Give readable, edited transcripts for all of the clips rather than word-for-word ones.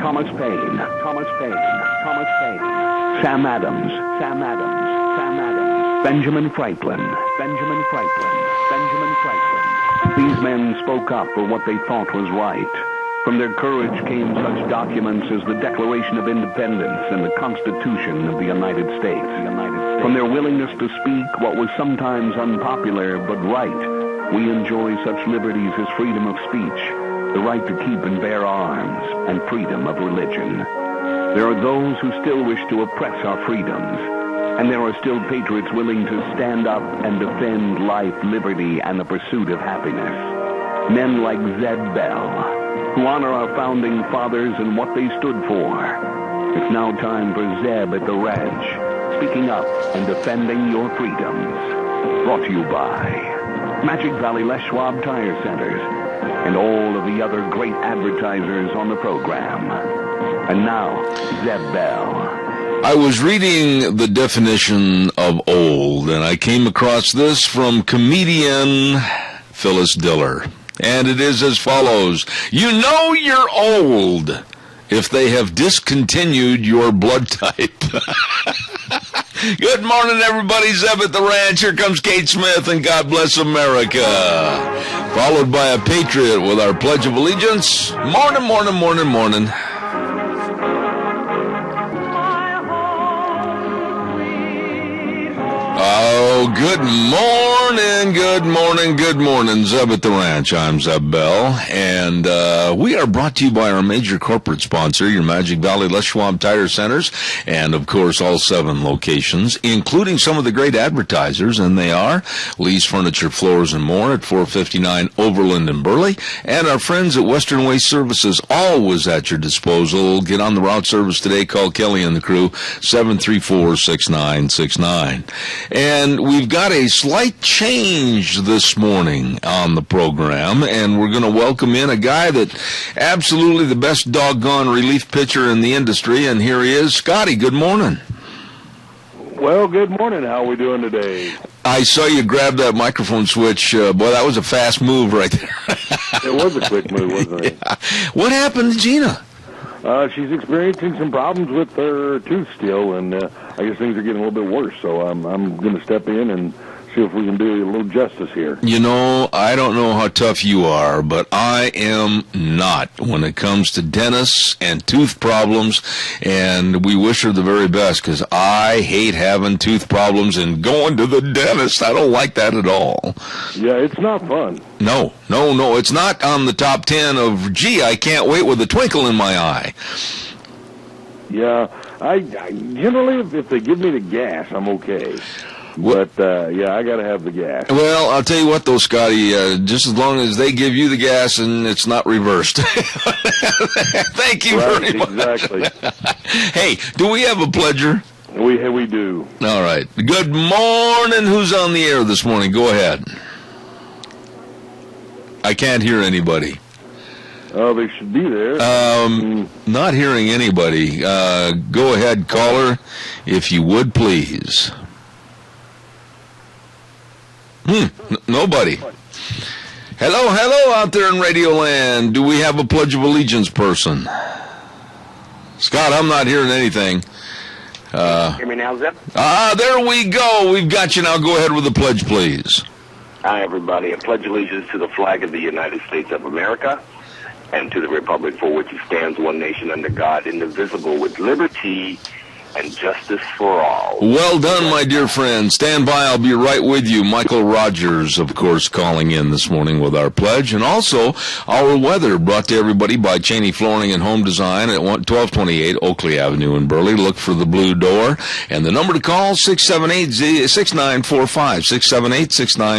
Thomas Paine, Sam Adams, Benjamin Franklin. These men spoke up for what they thought was right. From their courage came such documents as the Declaration of Independence and the Constitution of the United States. From their willingness to speak what was sometimes unpopular but right, we enjoy such liberties as freedom of speech, the right to keep and bear arms, and freedom of religion. There are those who still wish to oppress our freedoms, and there are still patriots willing to stand up and defend life, liberty, and the pursuit of happiness. Men like Zeb Bell, who honor our founding fathers and what they stood for. It's now time for Zeb at the ranch, speaking up and defending your freedoms. Brought to you by Magic Valley Les Schwab Tire Centers and all of the other great advertisers on the program. And now, Zeb Bell. I was reading the definition of old, and I came across this from comedian Phyllis Diller. And it is as follows. You know you're old if they have discontinued your blood type. Good morning, everybody. Zeb at the ranch. Here comes Kate Smith, and God bless America. Followed by a patriot with our Pledge of Allegiance. Morning, morning, morning, morning. Oh, good morning, Zeb at the Ranch. I'm Zeb Bell, and we are brought to you by our major corporate sponsor, your Magic Valley Les Schwab Tire Centers, and, of course, all 7 locations, including some of the great advertisers, and they are Lee's Furniture, Floors, and More at 459 Overland in Burley, and our friends at Western Waste Services, always at your disposal. Get on the route service today. Call Kelly and the crew, 734-6969. And we've got a slight change this morning on the program, and we're going to welcome in a guy that absolutely the best doggone relief pitcher in the industry, and here he is. Scotty, good morning. Well, good morning. How are we doing today? I saw you grab that microphone switch. Boy, that was a fast move right there. It was a quick move, wasn't it? Yeah. What happened to Gina? She's experiencing some problems with her tooth still, and I guess things are getting a little bit worse, so I'm going to step in and see if we can do a little justice here. You know, I don't know how tough you are, but I am not when it comes to dentists and tooth problems, and we wish her the very best, because I hate having tooth problems and going to the dentist. I don't like that at all. Yeah, it's not fun. No, it's not on the top 10 of, gee, I can't wait with a twinkle in my eye. Yeah, I generally, if they give me the gas, I'm okay. But, yeah, I got to have the gas. Well, I'll tell you what, though, Scotty, just as long as they give you the gas and it's not reversed. Thank you very much. Exactly. Hey, do we have a pledger? We do. All right. Good morning. Who's on the air this morning? Go ahead. I can't hear anybody. Oh, they should be there. Not hearing anybody. Go ahead, caller, if you would, please. Nobody. Hello out there in Radio Land. Do we have a Pledge of Allegiance person? Scott, I'm not hearing anything. Hear me now, Zeb? There we go. We've got you now. Go ahead with the pledge, please. Hi, everybody. I pledge allegiance to the flag of the United States of America and to the republic for which it stands, one nation under God, indivisible, with liberty and justice for all. Well done, my dear friend. Stand by. I'll be right with you. Michael Rogers, of course, calling in this morning with our pledge. And also, our weather brought to everybody by Cheney Flooring and Home Design at 1228 Oakley Avenue in Burley. Look for the blue door. And the number to call, 678-6945,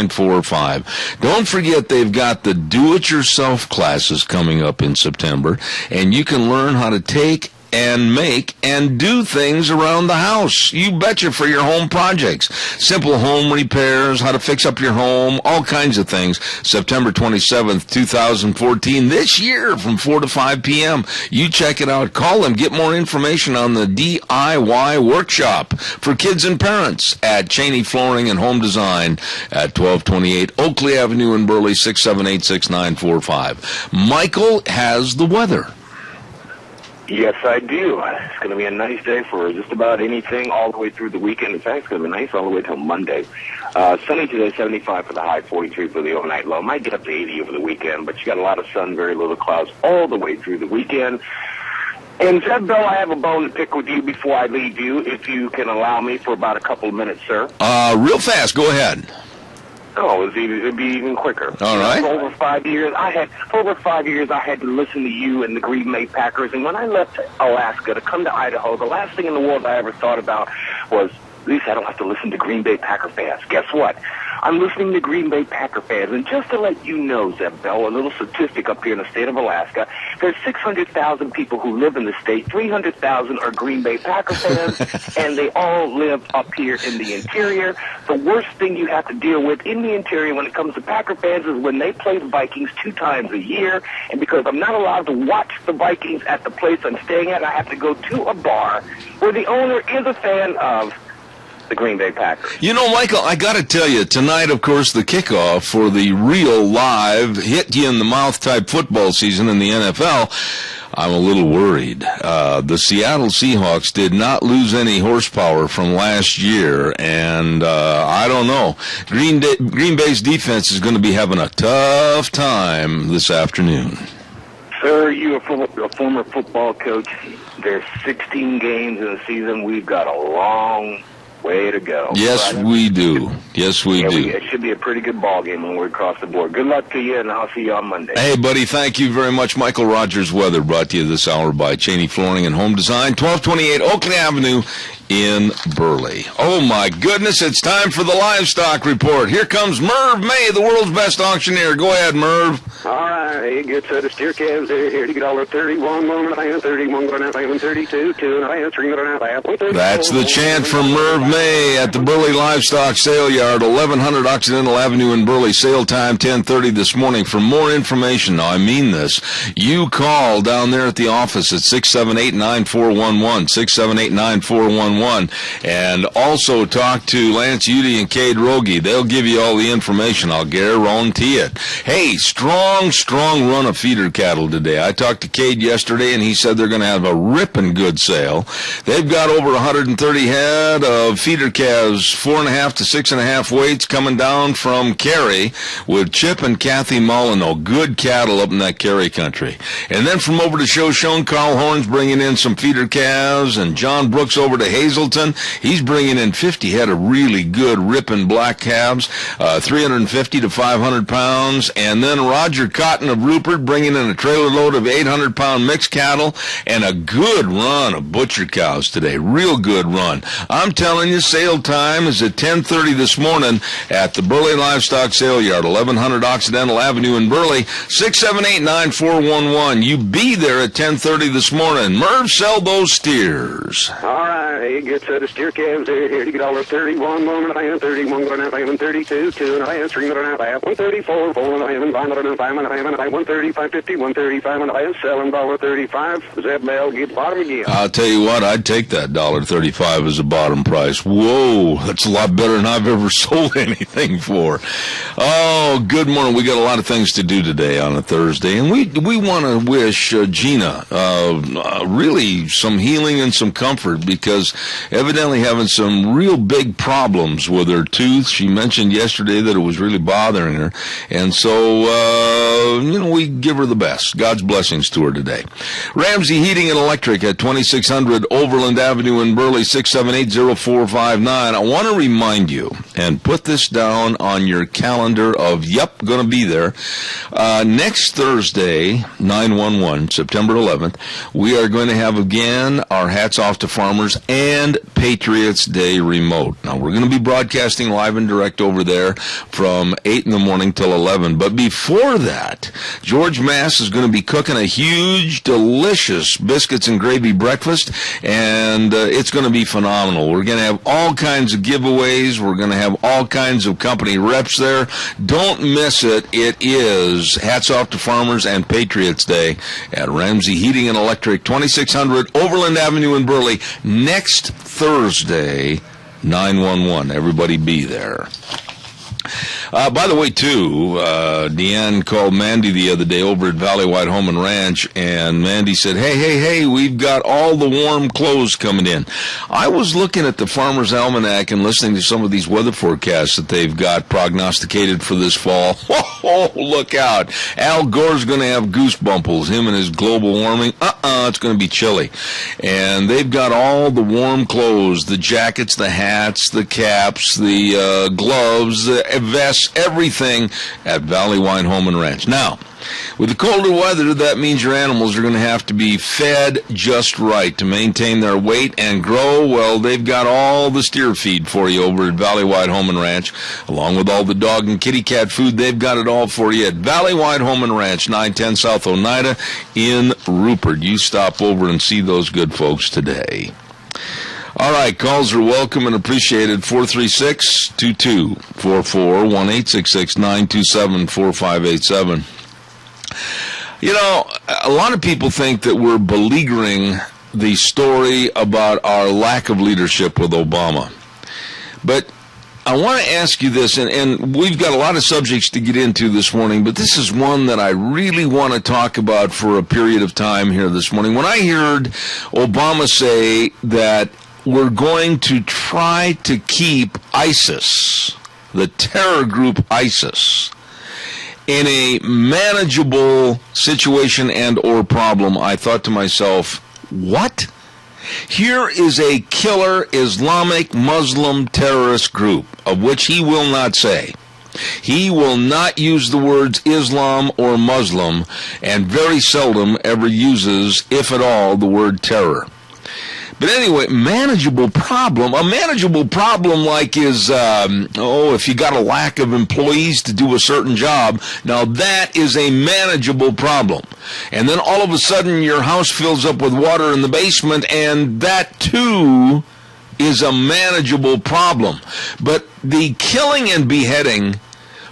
678-6945. Don't forget they've got the do-it-yourself classes coming up in September. And you can learn how to take and make and do things around the house. You betcha, for your home projects. Simple home repairs, how to fix up your home, all kinds of things. September 27th, 2014, this year from 4 to 5 p.m. You check it out. Call them. Get more information on the DIY workshop for kids and parents at Cheney Flooring and Home Design at 1228 Oakley Avenue in Burley, 678-6945. Michael has the weather. Yes, I do. It's going to be a nice day for just about anything all the way through the weekend. In fact, it's going to be nice all the way till Monday. Sunny today, 75 for the high, 43 for the overnight low. Might get up to 80 over the weekend, but you got a lot of sun, very little clouds all the way through the weekend. And Zeb Bell, I have a bone to pick with you before I leave you, if you can allow me for about a couple of minutes, sir. Real fast, go ahead. Oh, it'd be even quicker. All right. For over 5 years, I had to listen to you and the Green Bay Packers. And when I left Alaska to come to Idaho, the last thing in the world I ever thought about was, at least I don't have to listen to Green Bay Packer fans. Guess what? I'm listening to Green Bay Packer fans. And just to let you know, Zeb Bell, a little statistic up here in the state of Alaska, there's 600,000 people who live in the state. 300,000 are Green Bay Packer fans, and they all live up here in the interior. The worst thing you have to deal with in the interior when it comes to Packer fans is when they play the Vikings 2 times a year. And because I'm not allowed to watch the Vikings at the place I'm staying at, I have to go to a bar where the owner is a fan of the Green Bay Packers. You know, Michael, I got to tell you, tonight, of course, the kickoff for the real live hit-you-in-the-mouth type football season in the NFL, I'm a little worried. The Seattle Seahawks did not lose any horsepower from last year, and I don't know. Green Bay's defense is going to be having a tough time this afternoon. Sir, you're a former football coach. There's 16 games in the season. We've got a long way to go. Yes, we do. Yes, we do. It should be a pretty good ball game when we're across the board. Good luck to you, and I'll see you on Monday. Hey, buddy, thank you very much. Michael Rogers Weather brought to you this hour by Cheney Flooring and Home Design, 1228 Oakland Avenue in Burley. Oh, my goodness, it's time for the Livestock Report. Here comes Merv May, the world's best auctioneer. Go ahead, Merv. All right, a good set of steer calves there. Here to get $31, 1.5, 31, 1.5, 32, 2.5, 3.5, 1.34. That's the chant from Merv May at the Burley Livestock Sale Yard, 1100 Occidental Avenue in Burley. Sale time 10:30 this morning. For more information, now I mean this, you call down there at the office at 678-9411, 678-9411. And also talk to Lance Udy and Cade Rogie. They'll give you all the information. I'll guarantee it. Hey, strong run of feeder cattle today. I talked to Cade yesterday, and he said they're going to have a ripping good sale. They've got over 130 head of feeder calves, 4.5 to 6.5 weights coming down from Cary with Chip and Kathy Molyneux. Good cattle up in that Cary country. And then from over to Shoshone, Carl Horn's bringing in some feeder calves, and John Brooks over to Hazleton. He's bringing in 50 head of really good ripping black calves, 350 to 500 pounds. And then Roger Cotton of Rupert bringing in a trailer load of 800-pound mixed cattle and a good run of butcher cows today. Real good run. I'm telling you, sale time is at 10:30 this morning at the Burley Livestock Sale Yard, 1100 Occidental Avenue in Burley, 678-9411. You be there at 10:30 this morning. Merv, sell those steers. All right, a good set of steer calves there. Here to get $31, 1.5, 31, 1.5, 32, 2.5, 3.5, 134, 4.5, 5.5, 135, 50, 135, and I selling $35. Zeb Bell, get bottom again. I'll tell you what, I'd take that $35 as a bottom price. Whoa, that's a lot better than I've ever sold anything for. Oh, good morning. We got a lot of things to do today on a Thursday, and we want to wish Gina really some healing and some comfort, because evidently having some real big problems with her tooth. She mentioned yesterday that it was really bothering her, and so we give her the best. God's blessings to her today. Ramsey Heating and Electric at 2600 Overland Avenue in Burley, 678-0459. I want to remind you, and put this down on your calendar of, going to be there. Next Thursday, 9/11, September 11th, we are going to have again our Hats Off to Farmers and Patriots Day remote. Now, we're going to be broadcasting live and direct over there from 8 in the morning till 11. But before that, George Mass is going to be cooking a huge, delicious biscuits and gravy breakfast, and it's going to be phenomenal. We're going to have all kinds of giveaways. We're going to have all kinds of company reps there. Don't miss it. It is Hats Off to Farmers and Patriots Day at Ramsey Heating and Electric, 2600 Overland Avenue in Burley, next Thursday, 9/11. Everybody be there. By the way, too, Deanne called Mandy the other day over at Valley White Home and Ranch, and Mandy said, hey, we've got all the warm clothes coming in. I was looking at the Farmer's Almanac and listening to some of these weather forecasts that they've got prognosticated for this fall. Oh, look out. Al Gore's going to have goosebumples, him and his global warming. It's going to be chilly. And they've got all the warm clothes, the jackets, the hats, the caps, the gloves, the vests, everything at Valley White Home and Ranch. Now, with the colder weather, that means your animals are going to have to be fed just right to maintain their weight and grow. Well, they've got all the steer feed for you over at Valley White Home and Ranch, along with all the dog and kitty cat food. They've got it all for you at Valley White Home and Ranch, 910 South Oneida in Rupert. You stop over and see those good folks today. All right, calls are welcome and appreciated. 436-2244, 1-866-927-4587. You know, a lot of people think that we're beleaguering the story about our lack of leadership with Obama. But I want to ask you this, and we've got a lot of subjects to get into this morning, but this is one that I really want to talk about for a period of time here this morning. When I heard Obama say that we're going to try to keep ISIS, the terror group ISIS, in a manageable situation and or problem, I thought to myself, what? Here is a killer Islamic Muslim terrorist group, of which he will not say. He will not use the words Islam or Muslim, and very seldom ever uses, if at all, the word terror. But anyway, manageable problem. A manageable problem like is, if you got a lack of employees to do a certain job, now that is a manageable problem. And then all of a sudden your house fills up with water in the basement, and that too is a manageable problem. But the killing and beheading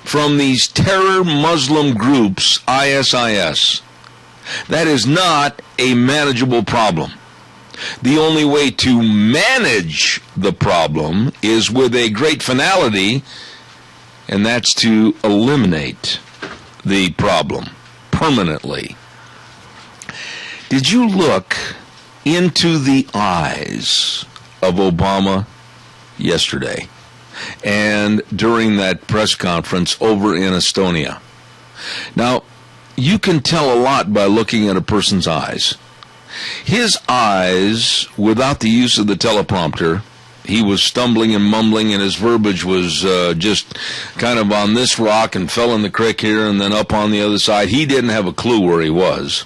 from these terror Muslim groups, ISIS, that is not a manageable problem. The only way to manage the problem is with a great finality, and that's to eliminate the problem permanently. Did you look into the eyes of Obama yesterday and during that press conference over in Estonia? Now, you can tell a lot by looking at a person's eyes. His eyes, without the use of the teleprompter, he was stumbling and mumbling, and his verbiage was just kind of on this rock and fell in the creek here and then up on the other side. He didn't have a clue where he was.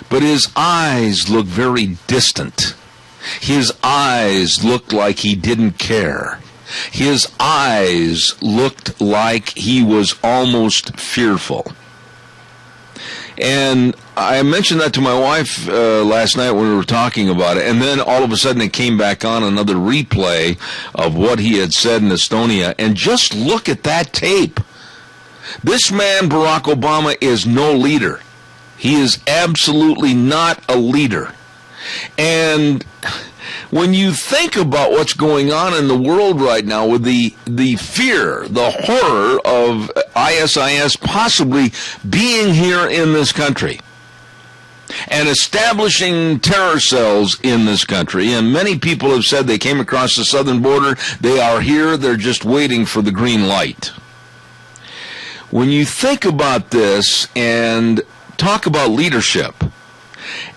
But his eyes looked very distant. His eyes looked like he didn't care. His eyes looked like he was almost fearful. And I mentioned that to my wife last night when we were talking about it, and then all of a sudden it came back on, another replay of what he had said in Estonia, and just look at that tape. This man, Barack Obama, is no leader. He is absolutely not a leader. And when you think about what's going on in the world right now with the fear, the horror of ISIS possibly being here in this country and establishing terror cells in this country, and many people have said they came across the southern border, they are here, they're just waiting for the green light. When you think about this and talk about leadership,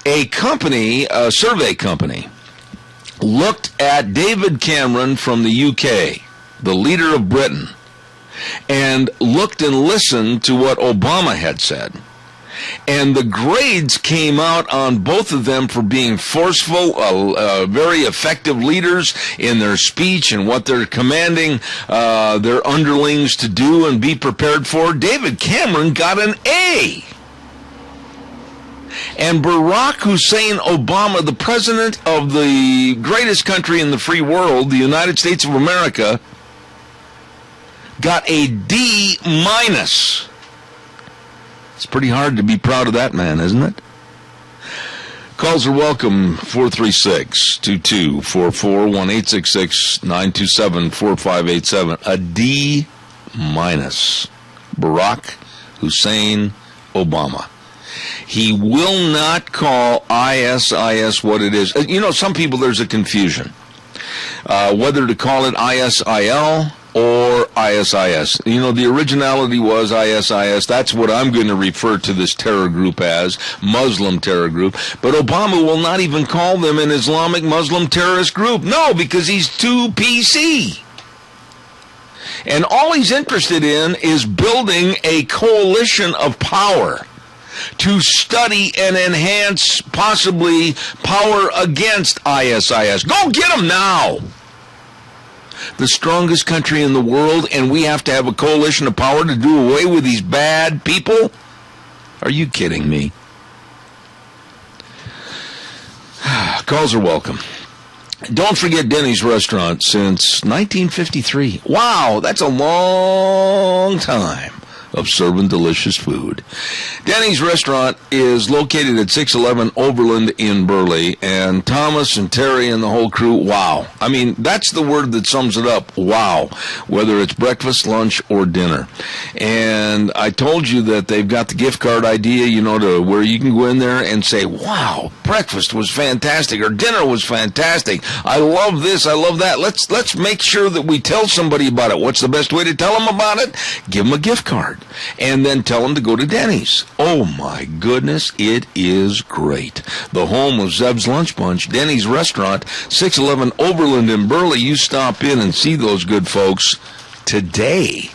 a survey company, looked at David Cameron from the UK, the leader of Britain, and looked and listened to what Obama had said. And the grades came out on both of them for being forceful, very effective leaders in their speech and what they're commanding their underlings to do and be prepared for. David Cameron got an A. And Barack Hussein Obama, the president of the greatest country in the free world, the United States of America, got a D-. It's pretty hard to be proud of that man, isn't it? Calls are welcome, 436-2244, 1-866-927-4587. A D-. minus Barack Hussein Obama. He will not call ISIS what it is. You know, some people, there's a confusion whether to call it ISIL or ISIS. You know, the originality was ISIS. That's what I'm going to refer to this terror group as, Muslim terror group. But Obama will not even call them an Islamic Muslim terrorist group. No, because he's too PC. And all he's interested in is building a coalition of power to study and enhance, possibly, power against ISIS. Go get them now! The strongest country in the world, and we have to have a coalition of power to do away with these bad people? Are you kidding me? Calls are welcome. Don't forget Denny's Restaurant since 1953. Wow, that's a long time of serving delicious food. Denny's Restaurant is located at 611 Overland in Burley, and Thomas and Terry and the whole crew, wow. I mean, that's the word that sums it up, wow, whether it's breakfast, lunch, or dinner. And I told you that they've got the gift card idea, you know, to where you can go in there and say, wow, breakfast was fantastic, or dinner was fantastic. I love this, I love that. Let's make sure that we tell somebody about it. What's the best way to tell them about it? Give them a gift card. And then tell them to go to Denny's. Oh my goodness, it is great. The home of Zeb's Lunch Bunch, Denny's Restaurant, 611 Overland in Burley. You stop in and see those good folks today.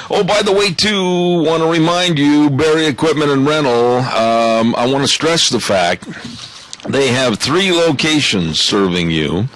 Oh, by the way, too, want to remind you, Barry Equipment and Rental, I want to stress the fact they have 3 locations serving you.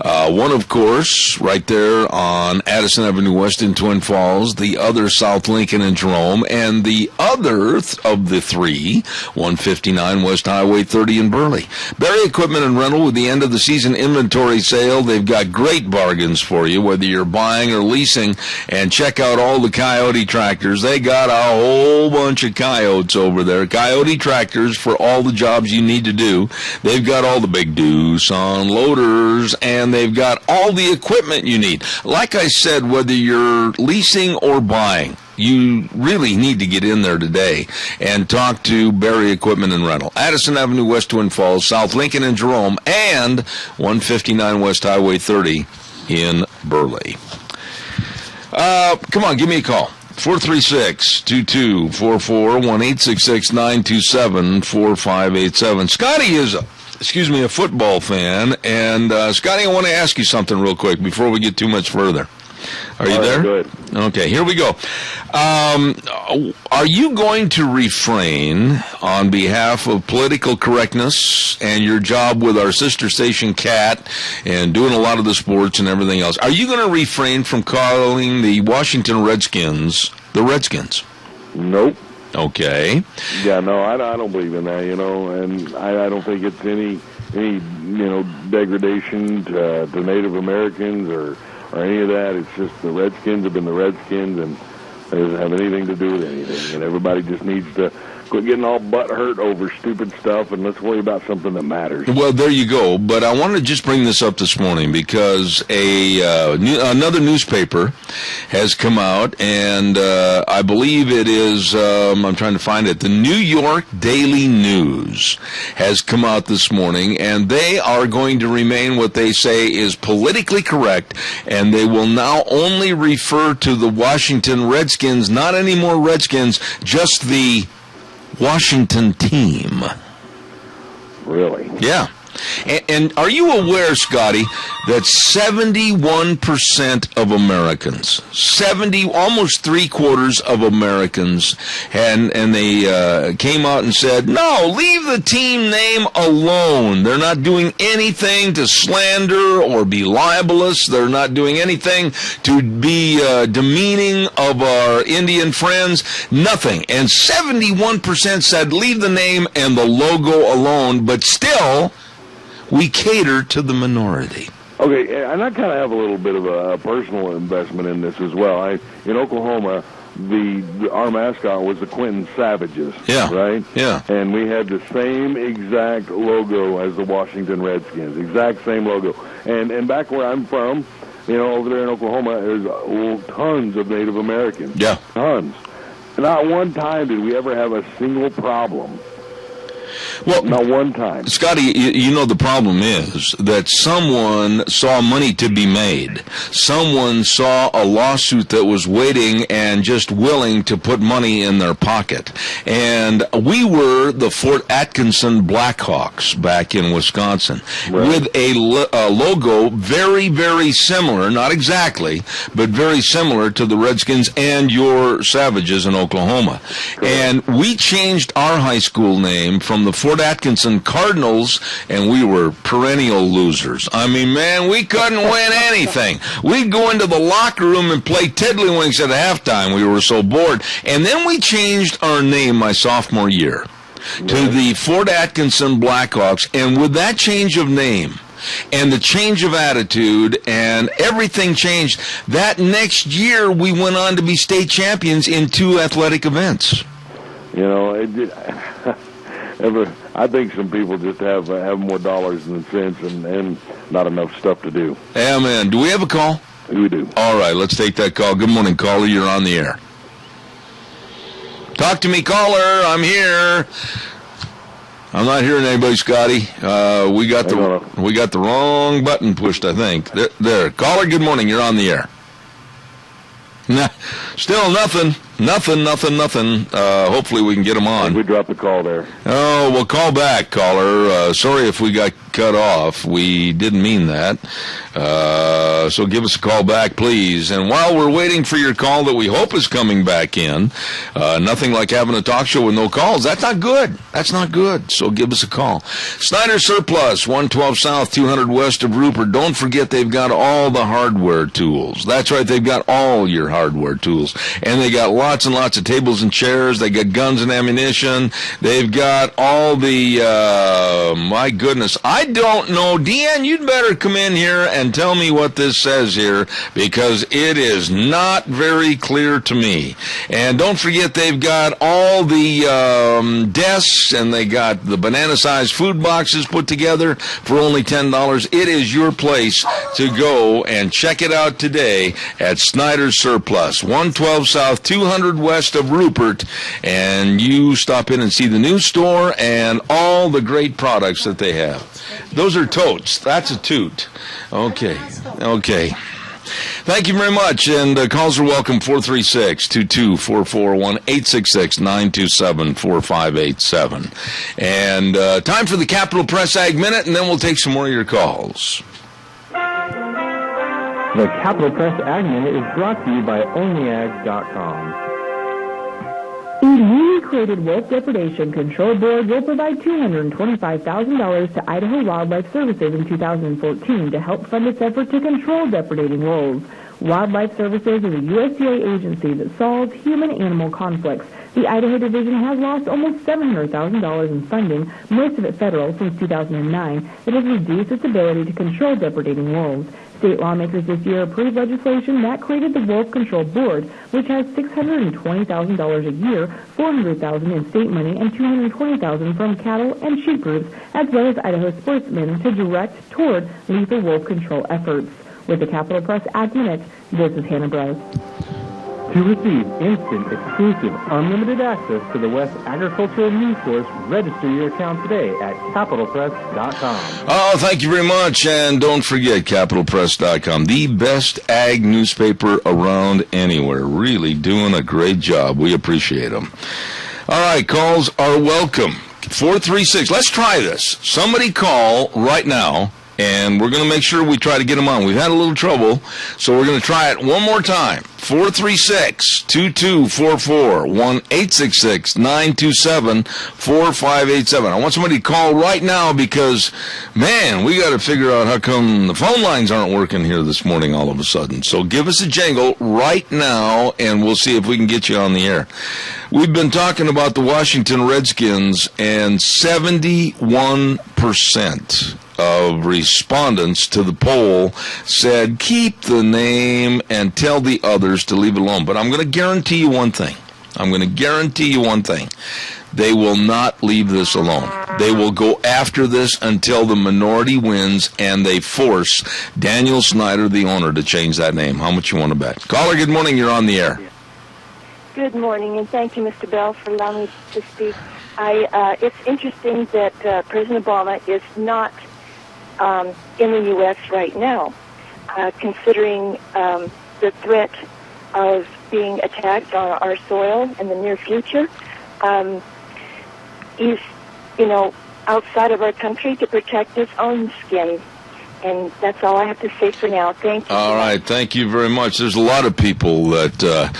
One, of course, right there on Addison Avenue West in Twin Falls. The other, South Lincoln and Jerome. And the other of the 3, 159 West Highway 30 in Burley. Barry Equipment and Rental, with the end of the season inventory sale, they've got great bargains for you, whether you're buying or leasing. And check out all the Coyote tractors. They got a whole bunch of Coyotes over there. Coyote tractors for all the jobs you need to do. They've got all the big Doosan loaders, and they've got all the equipment you need. Like I said, whether you're leasing or buying, you really need to get in there today and talk to Barry Equipment and Rental. Addison Avenue West, Twin Falls, South Lincoln and Jerome, and 159 West Highway 30 in Burley. Come on, give me a call. 436-2244, 1-866-927-4587. Scotty is a football fan, and Scotty, I want to ask you something real quick before we get too much further. Are you there? Good. Okay, here we go. Are you going to refrain on behalf of political correctness and your job with our sister station Cat and doing a lot of the sports and everything else? Are you going to refrain from calling the Washington Redskins the Redskins? Nope. Okay. Yeah, no, I don't believe in that, you know, and I don't think it's any degradation to Native Americans or any of that. It's just the Redskins have been the Redskins, and it doesn't have anything to do with anything. And everybody just needs to quit getting all butthurt over stupid stuff, and let's worry about something that matters. Well, there you go. But I wanted to just bring this up this morning because another newspaper has come out, and I believe it is, I'm trying to find it, the New York Daily News has come out this morning, and they are going to remain what they say is politically correct, and they will now only refer to the Washington Redskins, not anymore Redskins, just the Washington team. Really? Yeah. And are you aware, Scotty, that 71% of Americans, almost 3/4 of Americans, and they came out and said, no, leave the team name alone. They're not doing anything to slander or be libelous. They're not doing anything to be demeaning of our Indian friends. Nothing. And 71% said leave the name and the logo alone, but still we cater to the minority. Okay, and I kind of have a little bit of a personal investment in this as well. In Oklahoma, our mascot was the Quentin Savages. Yeah. Right? Yeah. And we had the same exact logo as the Washington Redskins, exact same logo. And back where I'm from, over there in Oklahoma, there's tons of Native Americans. Yeah. Tons. Not one time did we ever have a single problem. Well, not one time. Scotty, the problem is that someone saw money to be made. Someone saw a lawsuit that was waiting and just willing to put money in their pocket. And we were the Fort Atkinson Blackhawks back in Wisconsin, right, with a logo very, very similar, not exactly, but very similar to the Redskins and your Savages in Oklahoma. Correct. And we changed our high school name from the Fort Atkinson Cardinals, and we were perennial losers. I mean, man, we couldn't win anything. We'd go into the locker room and play tiddlywinks at halftime. We were so bored. And then we changed our name my sophomore year to the Fort Atkinson Blackhawks, and with that change of name and the change of attitude and everything changed, that next year we went on to be state champions in 2 athletic events. I think some people just have more dollars than sense and not enough stuff to do. Amen. Do we have a call? We do. All right, let's take that call. Good morning, caller. You're on the air. Talk to me, caller. I'm here. I'm not hearing anybody, Scotty. We got the wrong button pushed, I think. There. Caller, good morning. You're on the air. Nah, still nothing. Hopefully we can get him on. We dropped the call there. Oh, well, call back, caller. Sorry if we got cut off. We didn't mean that. So give us a call back, please. And while we're waiting for your call that we hope is coming back in, nothing like having a talk show with no calls. That's not good. So give us a call. Snyder Surplus, 112 South, 200 west of Rupert. Don't forget they've got all the hardware tools. That's right, they've got all your hardware tools. And they got lots and lots of tables and chairs. They got guns and ammunition. They've got all the, my goodness, I don't know. Deanne, you'd better come in here and tell me what this says here, because it is not very clear to me. And don't forget they've got all the desks, and they got the banana-sized food boxes put together for only $10. It is your place to go and check it out today at Snyder's Surplus, 112 South, 200 west of Rupert, and you stop in and see the new store and all the great products that they have. Those are totes. That's a toot. Okay. Thank you very much, and calls are welcome, 436-2244, 1-866-927-4587. And time for the Capital Press Ag Minute, and then we'll take some more of your calls. The Capital Press Ag Minute is brought to you by OnlyAg.com. The newly created Wolf Depredation Control Board will provide $225,000 to Idaho Wildlife Services in 2014 to help fund its effort to control depredating wolves. Wildlife Services is a USDA agency that solves human-animal conflicts. The Idaho Division has lost almost $700,000 in funding, most of it federal, since 2009, that has reduced its ability to control depredating wolves. State lawmakers this year approved legislation that created the Wolf Control Board, which has $620,000 a year, $400,000 in state money, and $220,000 from cattle and sheep groups, as well as Idaho sportsmen, to direct toward lethal wolf control efforts. With the Capital Press Ag Minute, this is Hannah Brose. To receive instant, exclusive, unlimited access to the West Agricultural News Source, register your account today at CapitalPress.com. Oh, thank you very much, and don't forget CapitalPress.com, the best ag newspaper around anywhere. Really doing a great job. We appreciate them. All right, calls are welcome. 436, let's try this. Somebody call right now, and we're going to make sure we try to get them on. We've had a little trouble, so we're going to try it one more time. 436-2244, 1-866-927-4587. I want somebody to call right now because, man, we got to figure out how come the phone lines aren't working here this morning all of a sudden. So give us a jingle right now, and we'll see if we can get you on the air. We've been talking about the Washington Redskins, and 71% of respondents to the poll said keep the name and tell the others to leave it alone. But I'm going to guarantee you one thing. They will not leave this alone. They will go after this until the minority wins and they force Daniel Snyder, the owner, to change that name. How much you want to bet? Caller, good morning. You're on the air. Good morning, and thank you, Mr. Bell, for allowing me to speak. It's interesting that President Obama is not in the U.S. right now, considering the threat of being attacked on our soil in the near future. He's, outside of our country to protect his own skin. And that's all I have to say for now. Thank you. All right. Thank you very much. There's a lot of people that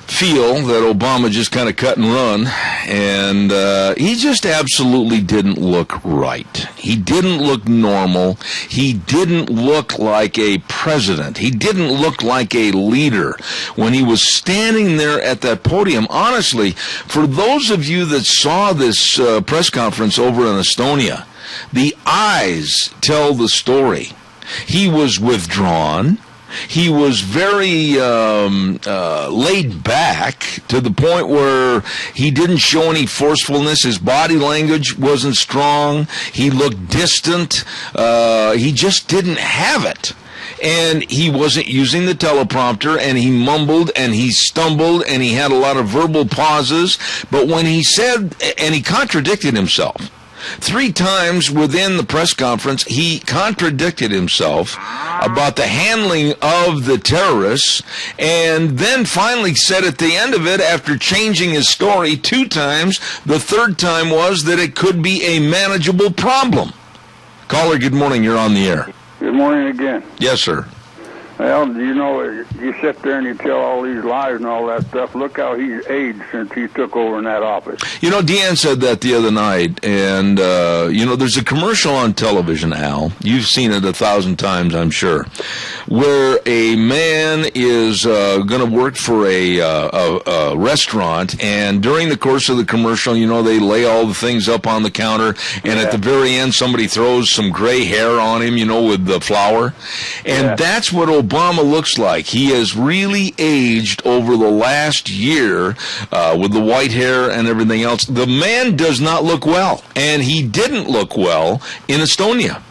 feel that Obama just kind of cut and run, and he just absolutely didn't look right. He didn't look normal. He didn't look like a president. He didn't look like a leader when he was standing there at that podium. Honestly, for those of you that saw this press conference over in Estonia, the eyes tell the story. He was withdrawn. He was very laid back to the point where he didn't show any forcefulness. His body language wasn't strong. He looked distant. He just didn't have it. And he wasn't using the teleprompter, and he mumbled, and he stumbled, and he had a lot of verbal pauses. But when he said, and he contradicted himself, 3 times within the press conference, he contradicted himself about the handling of the terrorists, and then finally said at the end of it, after changing his story 2 times, the 3rd time was that it could be a manageable problem. Caller, good morning. You're on the air. Good morning again. Yes, sir. Well, you sit there and you tell all these lies and all that stuff. Look how he's aged since he took over in that office. Deanne said that the other night, and, there's a commercial on television, Al. You've seen it 1,000 times, I'm sure, where a man is going to work for a restaurant, and during the course of the commercial, they lay all the things up on the counter, and at the very end, somebody throws some gray hair on him, with the flour. And that's what Obama looks like. He has really aged over the last year with the white hair and everything else. The man does not look well, and he didn't look well in Estonia.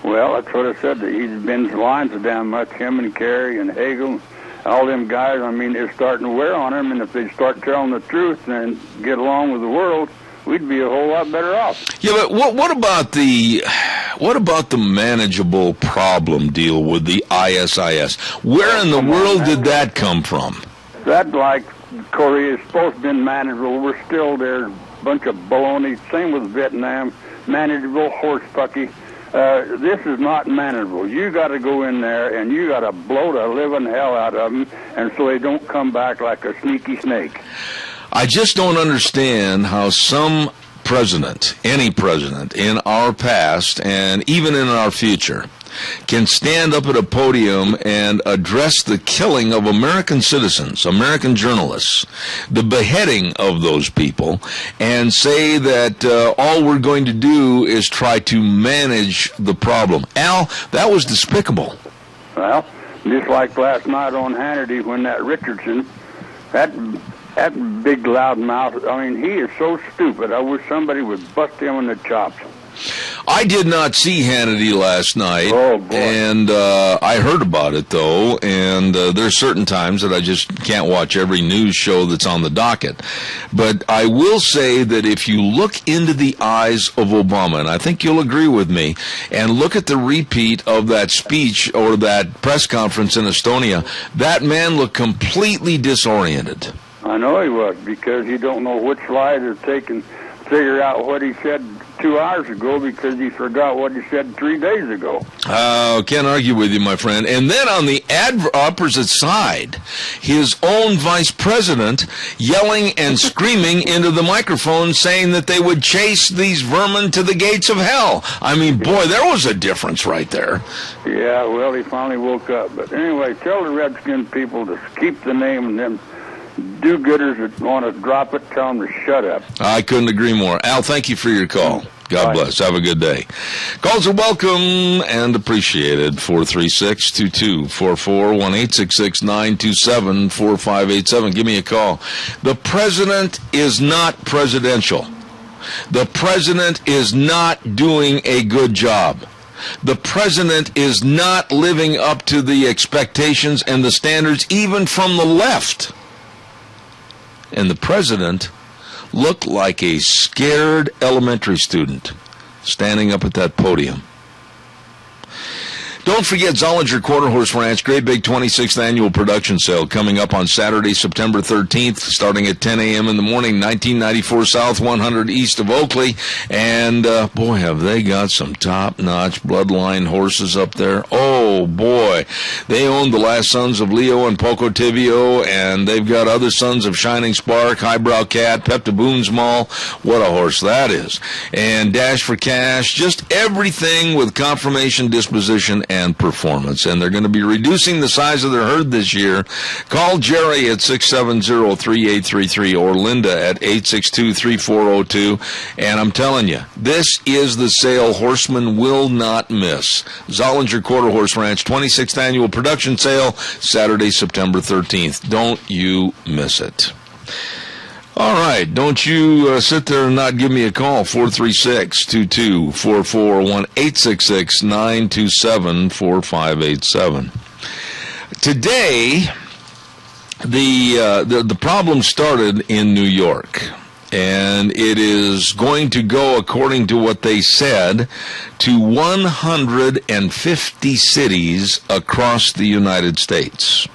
Well, that's what I said. He's been lying so damn much. Him and Kerry and Hagel, all them guys, it's starting to wear on him, and if they start telling the truth and get along with the world, we'd be a whole lot better off. Yeah, but what about the manageable problem deal with the ISIS? Where in the world did that come from? That, like Korea, is supposed to be manageable. We're still there, bunch of baloney. Same with Vietnam, manageable horsepucky. This is not manageable. You got to go in there and you got to blow the living hell out of them, and so they don't come back like a sneaky snake. I just don't understand how some president, any president in our past and even in our future, can stand up at a podium and address the killing of American citizens, American journalists, the beheading of those people, and say that all we're going to do is try to manage the problem. Al, that was despicable. Well, just like last night on Hannity when that Richardson, that big loud mouth, he is so stupid. I wish somebody would bust him in the chops. I did not see Hannity last night, and I heard about it, though, and there's certain times that I just can't watch every news show that's on the docket. But I will say that if you look into the eyes of Obama, and I think you'll agree with me, and look at the repeat of that speech or that press conference in Estonia, that man looked completely disoriented. I know he was, because he don't know which slide to take and figure out what he said 2 hours ago because he forgot what he said 3 days ago. Can't argue with you, my friend. And then on the opposite side, his own vice president yelling and screaming into the microphone saying that they would chase these vermin to the gates of hell. Boy, there was a difference right there. Yeah, well, he finally woke up. But anyway, tell the Redskin people to keep the name and them do-gooders that want to drop it, tell them to shut up. I couldn't agree more. Al, thank you for your call. God bless. Have a good day. Calls are welcome and appreciated. 436-2244, 1-866-927-4587. Give me a call. The president is not presidential. The president is not doing a good job. The president is not living up to the expectations and the standards even from the left. And the president looked like a scared elementary student standing up at that podium. Don't forget Zollinger Quarter Horse Ranch, great big 26th annual production sale coming up on Saturday, September 13th, starting at 10 a.m. in the morning, 1994 South, 100 east of Oakley. And, boy, have they got some top-notch bloodline horses up there. Oh, boy. They own the last sons of Leo and Poco Tibio, and they've got other sons of Shining Spark, Highbrow Cat, Pepto Boone's Mall. What a horse that is. And Dash for Cash, just everything with confirmation, disposition, and performance. And they're going to be reducing the size of their herd this year. Call Jerry at 670-3833 or Linda at 862-3402. And I'm telling you, this is the sale horsemen will not miss. Zollinger Quarter Horse Ranch 26th annual production sale, Saturday, September 13th. Don't you miss it. All right, don't you sit there and not give me a call, 436-2244, 1-866-927-4587. Today, the problem started in New York, and it is going to go, according to what they said, to 150 cities across the United States.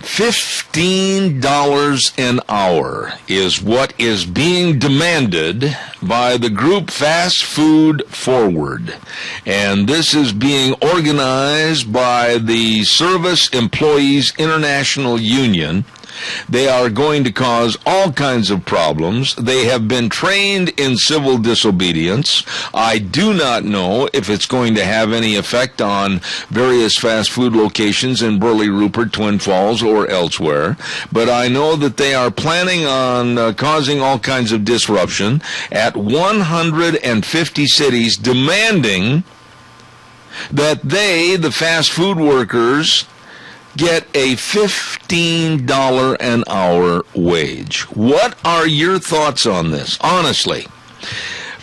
$15 an hour is what is being demanded by the group Fast Food Forward. And this is being organized by the Service Employees International Union. They are going to cause all kinds of problems. They have been trained in civil disobedience. I do not know if it's going to have any effect on various fast food locations in Burley, Rupert, Twin Falls, or elsewhere. But I know that they are planning on causing all kinds of disruption at 150 cities, demanding that they, the fast food workers, get a $15 an hour wage. What are your thoughts on this? Honestly,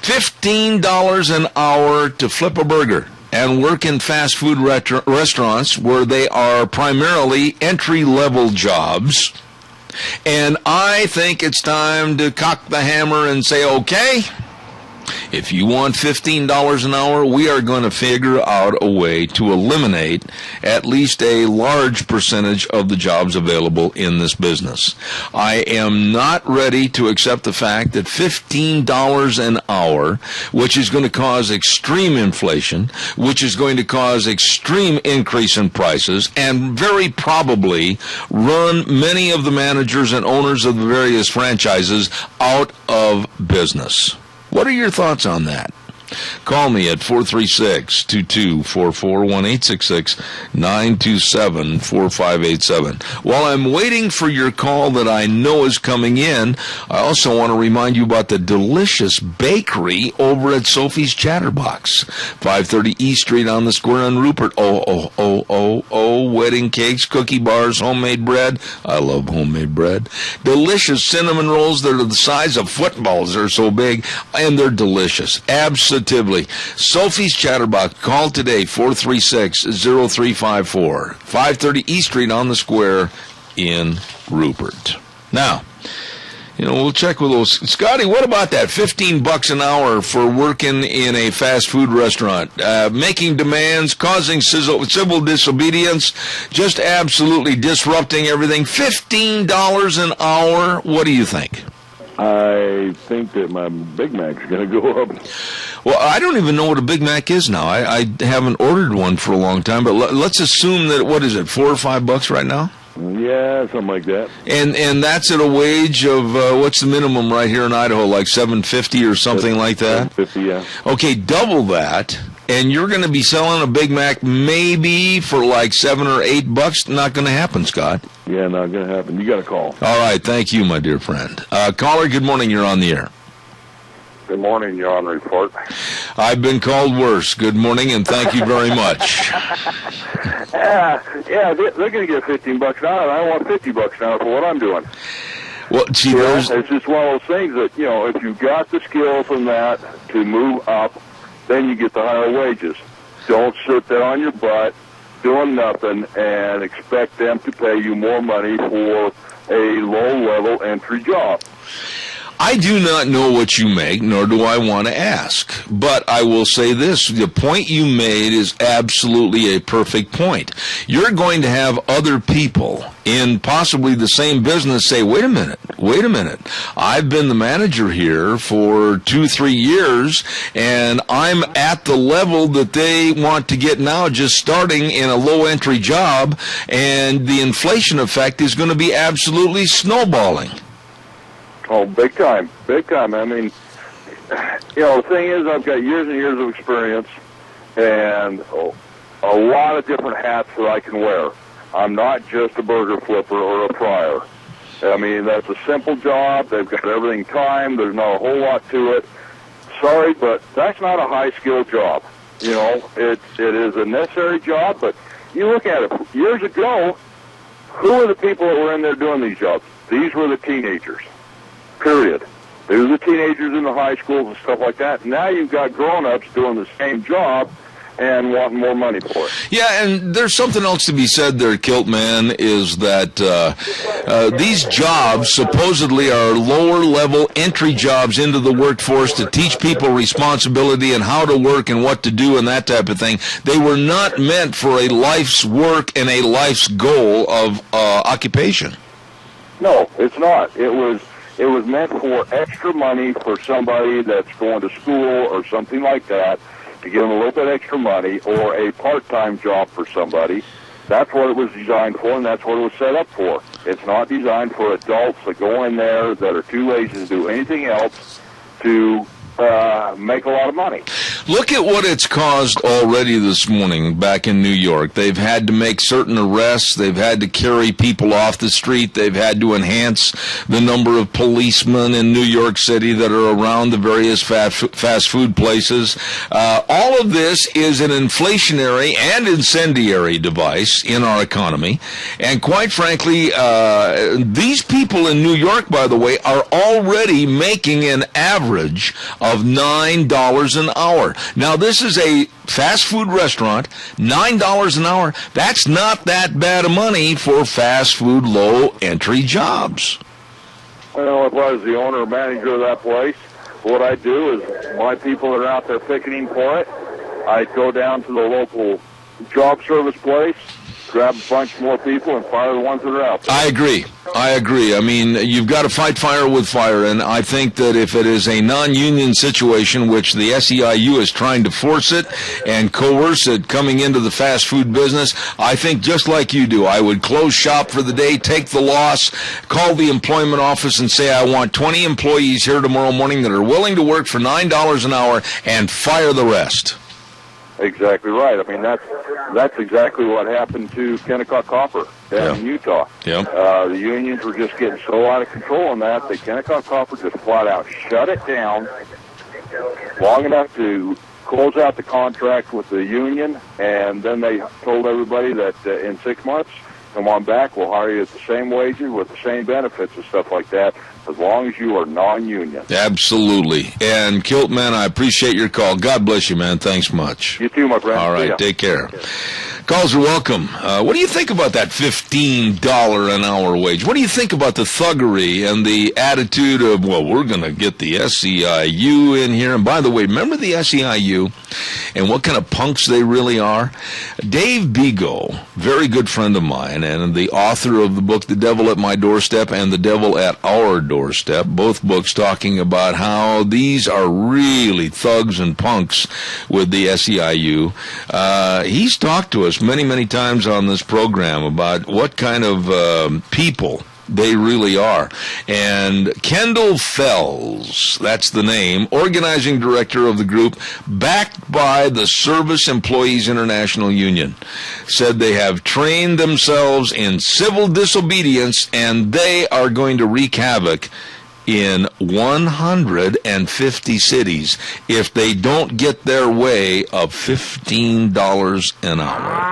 $15 an hour to flip a burger and work in fast food restaurants where they are primarily entry-level jobs. And I think it's time to cock the hammer and say, okay, if you want $15 an hour, we are going to figure out a way to eliminate at least a large percentage of the jobs available in this business. I am not ready to accept the fact that $15 an hour, which is going to cause extreme inflation, which is going to cause extreme increase in prices, and very probably run many of the managers and owners of the various franchises out of business. What are your thoughts on that? Call me at 436-2244, 1-866-927-4587. While I'm waiting for your call that I know is coming in, I also want to remind you about the delicious bakery over at Sophie's Chatterbox, 530 East Street on the square in Rupert. Oh, wedding cakes, cookie bars, homemade bread. I love homemade bread. Delicious cinnamon rolls that are the size of footballs. They're so big, and they're delicious. Absolutely. Sophie's Chatterbox. Call today, 436-0354, 530 East Street on the square in Rupert. Now, we'll check with those. Scotty, what about that $15 an hour for working in a fast food restaurant? Making demands, causing civil disobedience, just absolutely disrupting everything. $15 an hour. What do you think? I think that my Big Mac's going to go up. Well, I don't even know what a Big Mac is now. I haven't ordered one for a long time, but let's assume that, what is it, $4 or $5 right now? Yeah, something like that. And that's at a wage of, what's the minimum right here in Idaho, like $7.50 or something like that? $7.50, yeah. Okay, double that, and you're going to be selling a Big Mac maybe for like $7 or $8. Not going to happen, Scott. Yeah, not going to happen. You got to call. All right, thank you, my dear friend. Caller, good morning. You're on the air. Good morning, you're on report. I've been called worse. Good morning, and thank you very much. Yeah, they're going to get $15 an hour, and I want $50 an hour for what I'm doing. Well, gee, It's just one of those things that, if you've got the skills and that to move up, then you get the higher wages. Don't sit there on your butt doing nothing and expect them to pay you more money for a low-level entry job. I do not know what you make, nor do I want to ask. But I will say this, the point you made is absolutely a perfect point. You're going to have other people in possibly the same business say, wait a minute, I've been the manager here for 2-3 years, and I'm at the level that they want to get now, just starting in a low-entry job, and the inflation effect is going to be absolutely snowballing. Oh, big time. I mean, the thing is, I've got years and years of experience and a lot of different hats that I can wear. I'm not just a burger flipper or a fryer. I mean, that's a simple job. They've got everything timed. There's not a whole lot to it. Sorry, but that's not a high-skilled job. It is a necessary job, but you look at it. Years ago, who were the people that were in there doing these jobs? These were the teenagers. Period. They were the teenagers in the high schools and stuff like that. Now you've got grown-ups doing the same job and wanting more money for it. Yeah, and there's something else to be said there, Kilt Man, is that these jobs supposedly are lower-level entry jobs into the workforce to teach people responsibility and how to work and what to do and that type of thing. They were not meant for a life's work and a life's goal of occupation. No, it's not. It was meant for extra money for somebody that's going to school or something like that, to give them a little bit extra money, or a part-time job for somebody. That's what it was designed for, and that's what it was set up for. It's not designed for adults that go in there that are too lazy to do anything else to make a lot of money. Look at what it's caused already this morning back in New York. They've had to make certain arrests. They've had to carry people off the street. They've had to enhance the number of policemen in New York City that are around the various fast food places. All of this is an inflationary and incendiary device in our economy. And quite frankly, these people in New York, by the way, are already making an average of $9 an hour. Now, this is a fast food restaurant, $9 an hour. That's not that bad of money for fast food low-entry jobs. Well, if I was the owner or manager of that place, what I'd do is my people that are out there picketing for it, I'd go down to the local job service place, grab a bunch more people, and fire the ones that are out there. I agree. I mean, you've got to fight fire with fire, and I think that if it is a non-union situation, which the SEIU is trying to force it and coerce it coming into the fast food business, I think just like you do, I would close shop for the day, take the loss, call the employment office and say, I want 20 employees here tomorrow morning that are willing to work for $9 an hour, and fire the rest. Exactly right. I mean, that's exactly what happened to Kennecott Copper down in Utah. The unions were just getting so out of control on that Kennecott Copper just flat out shut it down long enough to close out the contract with the union, and then they told everybody that in 6 months, come on back, we'll hire you at the same wages with the same benefits and stuff like that, as long as you are non-union. Absolutely. And Kilt, man, I appreciate your call. God bless you, man. Thanks much. You too, my friend. All right, take care. Calls are welcome. What do you think about that $15 an hour wage? What do you think about the thuggery and the attitude of, well, we're going to get the SEIU in here? And by the way, remember the SEIU and what kind of punks they really are? Dave Bego, very good friend of mine, and the author of the book The Devil at My Doorstep and The Devil at Our Doorstep, both books talking about how these are really thugs and punks with the SEIU. He's talked to us many times on this program about what kind of people they really are. And Kendall Fells, that's the name, organizing director of the group, backed by the Service Employees International Union, said they have trained themselves in civil disobedience and they are going to wreak havoc in 150 cities if they don't get their way of $15 an hour.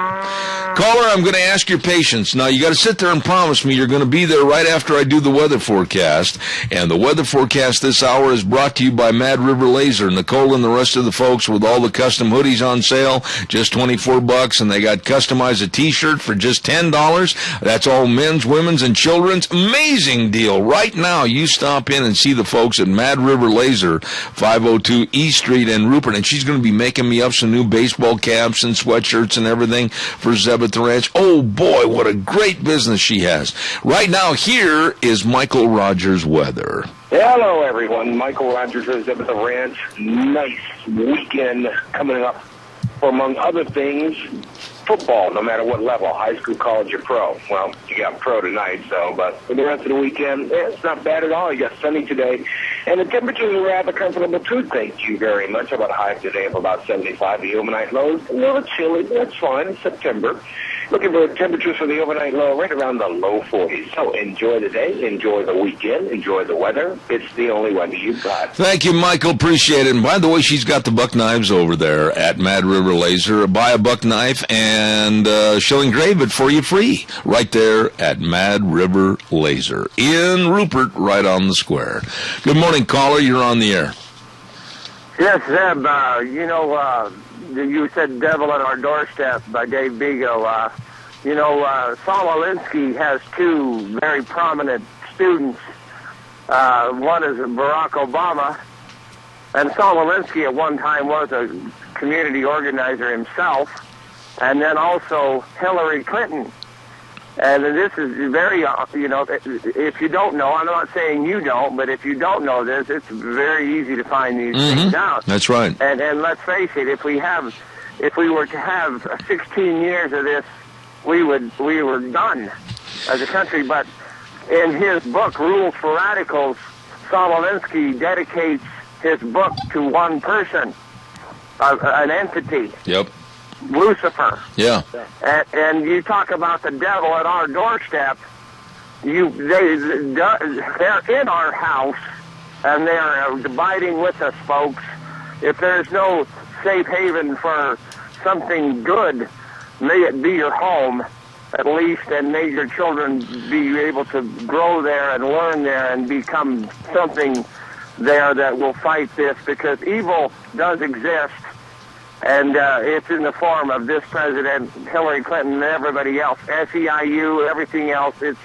Caller, I'm going to ask your patience. Now, you got to sit there and promise me you're going to be there right after I do the weather forecast. And the weather forecast this hour is brought to you by Mad River Laser. Nicole and the rest of the folks with all the custom hoodies on sale, just $24, and they got customized a T-shirt for just $10. That's all men's, women's, and children's. Amazing deal. Right now, you stop in and see the folks at Mad River Laser, 502 East Street in Rupert, and she's going to be making me up some new baseball caps and sweatshirts and everything for Zeb at the ranch. Oh boy, what a great business she has. Right now, here is Michael Rogers' weather. Hello, everyone. Michael Rogers is up at the ranch. Nice weekend coming up for, among other things, football, no matter what level, high school, college, or pro. Well, you got pro tonight, but for the rest of the weekend, it's not bad at all. You got sunny today, and the temperatures are rather comfortable too. Thank you very much. About high today of about 75. The overnight lows a little chilly, but that's fine. It's September. Looking for temperatures for the overnight low right around the low 40s. So enjoy the day, enjoy the weekend, enjoy the weather. It's the only weather you've got. Thank you, Michael. Appreciate it. And by the way, she's got the buck knives over there at Mad River Laser. Buy a buck knife and she'll engrave it for you free right there at Mad River Laser in Rupert, right on the square. Good morning, caller. You're on the air. Yes, Zeb. You said Devil at Our Doorstep by Dave Bego. Saul Alinsky has two very prominent students. One is Barack Obama, and Saul Alinsky at one time was a community organizer himself, and then also Hillary Clinton. And this is very, if you don't know, I'm not saying you don't, but if you don't know this, it's very easy to find these things out. That's right. And let's face it, if we were to have 16 years of this, we were done as a country. But in his book, Rules for Radicals, Saul Alinsky dedicates his book to one person, an entity. Yep. Lucifer. Yeah. And you talk about the devil at our doorstep. They're in our house, and they're abiding with us, folks. If there's no safe haven for something good, may it be your home, at least, and may your children be able to grow there and learn there and become something there that will fight this, because evil does exist. And it's in the form of this president, Hillary Clinton, and everybody else, SEIU, everything else. It's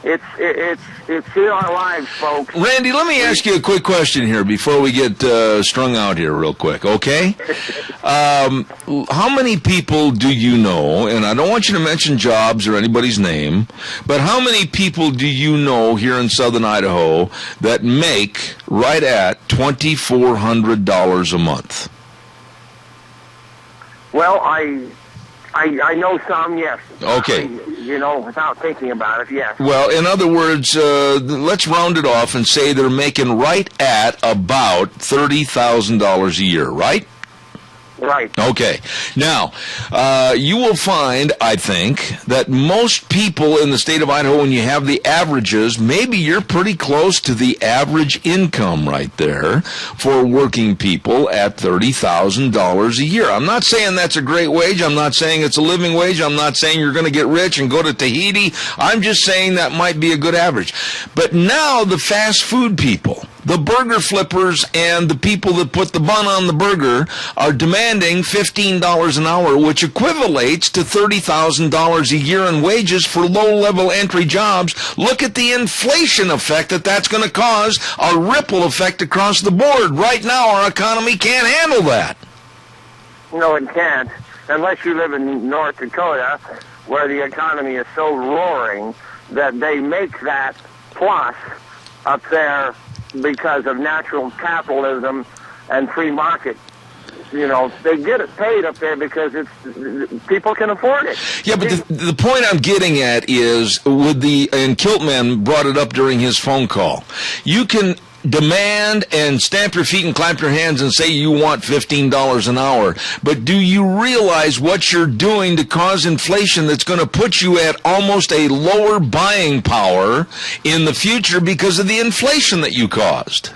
in our lives, folks. Randy, let me ask you a quick question here before we get strung out here real quick, okay? How many people do you know, and I don't want you to mention jobs or anybody's name, but how many people do you know here in southern Idaho that make right at $2,400 a month? Well, I know some, yes. Okay. Without thinking about it, yes. Well, in other words, let's round it off and say they're making right at about $30,000 a year, right? Right. Okay. Now, you will find, I think, that most people in the state of Idaho, when you have the averages, maybe you're pretty close to the average income right there for working people at $30,000 a year. I'm not saying that's a great wage. I'm not saying it's a living wage. I'm not saying you're going to get rich and go to Tahiti. I'm just saying that might be a good average. But now the fast food people, the burger flippers, and the people that put the bun on the burger are demanding $15 an hour, which equivalates to $30,000 a year in wages for low-level entry jobs. Look at the inflation effect that's going to cause, a ripple effect across the board. Right now, our economy can't handle that. No, it can't, unless you live in North Dakota, where the economy is so roaring that they make that plus up there because of natural capitalism and free market. They get it paid up there because people can afford it. Yeah, but the point I'm getting at is, and Kiltman brought it up during his phone call, you can demand and stamp your feet and clap your hands and say you want $15 an hour. But do you realize what you're doing to cause inflation that's going to put you at almost a lower buying power in the future because of the inflation that you caused?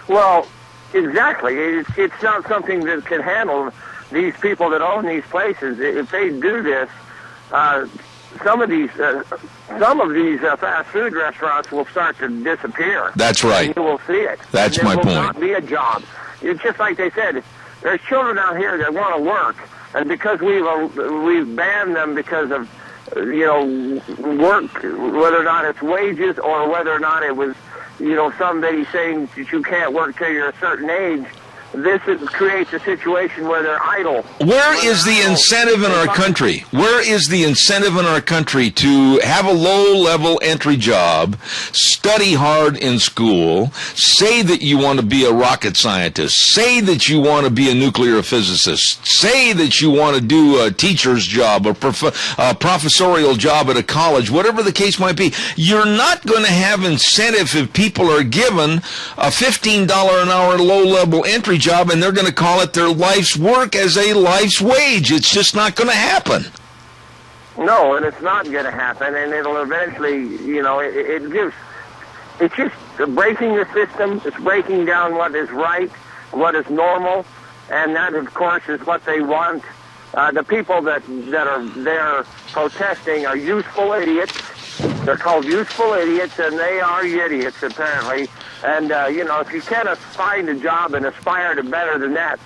Well, exactly. It's not something that can handle these people that own these places. If they do this, some of these fast food restaurants will start to disappear. That's right. And you will see it. That's my point. There will not be a job. It's just like they said. There's children out here that want to work, and because we've banned them because of work, whether or not it's wages or whether or not it was somebody saying that you can't work till you're a certain age. This creates a situation where they're idle. Where is the incentive in our country? Where is the incentive in our country to have a low-level entry job, study hard in school, say that you want to be a rocket scientist, say that you want to be a nuclear physicist, say that you want to do a teacher's job, a professorial job at a college, whatever the case might be? You're not going to have incentive if people are given a $15 an hour low-level entry job and they're going to call it their life's work as a life's wage. It's just not going to happen. No, and it's not going to happen, and it'll eventually, it's just breaking the system. It's breaking down what is right, what is normal, and that, of course, is what they want. The people that are there protesting are useful idiots. They're called useful idiots, and they are idiots, apparently. And, if you can't find a job and aspire to better than that,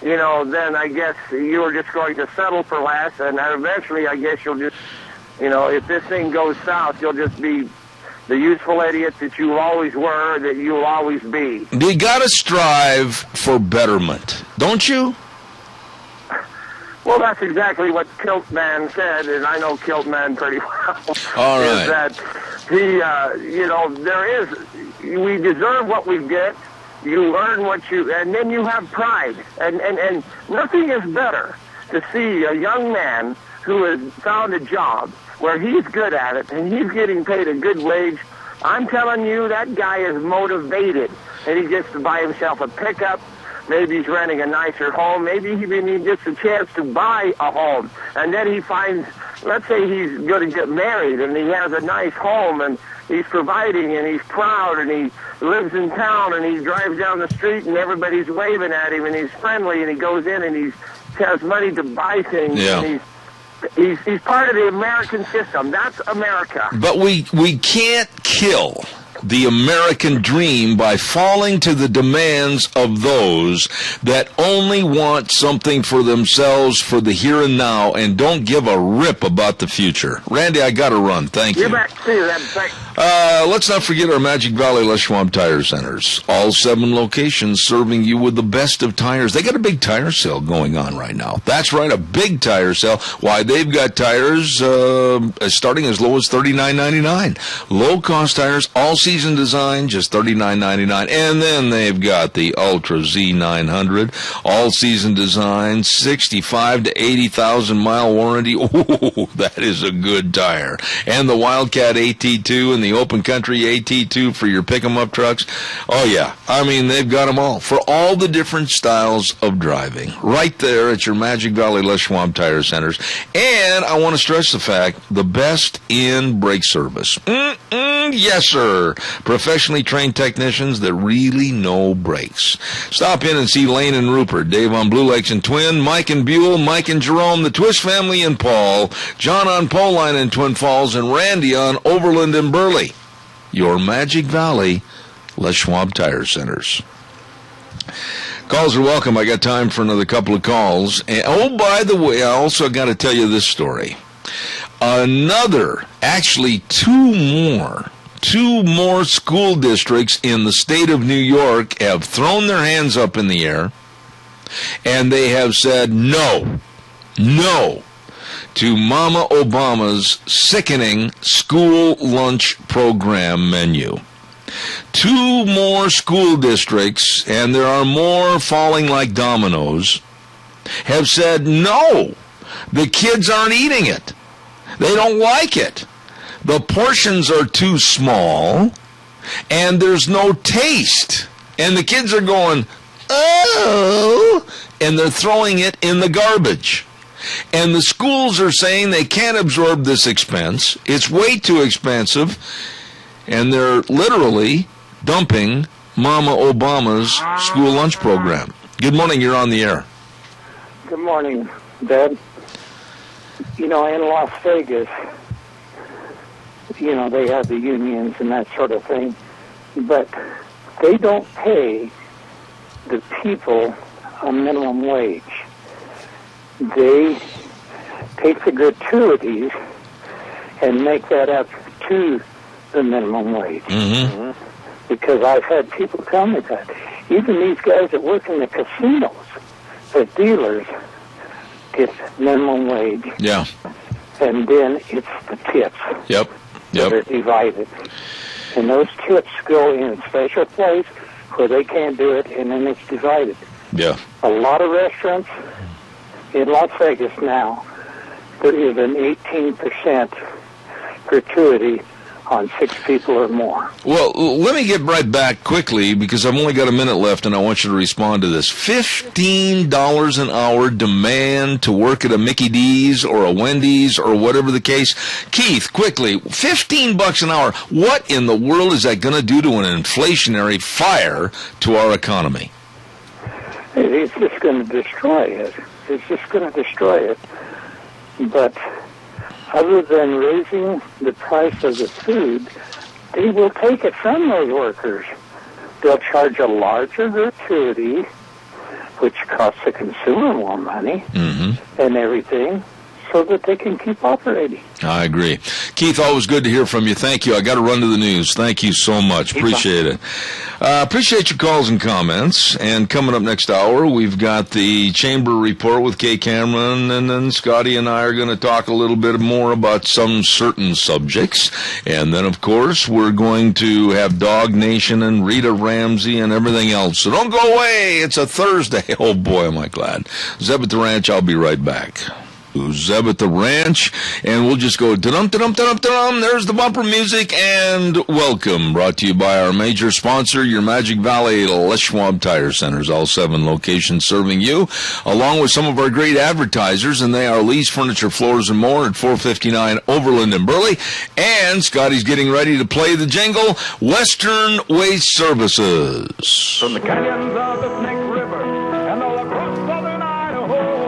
then I guess you're just going to settle for less, and eventually I guess you'll just, if this thing goes south, you'll just be the useful idiot that you always were, that you'll always be. You got to strive for betterment, don't you? Well, that's exactly what Kilt Man said, and I know Kilt Man pretty well. All right. Is that we deserve what we get. You earn what and then you have pride. And nothing is better to see a young man who has found a job where he's good at it and he's getting paid a good wage. I'm telling you, that guy is motivated, and he gets to buy himself a pickup. Maybe he's renting a nicer home. Maybe he gets a chance to buy a home. And then he finds, let's say he's going to get married and he has a nice home and he's providing and he's proud and he lives in town and he drives down the street and everybody's waving at him and he's friendly and he goes in and he has money to buy things. Yeah. And he's part of the American system. That's America. But we can't kill the American dream by falling to the demands of those that only want something for themselves for the here and now and don't give a rip about the future. Randy, I got to run. Thank you. You're back. See you then. Thanks. Let's not forget our Magic Valley Les Schwab Tire Centers. All 7 locations serving you with the best of tires. They got a big tire sale going on right now. That's right, a big tire sale. Why, they've got tires starting as low as $39.99. Low-cost tires, all-season design, just $39.99. And then they've got the Ultra Z900, all-season design, 65 to 80,000 mile warranty. Ooh, that is a good tire. And the Wildcat AT2 and the Open Country AT2 for your pick-em-up trucks. Oh, yeah. I mean, they've got them all for all the different styles of driving. Right there at your Magic Valley Les Schwab Tire Centers. And I want to stress the fact, the best in brake service. Yes, sir. Professionally trained technicians that really know brakes. Stop in and see Lane and Rupert, Dave on Blue Lakes and Twin, Mike and Buell, Mike and Jerome, the Twist family and Paul, John on Poline and Twin Falls, and Randy on Overland and Burley. Your Magic Valley Les Schwab Tire Centers. Calls are welcome. I got time for another couple of calls. And, oh, by the way, I also got to tell you this story. Actually two more school districts in the state of New York have thrown their hands up in the air, and they have said no to Mama Obama's sickening school lunch program menu. 2 more school districts, and there are more falling like dominoes, have said no, the kids aren't eating it. They don't like it. The portions are too small. and there's no taste. And the kids are going, oh, and they're throwing it in the garbage. And the schools are saying they can't absorb this expense. It's way too expensive. And they're literally dumping Mama Obama's school lunch program. Good morning, you're on the air. Good morning, Dad. In Las Vegas, they have the unions and that sort of thing, but they don't pay the people a minimum wage. They take the gratuities and make that up to the minimum wage. Mm-hmm. Because I've had people tell me that. Even these guys that work in the casinos, the dealers, get minimum wage. Yeah. And then it's the tips. Yep. That are divided. And those tips go in a special place where they can't do it, and then it's divided. Yeah. A lot of restaurants in Las Vegas now, there is an 18% gratuity on 6 people or more. Well, let me get right back quickly because I've only got a minute left and I want you to respond to this. $15 an hour demand to work at a Mickey D's or a Wendy's or whatever the case. Keith, quickly, $15 an hour. What in the world is that going to do to an inflationary fire to our economy? It's just going to destroy it. It's just going to destroy it. But other than raising the price of the food, they will take it from those workers. They'll charge a larger gratuity, which costs the consumer more money and everything, so that they can keep operating. I agree. Keith, always good to hear from you. Thank you. I got to run to the news. Thank you so much. Appreciate it. Appreciate your calls and comments. And coming up next hour, we've got the Chamber Report with Kay Cameron, and then Scotty and I are going to talk a little bit more about some certain subjects. And then, of course, we're going to have Dog Nation and Rita Ramsey and everything else. So don't go away. It's a Thursday. Oh, boy, am I glad. Zeb at the Ranch. I'll be right back. Zeb at the Ranch, and we'll just go da-dum, da-dum, da-dum, da-dum. There's the bumper music, and welcome. Brought to you by our major sponsor, your Magic Valley Les Schwab Tire Centers, all 7 locations serving you, along with some of our great advertisers, and they are Lee's Furniture, Floors, and More at 459 Overland and Burley, and Scotty's getting ready to play the jingle, Western Waste Services. From the canyons of the Snake River and all across southern Idaho,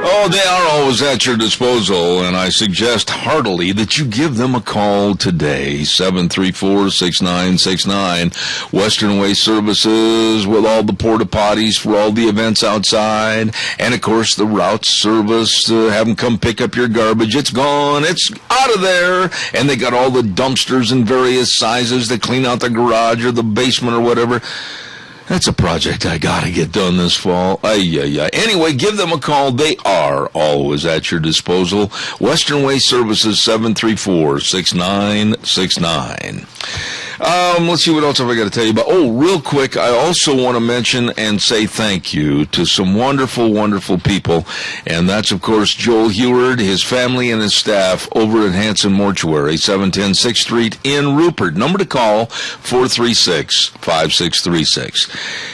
Oh, they are always at your disposal, and I suggest heartily that you give them a call today, 734-6969, Western Waste Services, with all the porta potties for all the events outside, and of course the route service to have them come pick up your garbage. It's gone, it's out of there, and they got all the dumpsters in various sizes to clean out the garage or the basement or whatever. That's a project I got to get done this fall. Anyway, give them a call. They are always at your disposal. Western Waste Services, 734-6969. Let's see what else have I got to tell you about. Oh, real quick, I also want to mention and say thank you to some wonderful, wonderful people. And that's, of course, Joel Heward, his family, and his staff over at Hanson Mortuary, 710 6th Street in Rupert. Number to call, 436-5636.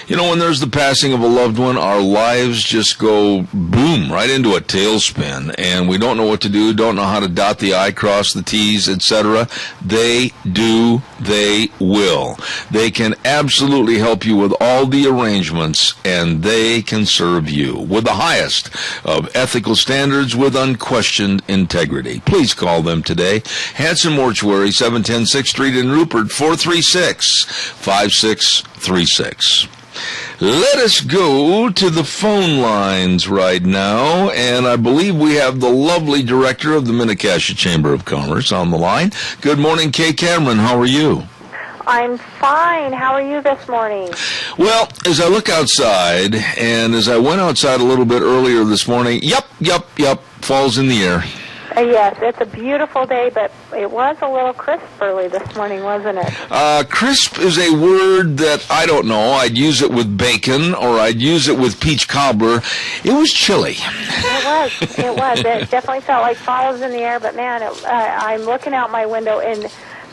You know, when there's the passing of a loved one, our lives just go boom, right into a tailspin. And we don't know what to do, don't know how to dot the I, cross the T's, etc. They do. They will. They can absolutely help you with all the arrangements, and they can serve you with the highest of ethical standards with unquestioned integrity. Please call them today. Hanson Mortuary, 710 6th Street in Rupert, 436-5636. Let us go to the phone lines right now, and I believe we have the lovely director of the Mini-Cassia Chamber of Commerce on the line. Good morning, Kay Cameron. How are you? I'm fine. How are you this morning? Well, as I look outside, and as I went outside a little bit earlier this morning, yep, fall's in the air. Yes, it's a beautiful day, but it was a little crisp early this morning, wasn't it? Crisp is a word that, I don't know, I'd use it with bacon, or I'd use it with peach cobbler. It was chilly. It was. It definitely felt like fall was in the air, but man, I'm looking out my window, and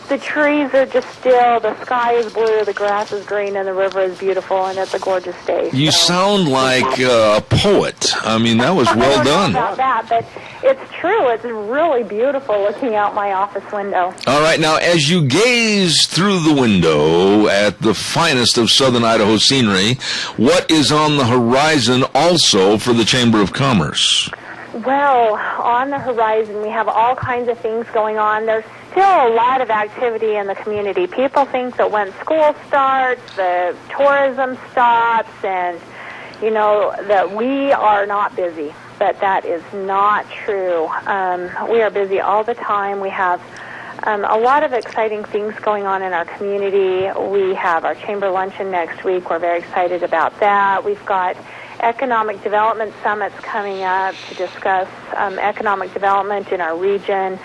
the trees are just still, the sky is blue, the grass is green, and the river is beautiful, and it's a gorgeous day. You sound like a poet. I mean, that was well done. I don't know about that, but it's true. It's really beautiful looking out my office window. All right, now, as you gaze through the window at the finest of southern Idaho scenery, what is on the horizon also for the Chamber of Commerce? Well, on the horizon, we have all kinds of things going on. There's still a lot of activity in the community. People think that when school starts, the tourism stops, and, you know, that we are not busy. But that is not true. We are busy all the time. We have a lot of exciting things going on in our community. We have our Chamber Luncheon next week. We're very excited about that. We've got economic development summits coming up to discuss economic development in our region.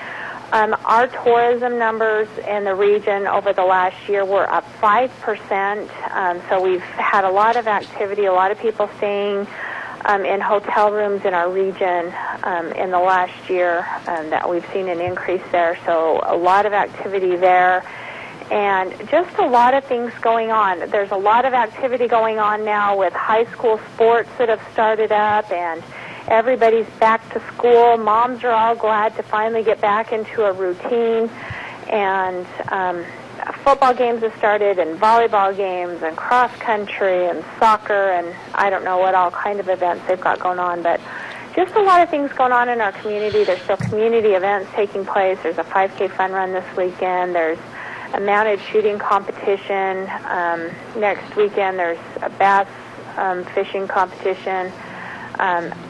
Our tourism numbers in the region over the last year were up 5%. So we've had a lot of activity, a lot of people staying in hotel rooms in our region in the last year, that we've seen an increase there. So a lot of activity there. And just a lot of things going on. There's a lot of activity going on now with high school sports that have started up, and everybody's back to school. Moms are all glad to finally get back into a routine. And football games have started, and volleyball games, and cross country, and soccer, and I don't know what all kind of events they've got going on. But just a lot of things going on in our community. There's still community events taking place. There's a 5K fun run this weekend. There's a mounted shooting competition. Next weekend there's a bass fishing competition.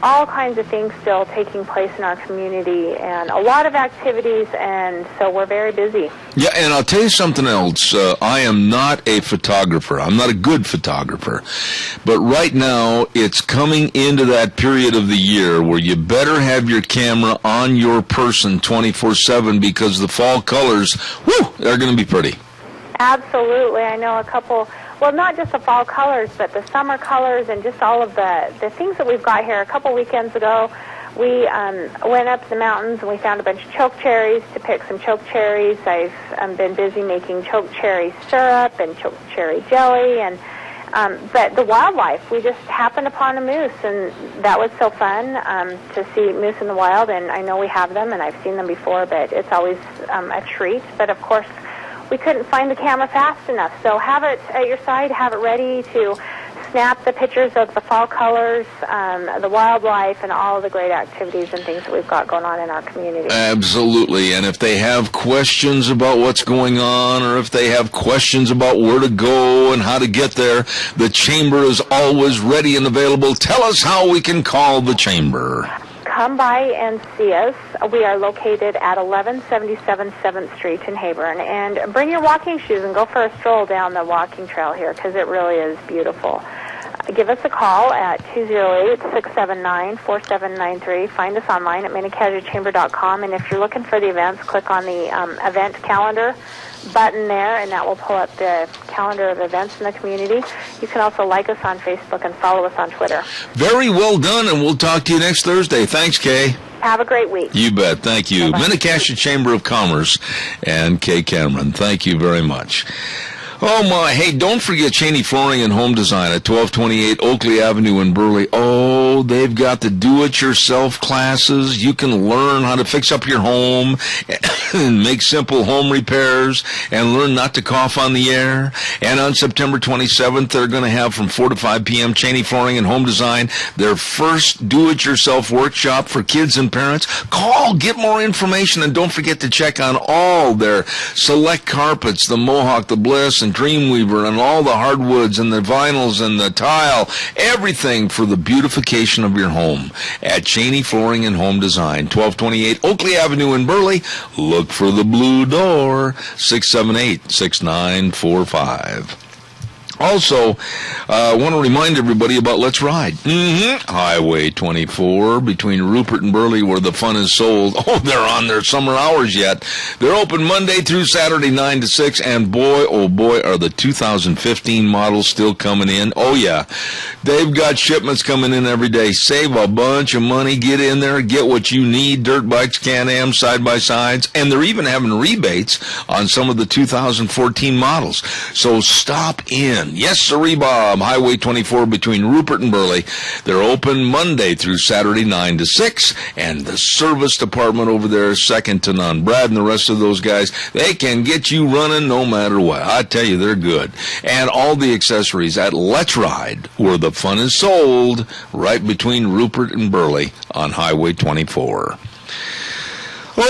All kinds of things still taking place in our community, and a lot of activities, and so we're very busy. Yeah, and I'll tell you something else. I am not a photographer. I'm not a good photographer. But right now, it's coming into that period of the year where you better have your camera on your person 24/7, because the fall colors, they're going to be pretty. Absolutely. I know a couple, well, not just the fall colors, but the summer colors, and just all of the things that we've got here. A couple weekends ago, we went up the mountains and we found a bunch of choke cherries to pick some choke cherries. I've been busy making choke cherry syrup and choke cherry jelly, and but the wildlife, we just happened upon a moose, and that was so fun to see moose in the wild. And I know we have them, and I've seen them before, but it's always a treat. But of course, we couldn't find the camera fast enough. So have it at your side, have it ready to snap the pictures of the fall colors, the wildlife, and all of the great activities and things that we've got going on in our community. Absolutely. And if they have questions about what's going on, or if they have questions about where to go and how to get there, the Chamber is always ready and available. Tell us how we can call the Chamber. Come by and see us. We are located at 1177 7th Street in Heyburn. And bring your walking shoes and go for a stroll down the walking trail here, because it really is beautiful. Give us a call at 208-679-4793. Find us online at MiniCasualChamber.com. And if you're looking for the events, click on the event calendar button there, and that will pull up the calendar of events in the community. You can also like us on Facebook and follow us on Twitter. Very well done, and we'll talk to you next Thursday. Thanks, Kay. Have a great week. You bet. Thank you. Mini-Cassia Chamber of Commerce and Kay Cameron. Thank you very much. Oh, my. Hey, don't forget Cheney Flooring and Home Design at 1228 Oakley Avenue in Burley. Oh, they've got the do-it-yourself classes. You can learn how to fix up your home and make simple home repairs and learn not to cough on the air. And on September 27th, they're going to have from 4 to 5 p.m. Cheney Flooring and Home Design, their first do-it-yourself workshop for kids and parents. Call, get more information, and don't forget to check on all their select carpets, the Mohawk, the Bliss, and Dreamweaver, and all the hardwoods and the vinyls and the tile, everything for the beautification of your home at Cheney Flooring and Home Design, 1228 Oakley Avenue in Burley. Look look for the blue door, 678-6945. Also, I want to remind everybody about Let's Ride. Highway 24 between Rupert and Burley, where the fun is sold. Oh, they're on their summer hours yet. They're open Monday through Saturday, 9 to 6, and boy, oh boy, are the 2015 models still coming in. Oh, yeah. They've got shipments coming in every day. Save a bunch of money. Get in there. Get what you need. Dirt bikes, Can-Ams, side-by-sides. And they're even having rebates on some of the 2014 models. So stop in. Yes, sirree, Bob. Highway 24 between Rupert and Burley. They're open Monday through Saturday, 9 to 6. And the service department over there is second to none. Brad and the rest of those guys, they can get you running no matter what. I tell you, they're good. And all the accessories at Let's Ride, where the fun is sold, right between Rupert and Burley on Highway 24.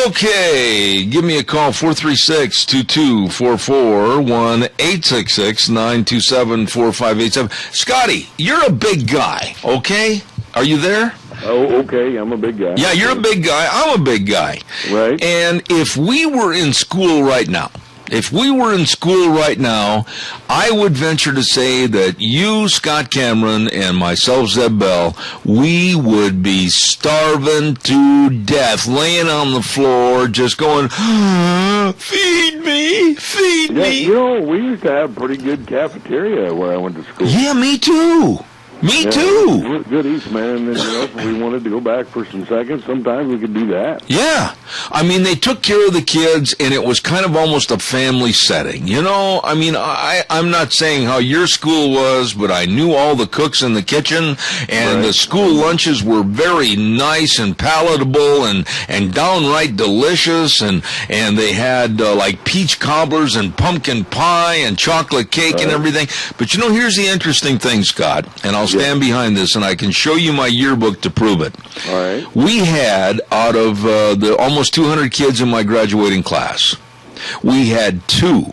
Okay, give me a call, 436-2244, 1-866-927-4587. Scotty, you're a big guy, okay? Are you there? Oh, okay, I'm a big guy. Yeah, you're a big guy. I'm a big guy. Right. And if we were in school right now, I would venture to say that you, Scott Cameron, and myself, Zeb Bell, we would be starving to death, laying on the floor, just going, feed me. You know, we used to have a pretty good cafeteria where I went to school. Yeah, me too. Me too. It was good eats, man. And then, if we wanted to go back for some seconds, sometimes we could do that. Yeah. I mean, they took care of the kids, and it was kind of almost a family setting. You know, I mean, I'm not saying how your school was, but I knew all the cooks in the kitchen, and the school lunches were very nice and palatable and downright delicious, and they had, like, peach cobblers and pumpkin pie and chocolate cake and everything. But, you know, here's the interesting thing, Scott, and I'll stand behind this, and I can show you my yearbook to prove it. All right. We had, out of the almost 200 kids in my graduating class, we had two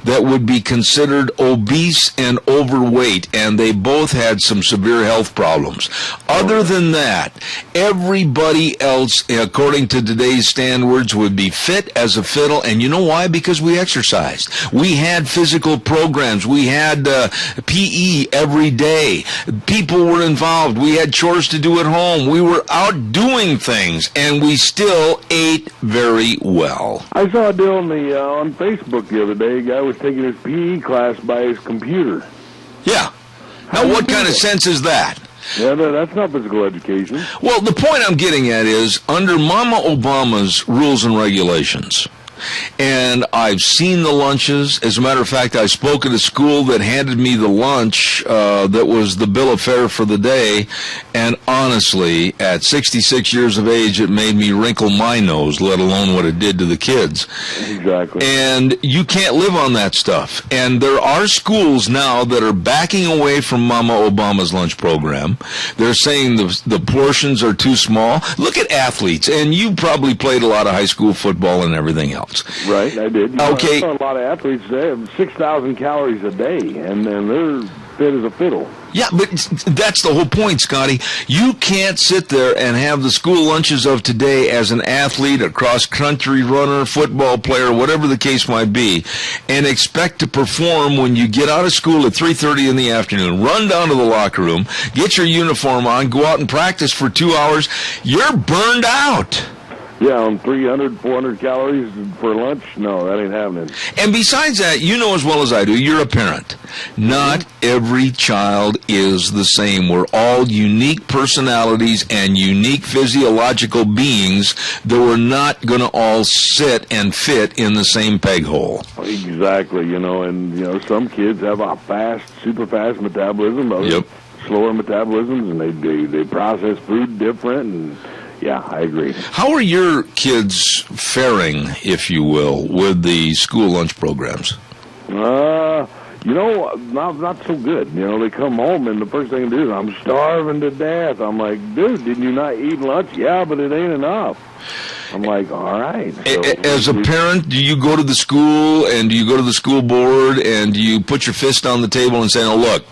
that would be considered obese and overweight, and they both had some severe health problems. Other than that, everybody else, according to today's standards, would be fit as a fiddle. And you know why? Because we exercised. We had physical programs. We had PE every day. People were involved. We had chores to do at home. We were out doing things, and we still ate very well. I saw a deal on Facebook the other day. A guy was taking his PE class by his computer. Yeah. Now, what kind of sense is that? Yeah, that's not physical education. Well, the point I'm getting at is, under Mama Obama's rules and regulations, and I've seen the lunches. As a matter of fact, I spoke at a school that handed me the lunch that was the bill of fare for the day, and honestly, at 66 years of age, it made me wrinkle my nose, let alone what it did to the kids. Exactly. And you can't live on that stuff. And there are schools now that are backing away from Mama Obama's lunch program. They're saying the portions are too small. Look at athletes, and you probably played a lot of high school football and everything else. Right, I did. Okay. I saw a lot of athletes, they have 6,000 calories a day, and they're fit as a fiddle. Yeah, but that's the whole point, Scotty. You can't sit there and have the school lunches of today as an athlete, a cross-country runner, football player, whatever the case might be, and expect to perform when you get out of school at 3:30 in the afternoon, run down to the locker room, get your uniform on, go out and practice for 2 hours. You're burned out. Yeah, on 300, 400 calories for lunch? No, that ain't happening. And besides that, you know as well as I do, you're a parent. Not every child is the same. We're all unique personalities and unique physiological beings that we're not going to all sit and fit in the same peg hole. Exactly, and some kids have a super fast metabolism, others slower metabolisms, and they process food different, and yeah, I agree. How are your kids faring, if you will, with the school lunch programs? Not so good. They come home, and the first thing they do is, I'm starving to death. I'm like, dude, didn't you not eat lunch? Yeah, but it ain't enough. I'm like, all right. So, as a parent, do you go to the school, and do you go to the school board, and do you put your fist on the table and say, no, look,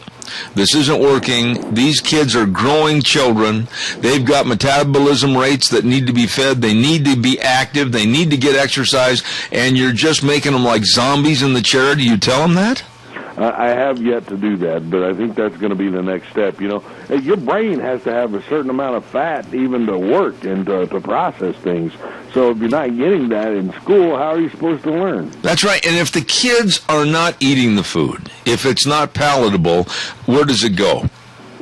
This isn't working. These kids are growing children. They've got metabolism rates that need to be fed. They need to be active. They need to get exercise. And you're just making them like zombies in the chair. Do you tell them that? I have yet to do that, but I think that's going to be the next step. You know, your brain has to have a certain amount of fat even to work and to process things. So if you're not getting that in school, how are you supposed to learn? That's right. And if the kids are not eating the food, if it's not palatable, where does it go?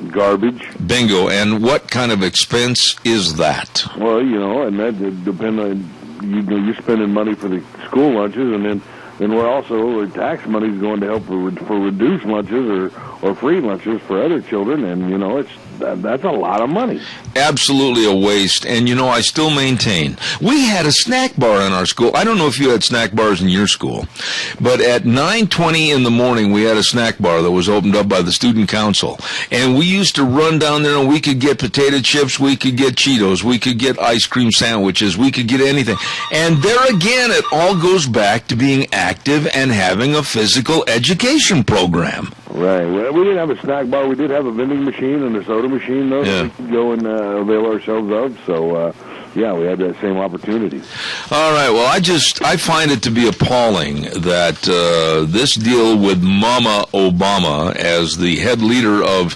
Garbage. Bingo. And what kind of expense is that? Well, you know, and that depends on, you're spending money for the school lunches, and then we're also, tax money is going to help for reduced lunches or free lunches for other children, and, you know, that's a lot of money. Absolutely a waste. And, you know, I still maintain, we had a snack bar in our school. I don't know if you had snack bars in your school, but at 9:20 in the morning, we had a snack bar that was opened up by the student council. And we used to run down there, and we could get potato chips, we could get Cheetos, we could get ice cream sandwiches, we could get anything. And there again, it all goes back to being active and having a physical education program. Right. Well, we didn't have a snack bar. We did have a vending machine and a soda machine, though, that we could go and avail ourselves of. So, yeah, we had that same opportunity. All right. Well, I find it to be appalling that this deal with Mama Obama as the head leader of,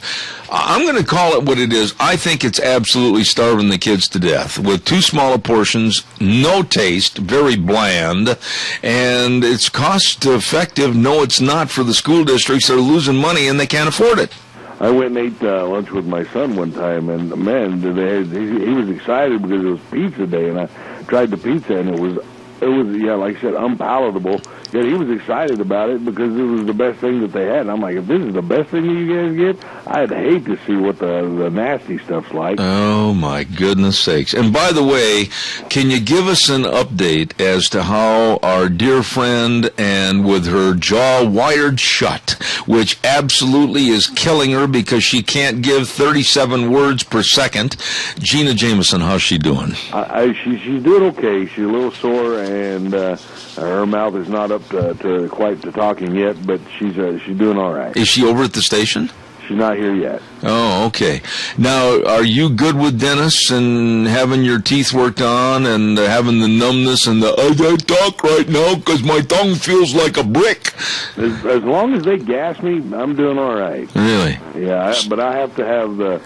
I'm going to call it what it is. I think it's absolutely starving the kids to death with too small portions, no taste, very bland, and it's cost effective. No, it's not for the school districts. They're losing money and they can't afford it. I went and ate lunch with my son one time, and man, he was excited because it was pizza day, and I tried the pizza, and it was yeah, like I said, unpalatable. Yet he was excited about it because it was the best thing that they had. And I'm like, if this is the best thing that you guys get, I'd hate to see what the nasty stuff's like. Oh, my goodness sakes. And by the way, can you give us an update as to how our dear friend, and with her jaw wired shut, which absolutely is killing her because she can't give 37 words per second, Gina Jameson, how's she doing? She's doing okay. She's a little sore, and her mouth is not up to quite to talking yet, but she's doing all right. Is she over at the station? She's not here yet. Oh, okay. Now, are you good with dentists and having your teeth worked on and having the numbness and I can't talk right now because my tongue feels like a brick? As long as they gas me, I'm doing all right. Really? Yeah, but I have to have the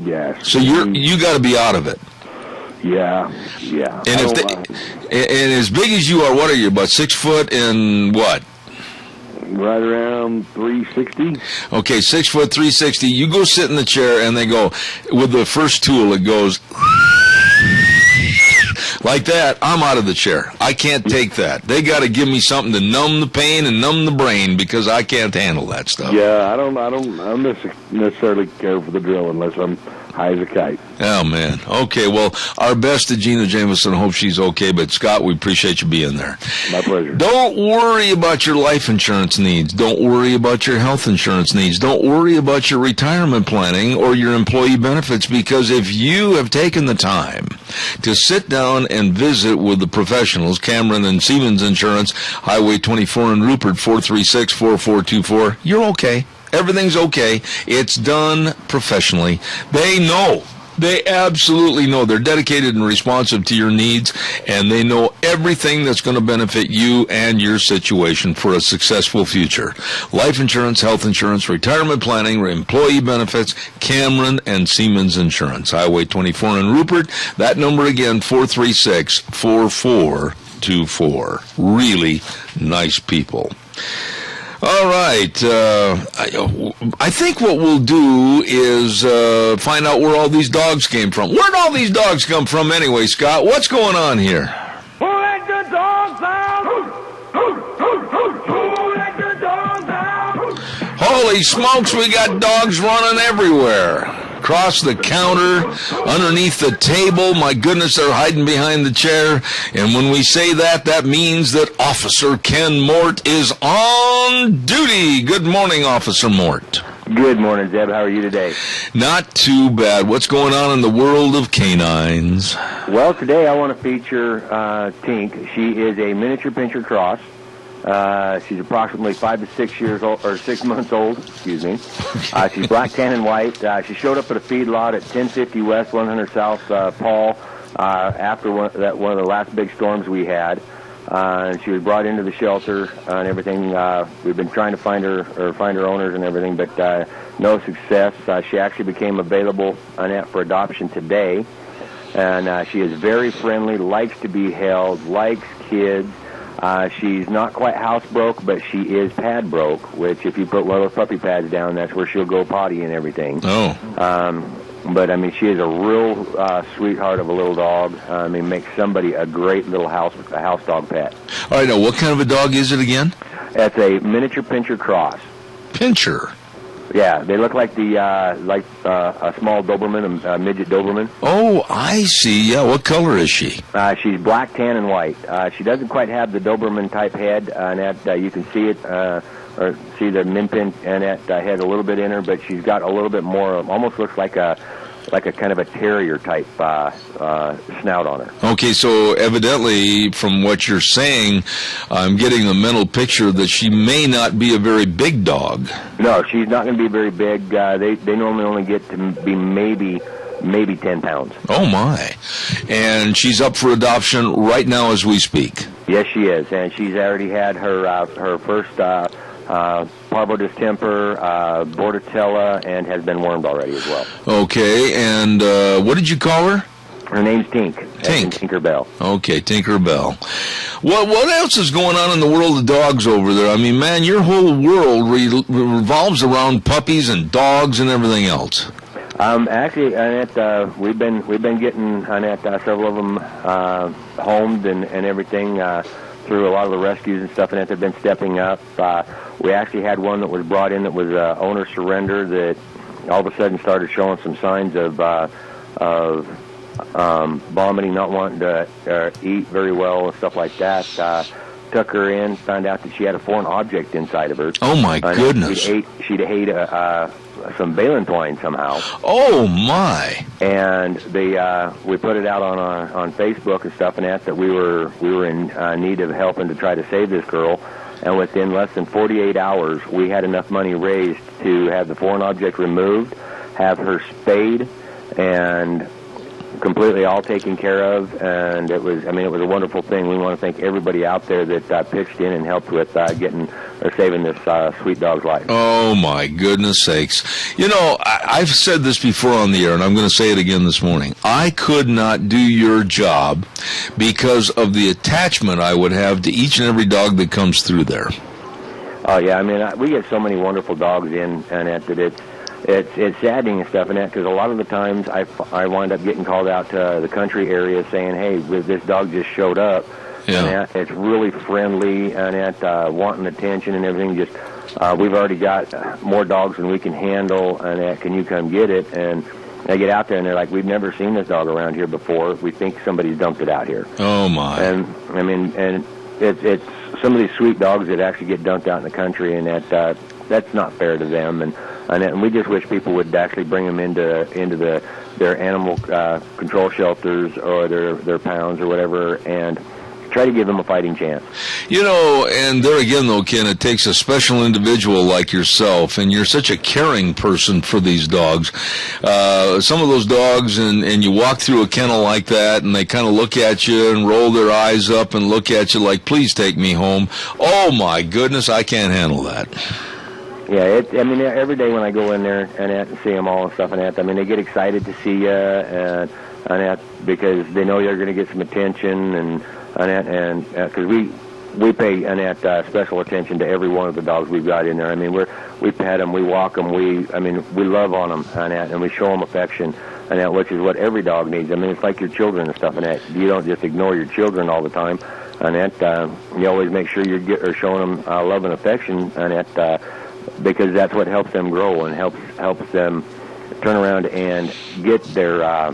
gas. So you got to be out of it. Yeah. And and as big as you are, what are you, about 6 foot and what? Right around 360. Okay, 6 foot, 360. You go sit in the chair, and they go, with the first tool, it goes like that. I'm out of the chair. I can't take that. They got to give me something to numb the pain and numb the brain because I can't handle that stuff. Yeah, I don't necessarily care for the drill unless I'm high as a kite. Oh, man. Okay, well, our best to Gina Jameson. Hope she's okay. But, Scott, we appreciate you being there. My pleasure. Don't worry about your life insurance needs. Don't worry about your health insurance needs. Don't worry about your retirement planning or your employee benefits, because if you have taken the time to sit down and visit with the professionals, Cameron and Siemens Insurance, Highway 24 in Rupert, 436-4424, you're okay. Everything's okay. It's done professionally. They know. They absolutely know. They're dedicated and responsive to your needs, and they know everything that's going to benefit you and your situation for a successful future. Life insurance, health insurance, retirement planning, employee benefits, Cameron and Siemens Insurance. Highway 24 in Rupert. That number again, 436-4424. Really nice people. All right. I think what we'll do is find out where all these dogs came from. Where'd all these dogs come from anyway, Scott? What's going on here? Who let the dogs out? Who let the dogs out? Holy smokes, we got dogs running everywhere. Across the counter, underneath the table. My goodness, they're hiding behind the chair. And when we say that, that means that Officer Ken Mort is on duty. Good morning, Officer Mort. Good morning, Zeb. How are you today? Not too bad. What's going on in the world of canines? Well, today I want to feature Tink. She is a miniature pinscher cross. She's approximately 5 to 6 years old, or 6 months old. Excuse me. She's black, tan, and white. She showed up at a feedlot at 1050 West, 100 South, Paul, after one of the last big storms we had. And she was brought into the shelter and everything. We've been trying to find her owners and everything, but no success. She actually became available for adoption today, and she is very friendly, likes to be held, likes kids. She's not quite housebroke, but she is pad broke, which if you put one of those puppy pads down, that's where she'll go potty and everything. Oh. But, I mean, she is a real sweetheart of a little dog. I mean, makes somebody a great little house dog pet. All right, now, what kind of a dog is it again? It's a miniature Pinscher cross. Pinscher? Yeah, they look like a small Doberman, a midget Doberman. Oh, I see. Yeah, what color is she? She's black, tan, and white. She doesn't quite have the Doberman-type head, and that you can see it, or see the min pin and that head a little bit in her, but she's got a little bit more, almost looks like a kind of a terrier-type snout on her. Okay, so evidently, from what you're saying, I'm getting a mental picture that she may not be a very big dog. No, she's not going to be very big. They normally only get to be maybe 10 pounds. Oh, my. And she's up for adoption right now as we speak. Yes, she is, and she's already had her first parvo distemper, bordetella, and has been wormed already as well. Okay, and what did you call her? Her name's Tink. Tinkerbell. Okay, Tinkerbell. What else is going on in the world of dogs over there? I mean, man, your whole world revolves around puppies and dogs and everything else. Actually, Annette, we've been getting Annette several of them homed and everything through a lot of the rescues and stuff, and they've been stepping up. We actually had one that was brought in that was owner surrender that all of a sudden started showing some signs of vomiting, not wanting to eat very well and stuff like that. Took her in, found out that she had a foreign object inside of her. Oh, my goodness. She'd ate some baling twine somehow. Oh, my. And we put it out on Facebook and stuff, and that we were in need of helping to try to save this girl. And within less than 48 hours, we had enough money raised to have the foreign object removed, have her spayed, and completely all taken care of. And it was a wonderful thing. We want to thank everybody out there that pitched in and helped with saving this sweet dog's life. Oh, my goodness sakes. You know, I've said this before on the air, and I'm going to say it again this morning. I could not do your job because of the attachment I would have to each and every dog that comes through there. Oh, yeah. I mean, we get so many wonderful dogs in, and it's saddening and stuff, and because a lot of the times I wind up getting called out to the country area saying, hey, this dog just showed up. Yeah. And it's really friendly and wanting attention and everything. Just we've already got more dogs than we can handle, and can you come get it? And they get out there and they're like, we've never seen this dog around here before. We think somebody's dumped it out here. Oh, my. And I mean, and it's some of these sweet dogs that actually get dumped out in the country, and that's not fair to them. And we just wish people would actually bring them into their animal control shelters or their pounds or whatever, and try to give them a fighting chance. You know, and there again, though, Ken, it takes a special individual like yourself, and you're such a caring person for these dogs. Some of those dogs, and you walk through a kennel like that, and they kind of look at you and roll their eyes up and look at you like, please take me home. Oh, my goodness, I can't handle that. Yeah, I mean, every day when I go in there and see them all and stuff, and they get excited to see you, and because they know you're going to get some attention, and because we pay special attention to every one of the dogs we've got in there. I mean, we pet them, we walk them, we love on them, and we show them affection, which is what every dog needs. I mean, it's like your children and stuff, you don't just ignore your children all the time, you always make sure you're showing them love and affection, because that's what helps them grow and helps them turn around and get their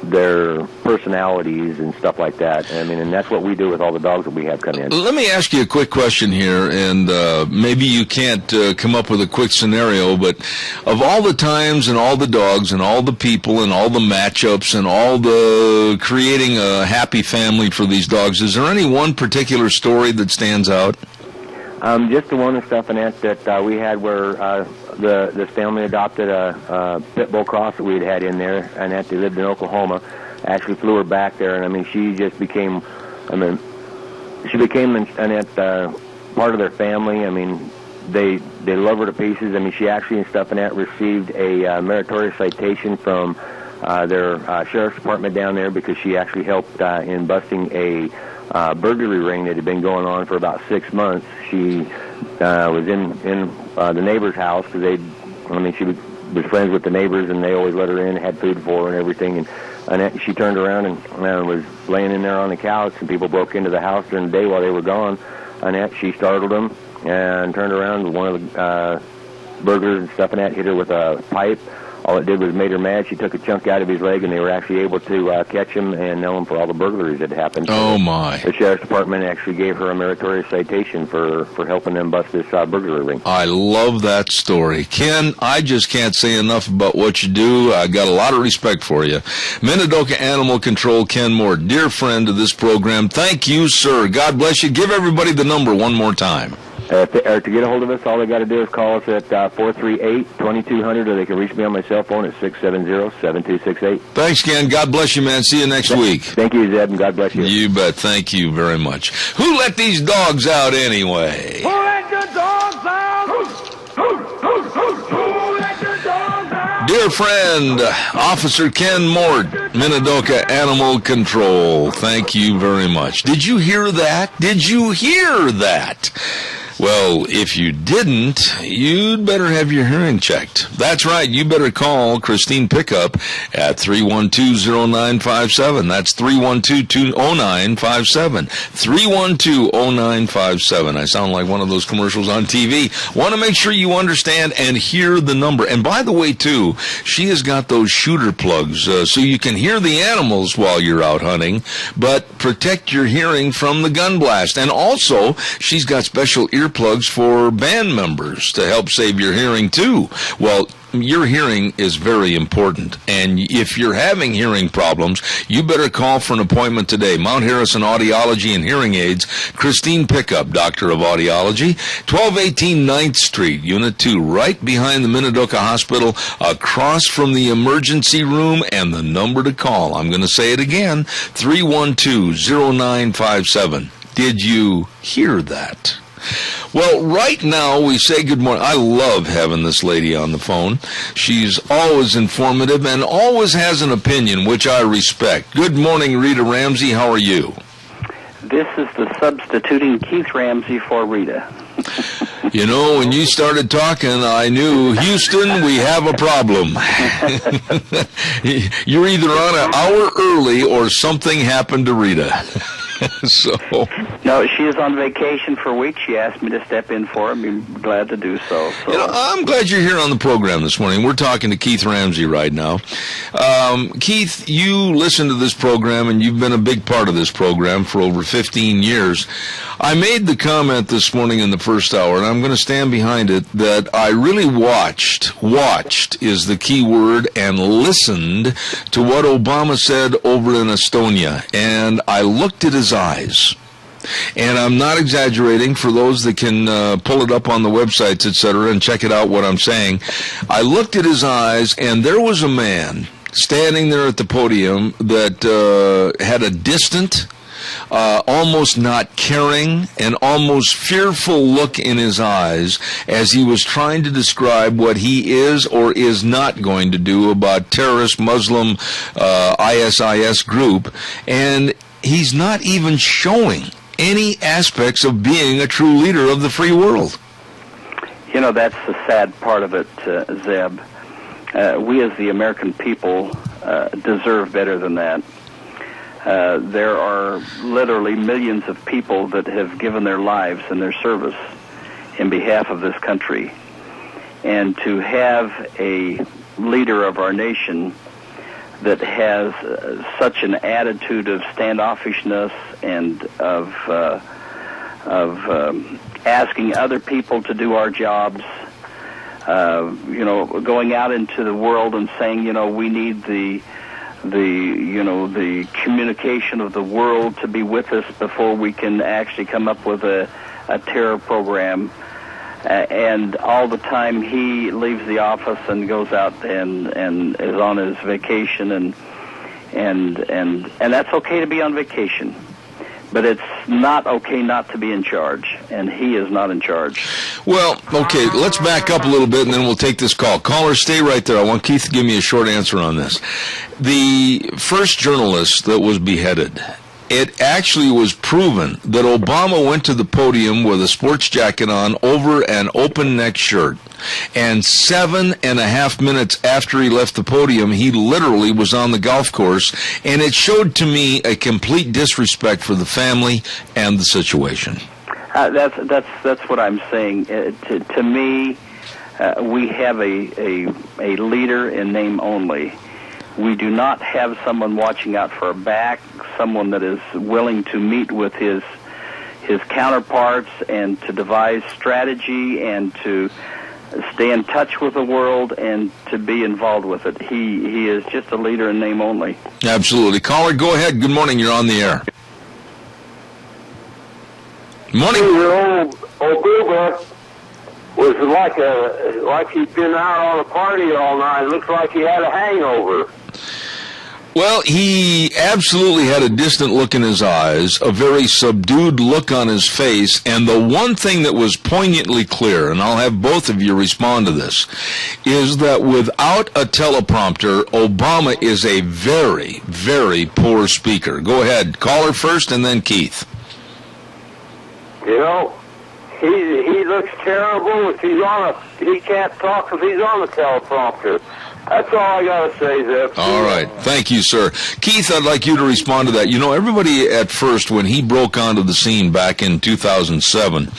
their personalities and stuff like that. I mean, and that's what we do with all the dogs that we have come in. Let me ask you a quick question here, and maybe you can't come up with a quick scenario, but of all the times and all the dogs and all the people and all the matchups and all the creating a happy family for these dogs, is there any one particular story that stands out? Just the one stuff in that we had where this family adopted a pit bull cross that we had in there, and that they lived in Oklahoma. Actually flew her back there, and I mean, she just became, she became Annette part of their family. I mean, they love her to pieces. I mean, she actually and stuff Annette received a meritorious citation from their sheriff's department down there because she actually helped in busting a burglary ring that had been going on for about 6 months. She was in the neighbor's house because she was friends with the neighbors, and they always let her in, had food for her and everything. And Annette, she turned around and was laying in there on the couch, and people broke into the house during the day while they were gone. Annette, she startled them and turned around. One of the burglars and stuff, Annette hit her with a pipe. All it did was made her mad. She took a chunk out of his leg, and they were actually able to catch him and nail him for all the burglaries that happened. Oh, my. The sheriff's department actually gave her a meritorious citation for helping them bust this burglary ring. I love that story. Ken, I just can't say enough about what you do. I got a lot of respect for you. Minidoka Animal Control, Ken Moore, dear friend of this program. Thank you, sir. God bless you. Give everybody the number one more time. To get a hold of us, all they got to do is call us at 438-2200, or they can reach me on my cell phone at 670-7268. Thanks, Ken. God bless you, man. See you next week. Thank you, Zeb, and God bless you. You bet. Thank you very much. Who let these dogs out anyway? Who let the dogs out? Who let the dogs out? Dear friend, Officer Ken Mort, Minidoka Animal Control, thank you very much. Did you hear that? Did you hear that? Well, if you didn't, you'd better have your hearing checked. That's right, you better call Christine Pickup at 312-0957. That's 312-0957. 312-0957. I sound like one of those commercials on TV. Want to make sure you understand and hear the number. And by the way, too, she has got those shooter plugs so you can hear the animals while you're out hunting, but protect your hearing from the gun blast. And also, she's got special earplugs for band members to help save your hearing too. Well, your hearing is very important, and if you're having hearing problems, you better call for an appointment today. Mount Harrison Audiology and Hearing Aids, Christine Pickup, Doctor of Audiology, 1218 9th Street, Unit 2, right behind the Minidoka Hospital, across from the emergency room, and the number to call, I'm going to say it again, 312-0957. Did you hear that? Well, right now we say good morning. I love having this lady on the phone. She's always informative and always has an opinion, which I respect. Good morning, Rita Ramsey. How are you? This is the substituting Keith Ramsey for Rita. You know, when you started talking, I knew, Houston, we have a problem. You're either on an hour early or something happened to Rita. So no, she is on vacation for a week. She asked me to step in for her. I'd be glad to do so. You know, I'm glad you're here on the program this morning. We're talking to Keith Ramsey right now. Keith, you listen to this program, and you've been a big part of this program for over 15 years. I made the comment this morning in the first hour, and I'm going to stand behind it, that I really watched is the key word, and listened to what Obama said over in Estonia, and I looked at his eyes. And I'm not exaggerating. For those that can pull it up on the websites, etc., and check it out what I'm saying. I looked at his eyes, and there was a man standing there at the podium that had a distant, almost not caring, and almost fearful look in his eyes as he was trying to describe what he is or is not going to do about terrorist Muslim ISIS group. And he's not even showing any aspects of being a true leader of the free world. You know, that's the sad part of it, Zeb. We as the American people deserve better than that. There are literally millions of people that have given their lives and their service in behalf of this country. And to have a leader of our nation that has such an attitude of standoffishness and of asking other people to do our jobs, going out into the world and saying, we need the communication of the world to be with us before we can actually come up with a terror program. And all the time he leaves the office and goes out and is on his vacation, and that's okay to be on vacation, but it's not okay not to be in charge, and he is not in charge. Well, okay, let's back up a little bit, and then we'll take this call. Caller, stay right there. I want Keith to give me a short answer on this. The first journalist that was beheaded, it actually was proven that Obama went to the podium with a sports jacket on over an open neck shirt. And 7.5 minutes after he left the podium, he literally was on the golf course. And it showed to me a complete disrespect for the family and the situation. That's what I'm saying. To me, we have a leader in name only. We do not have someone watching out for our back, someone that is willing to meet with his counterparts and to devise strategy and to stay in touch with the world and to be involved with it. He is just a leader in name only. Absolutely. Caller, go ahead. Good morning. You're on the air. Morning. Old Goober was like he'd been out on a party all night. It looks like he had a hangover. Well, he absolutely had a distant look in his eyes, a very subdued look on his face, and the one thing that was poignantly clear, and I'll have both of you respond to this, is that without a teleprompter, Obama is a very, very poor speaker. Go ahead. Caller first, and then Keith. He looks terrible if he can't talk if he's on the teleprompter. That's all I got to say, Zip. All right. Thank you, sir. Keith, I'd like you to respond to that. Everybody at first, when he broke onto the scene back in 2007,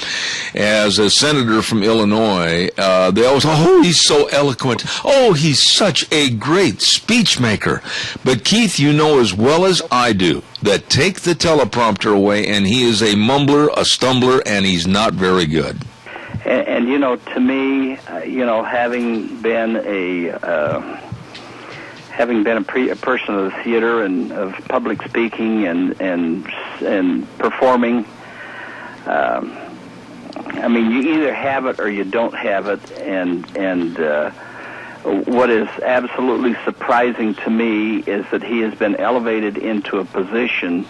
as a senator from Illinois, they always, he's so eloquent. Oh, he's such a great speech maker. But Keith, you know as well as I do that take the teleprompter away, and he is a mumbler, a stumbler, and he's not very good. And to me, having been a person of the theater and of public speaking and performing, you either have it or you don't have it. And what is absolutely surprising to me is that he has been elevated into a position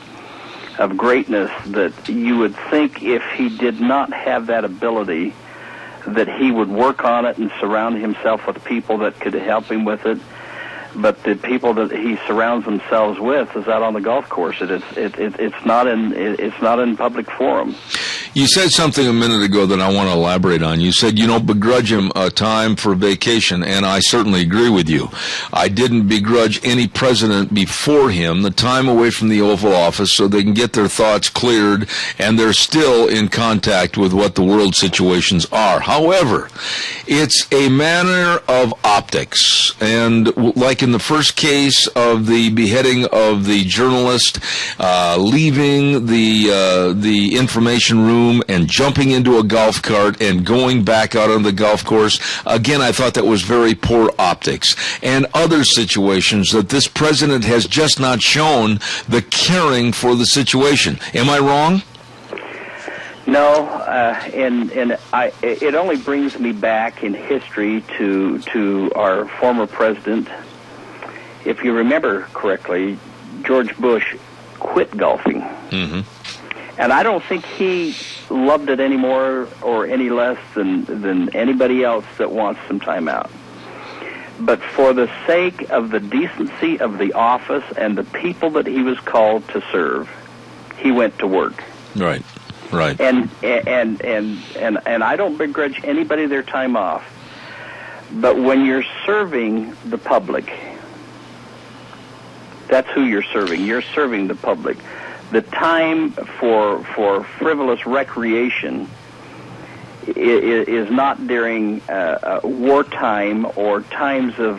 of greatness that you would think if he did not have that ability, that he would work on it and surround himself with people that could help him with it. But the people that he surrounds himself with is out on the golf course. It's not in public forum. You said something a minute ago that I want to elaborate on. You said, begrudge him a time for vacation, and I certainly agree with you. I didn't begrudge any president before him the time away from the Oval Office so they can get their thoughts cleared, and they're still in contact with what the world situations are. However, it's a matter of optics, and like in the first case of the beheading of the journalist, leaving the information room and jumping into a golf cart and going back out on the golf course, again, I thought that was very poor optics. And other situations that this president has just not shown the caring for the situation. Am I wrong? No, it only brings me back in history to our former president. If you remember correctly, George Bush quit golfing. Mm-hmm. And I don't think he loved it any more or any less than anybody else that wants some time out. But for the sake of the decency of the office and the people that he was called to serve, he went to work. Right. And I don't begrudge anybody their time off. But when you're serving the public, that's who you're serving. You're serving the public. The time for frivolous recreation is not during wartime or times of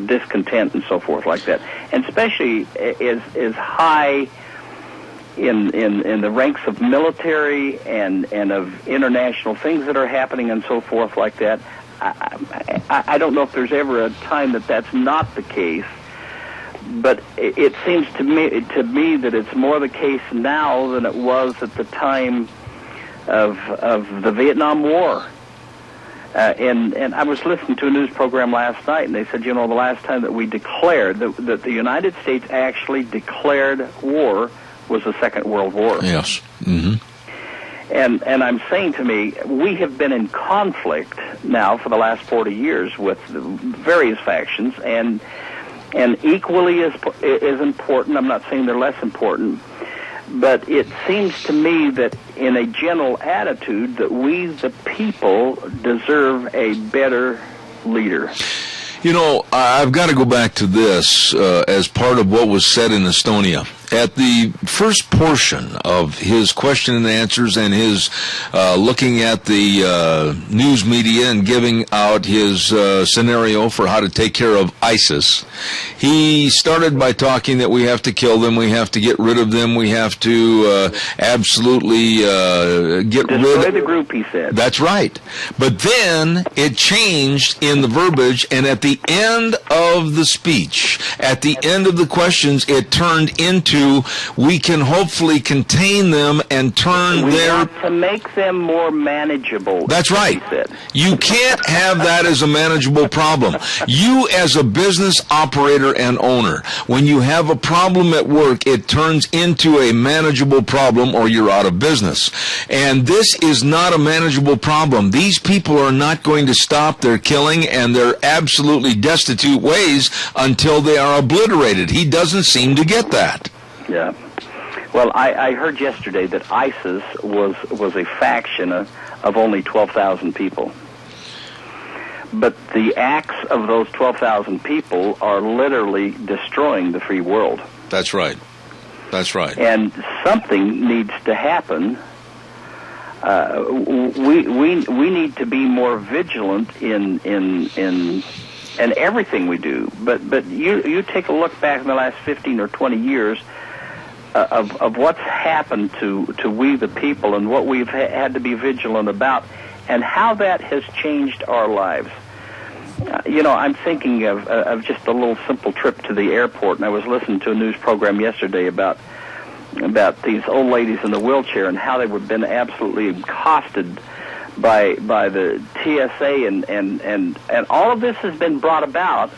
discontent and so forth like that, and especially is high in the ranks of military and of international things that are happening and so forth like that. I don't know if there's ever a time that that's not the case, but it seems to me that it's more the case now than it was at the time of the Vietnam War. And I was listening to a news program last night, and they said, the last time that we declared that the United States actually declared war was the Second World War. Yes. Mm-hmm. And I'm saying to me, we have been in conflict now for the last 40 years with various factions, and equally as important. I'm not saying they're less important, but it seems to me that in a general attitude that we, the people, deserve a better leader. I've got to go back to this as part of what was said in Estonia. At the first portion of his question and answers and his looking at the news media and giving out his scenario for how to take care of ISIS, he started by talking that we have to kill them, we have to get rid of them, we have to absolutely destroy the group, he said. That's right. But then it changed in the verbiage, and at the end of the speech, at the end of the questions, it turned into we can hopefully contain them and turn we have to make them more manageable. That's right. He said. You can't have that as a manageable problem. You, as a business operator and owner, when you have a problem at work, it turns into a manageable problem or you're out of business. And this is not a manageable problem. These people are not going to stop their killing and their absolutely destitute ways until they are obliterated. He doesn't seem to get that. Yeah. Well, I heard yesterday that ISIS was a faction of only 12,000 people. But the acts of those 12,000 people are literally destroying the free world. That's right. That's right. And something needs to happen. We need to be more vigilant in everything we do. But you take a look back in the last 15 or 20 years of what's happened to we the people and what we've had to be vigilant about and how that has changed our lives. I'm thinking of just a little simple trip to the airport, and I was listening to a news program yesterday about these old ladies in the wheelchair and how they were been absolutely accosted by the TSA and all of this has been brought about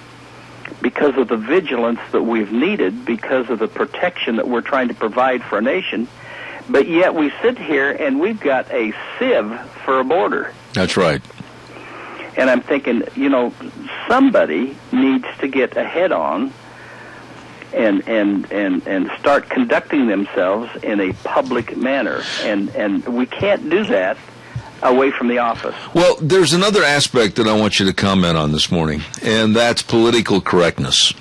because of the vigilance that we've needed, because of the protection that we're trying to provide for a nation, but yet we sit here and we've got a sieve for a border. That's right. And I'm thinking, somebody needs to get a head on and start conducting themselves in a public manner, and we can't do that away from the office. Well, there's another aspect that I want you to comment on this morning, and that's political correctness.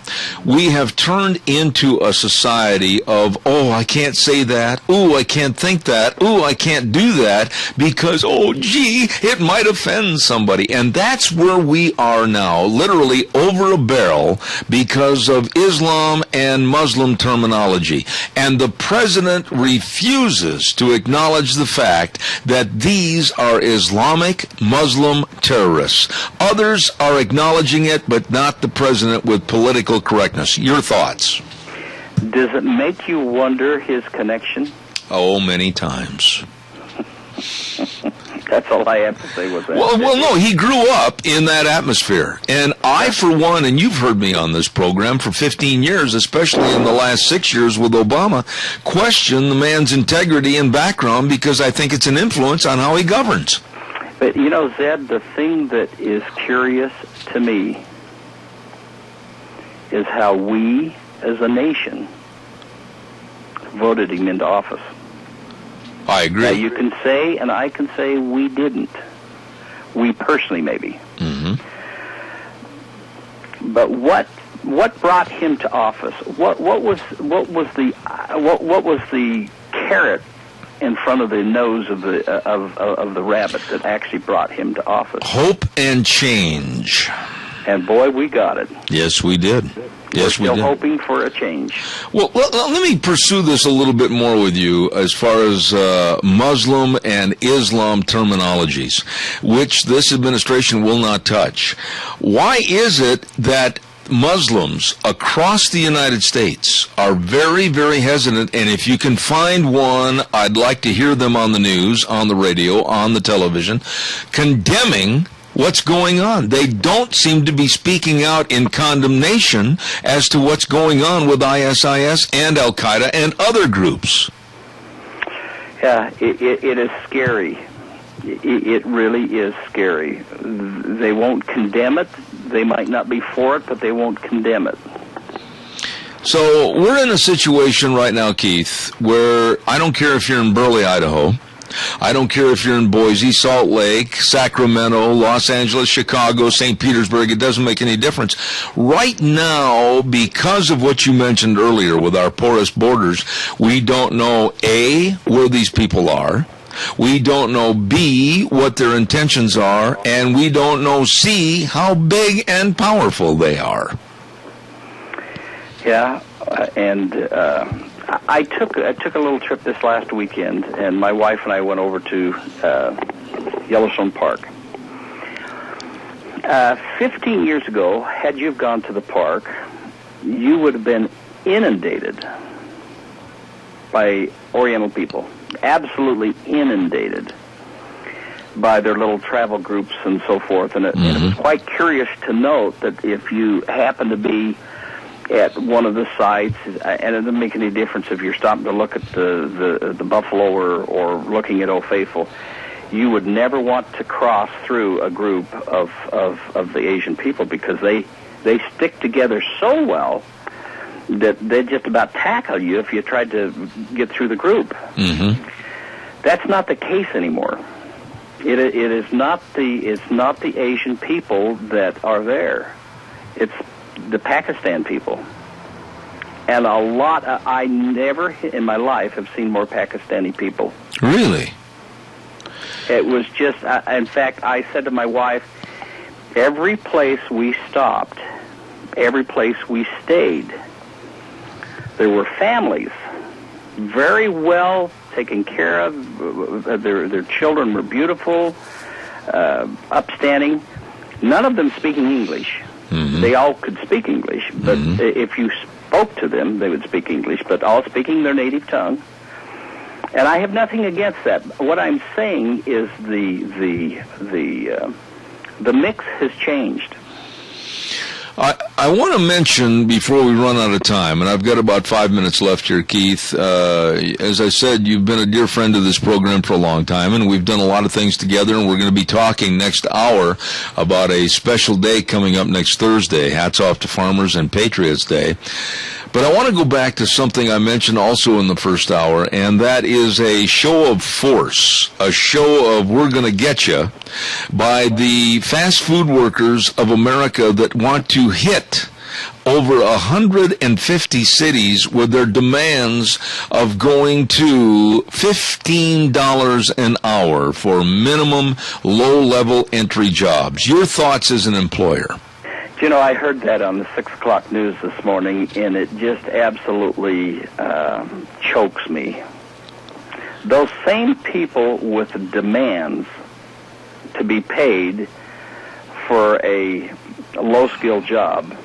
We have turned into a society of, I can't say that, I can't think that, I can't do that, because, it might offend somebody. And that's where we are now, literally over a barrel, because of Islam and Muslim terminology. And the president refuses to acknowledge the fact that these are Islamic Muslim terrorists. Others are acknowledging it, but not the president with political correctness. Your thoughts? Does it make you wonder his connection? Oh, many times. That's all I have to say with that. Well, no, he grew up in that atmosphere. And I, for one, and you've heard me on this program for 15 years, especially in the last 6 years with Obama, question the man's integrity and background because I think it's an influence on how he governs. But, Zed, the thing that is curious to me is how we, as a nation, voted him into office. I agree. Now, you can say, and I can say, we didn't. We personally, maybe. Mm-hmm. But what brought him to office? What was the carrot in front of the nose of the rabbit that actually brought him to office. Hope and change. And boy, we got it. Yes, we did. Yes, We're still we did. hoping for a change. Well, let me pursue this a little bit more with you as far as Muslim and Islam terminologies, which this administration will not touch. Why is it that Muslims across the United States are very, very hesitant, and if you can find one, I'd like to hear them on the news, on the radio, on the television, condemning what's going on? They don't seem to be speaking out in condemnation as to what's going on with ISIS and Al-Qaeda and other groups. Yeah, it is scary. It really is scary. They won't condemn it. They might not be for it, but they won't condemn it. So we're in a situation right now, Keith, where I don't care if you're in Burley, Idaho. I don't care if you're in Boise, Salt Lake, Sacramento, Los Angeles, Chicago, St. Petersburg. It doesn't make any difference. Right now, because of what you mentioned earlier with our porous borders, we don't know, A, where these people are. We don't know, B, what their intentions are. And we don't know, C, how big and powerful they are. Yeah, I took a little trip this last weekend, and my wife and I went over to Yellowstone Park. 15 years ago, had you gone to the park, you would have been inundated by Oriental people, absolutely inundated by their little travel groups and so forth. And it was quite curious to note that if you happen to be at one of the sites, and it doesn't make any difference if you're stopping to look at the buffalo or looking at Old Faithful, you would never want to cross through a group of the Asian people because they stick together so well that they just about tackle you if you tried to get through the group. That's not the case anymore. It is not the Asian people that are there. It's the Pakistan people. And I never in my life have seen more Pakistani people. Really? It was just, in fact, I said to my wife, every place we stopped, every place we stayed, there were families very well taken care of. Their children were beautiful, upstanding. None of them speaking English. They all could speak English, but if you spoke to them, they would speak English, but all speaking their native tongue. And I have nothing against that. What I'm saying is the mix has changed. I want to mention, before we run out of time, and I've got about 5 minutes left here, Keith, as I said, you've been a dear friend of this program for a long time, and we've done a lot of things together, and we're going to be talking next hour about a special day coming up next Thursday. Hats off to Farmers and Patriots Day. But I want to go back to something I mentioned also in the first hour, and that is a show of force, a show of we're going to get you by the fast food workers of America that want to hit over 150 cities with their demands of going to $15 an hour for minimum low-level entry jobs. Your thoughts as an employer? You know, I heard that on the 6 o'clock news this morning, and it just absolutely chokes me. Those same people with demands to be paid for a low-skill job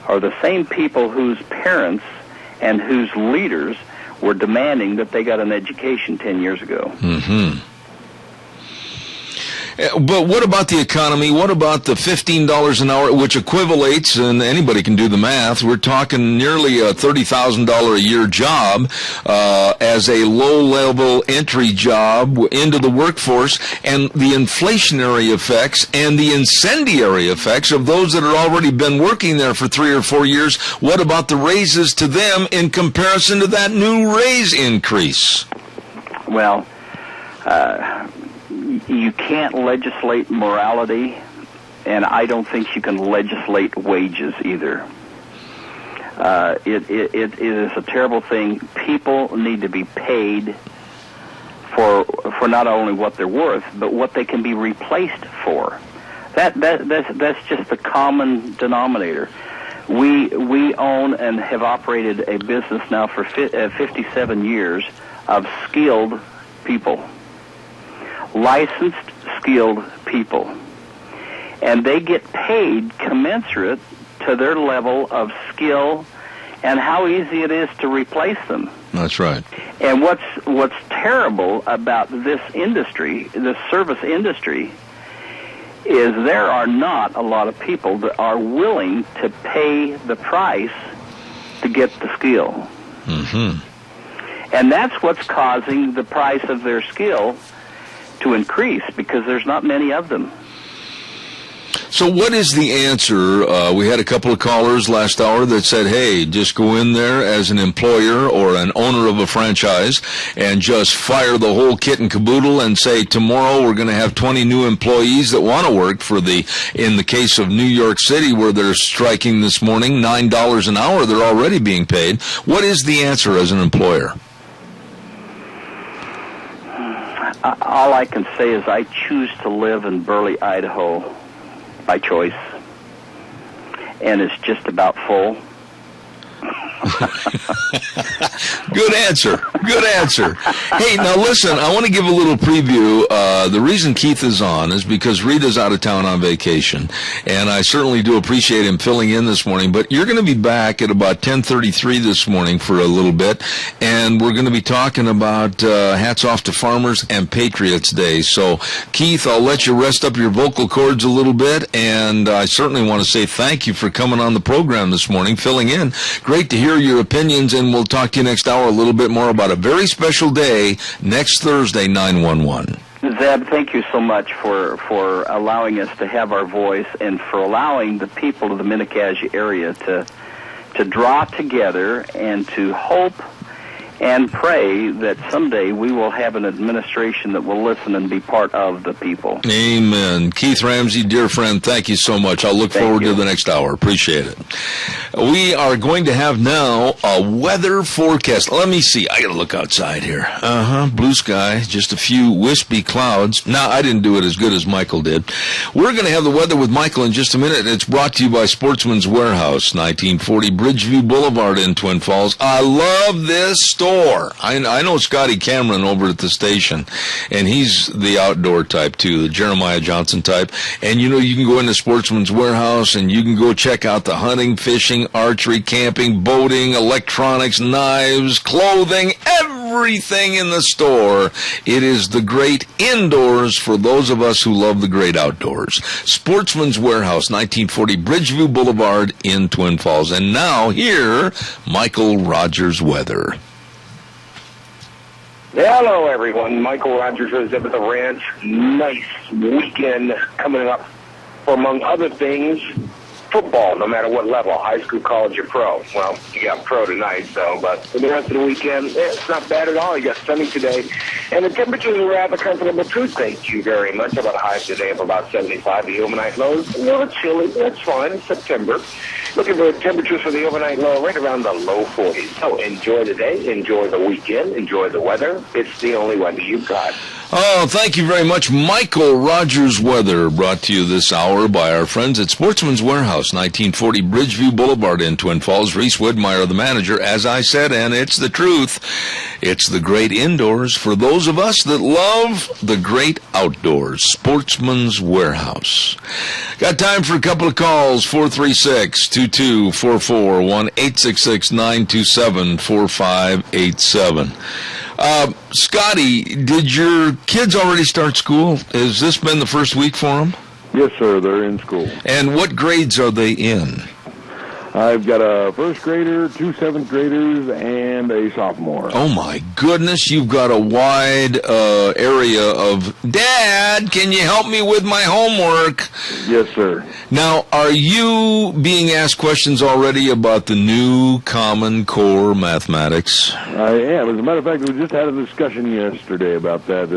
are the same people whose parents and whose leaders were demanding that they got an education 10 years ago. But what about the economy? What about the $15 an hour, which equivalates, and anybody can do the math, we're talking nearly a $30,000 a year job as a low-level entry job into the workforce, and the inflationary effects and the incendiary effects of those that have already been working there for 3 or 4 years. What about the raises to them in comparison to that new raise increase? Well, you can't legislate morality, and I don't think you can legislate wages either. It is a terrible thing. People need to be paid for not only what they're worth, but what they can be replaced for. That's just the common denominator. We own and have operated a business now for 57 years of skilled people, licensed skilled people, and they get paid commensurate to their level of skill and how easy it is to replace them. That's right. And what's terrible about this industry, this service industry, is there are not a lot of people that are willing to pay the price to get the skill. Mm-hmm. And that's what's causing the price of their skill to increase, because there's not many of them. So what is the answer? We had a couple of callers last hour that said, hey, just go in there as an employer or an owner of a franchise and just fire the whole kit and caboodle and say, tomorrow we're going to have 20 new employees that want to work for in the case of New York City, where they're striking this morning, $9 an hour, they're already being paid. What is the answer as an employer? All I can say is I choose to live in Burley, Idaho, by choice, and it's just about full. Good answer. Good answer. Hey, now listen, I want to give a little preview. The reason Keith is on is because Rita's out of town on vacation, and I certainly do appreciate him filling in this morning, but you're going to be back at about 10:33 this morning for a little bit, and we're going to be talking about Hats Off to Farmers and Patriots Day. So, Keith, I'll let you rest up your vocal cords a little bit, and I certainly want to say thank you for coming on the program this morning, filling in. Great to hear your opinions, and we'll talk to you next hour a little bit more about a very special day next Thursday, 9/11. Zeb, thank you so much for allowing us to have our voice and for allowing the people of the Mini-Cassia area to draw together and to hope and pray that someday we will have an administration that will listen and be part of the people. Amen. Keith Ramsey, dear friend, thank you so much. I'll look forward to the next hour. Appreciate it. We are going to have now a weather forecast. Let me see. I got to look outside here. Blue sky, just a few wispy clouds. Now, I didn't do it as good as Michael did. We're going to have the weather with Michael in just a minute. It's brought to you by Sportsman's Warehouse, 1940 Bridgeview Boulevard in Twin Falls. I love this store. I know Scotty Cameron over at the station, and he's the outdoor type too, the Jeremiah Johnson type. And you know, you can go into Sportsman's Warehouse and you can go check out the hunting, fishing, archery, camping, boating, electronics, knives, clothing, everything in the store. It is the great indoors for those of us who love the great outdoors. Sportsman's Warehouse, 1940 Bridgeview Boulevard in Twin Falls. And now here, Michael Rogers weather. Hello, everyone. Michael Rogers is up at the ranch. Nice weekend coming up for, among other things, football, no matter what level, high school, college, or pro. Well, you got pro tonight, but for the rest of the weekend, it's not bad at all. You got sunny today, and the temperatures are rather comfortable too. Thank you very much. About a high today of about 75. The overnight lows a little chilly. That's fine. It's September. Looking for temperatures for the overnight low right around the low 40s. So enjoy the day, enjoy the weekend, enjoy the weather. It's the only weather you've got. Oh, thank you very much. Michael Rogers weather brought to you this hour by our friends at Sportsman's Warehouse, 1940 Bridgeview Boulevard in Twin Falls. Reese Widmeyer, the manager, as I said, and it's the truth. It's the great indoors for those of us that love the great outdoors. Sportsman's Warehouse. Got time for a couple of calls, 436-2244, 1-866-927-4587. Scotty, did your kids already start school? Has this been the first week for them? Yes, sir. They're in school. And what grades are they in? I've got a first grader, 2 seventh graders, and a sophomore. Oh, my goodness. You've got a wide area of, Dad, can you help me with my homework? Yes, sir. Now, are you being asked questions already about the new Common Core mathematics? I am. As a matter of fact, we just had a discussion yesterday about that.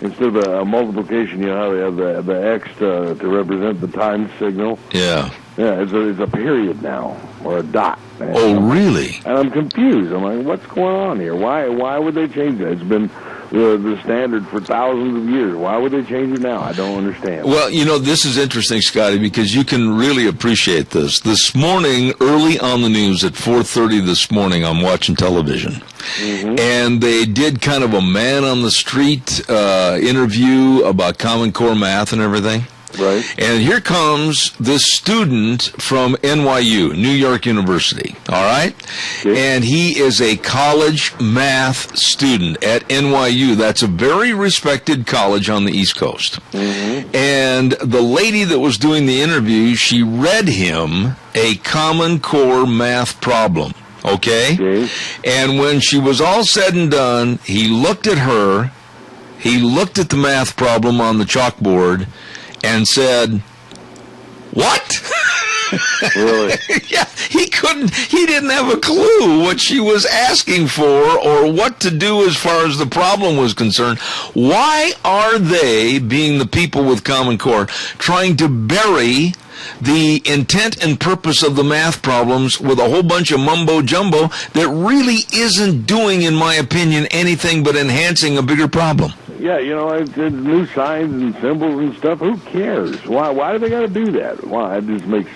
Instead of a multiplication, you know how they have the X to represent the times signal? Yeah. Yeah, it's a period now, or a dot. Oh, really? And I'm confused. I'm like, what's going on here? Why would they change it? It's been the standard for thousands of years. Why would they change it now? I don't understand. Well, this is interesting, Scotty, because you can really appreciate this. This morning, early on the news at 4:30 this morning, I'm watching television. Mm-hmm. And they did kind of a man-on-the-street interview about Common Core math and everything. Right. And here comes this student from NYU, New York University, all right? Okay. And he is a college math student at NYU. That's a very respected college on the East Coast. Mm-hmm. And the lady that was doing the interview, she read him a Common Core math problem, okay? And when she was all said and done, he looked at her, he looked at the math problem on the chalkboard, and said, "What?" Really? Yeah, he didn't have a clue what she was asking for or what to do as far as the problem was concerned. Why are they, being the people with Common Core, trying to bury the intent and purpose of the math problems with a whole bunch of mumbo-jumbo that really isn't doing, in my opinion, anything but enhancing a bigger problem? Yeah, it's new signs and symbols and stuff. Who cares? Why do they got to do that? Why? It just makes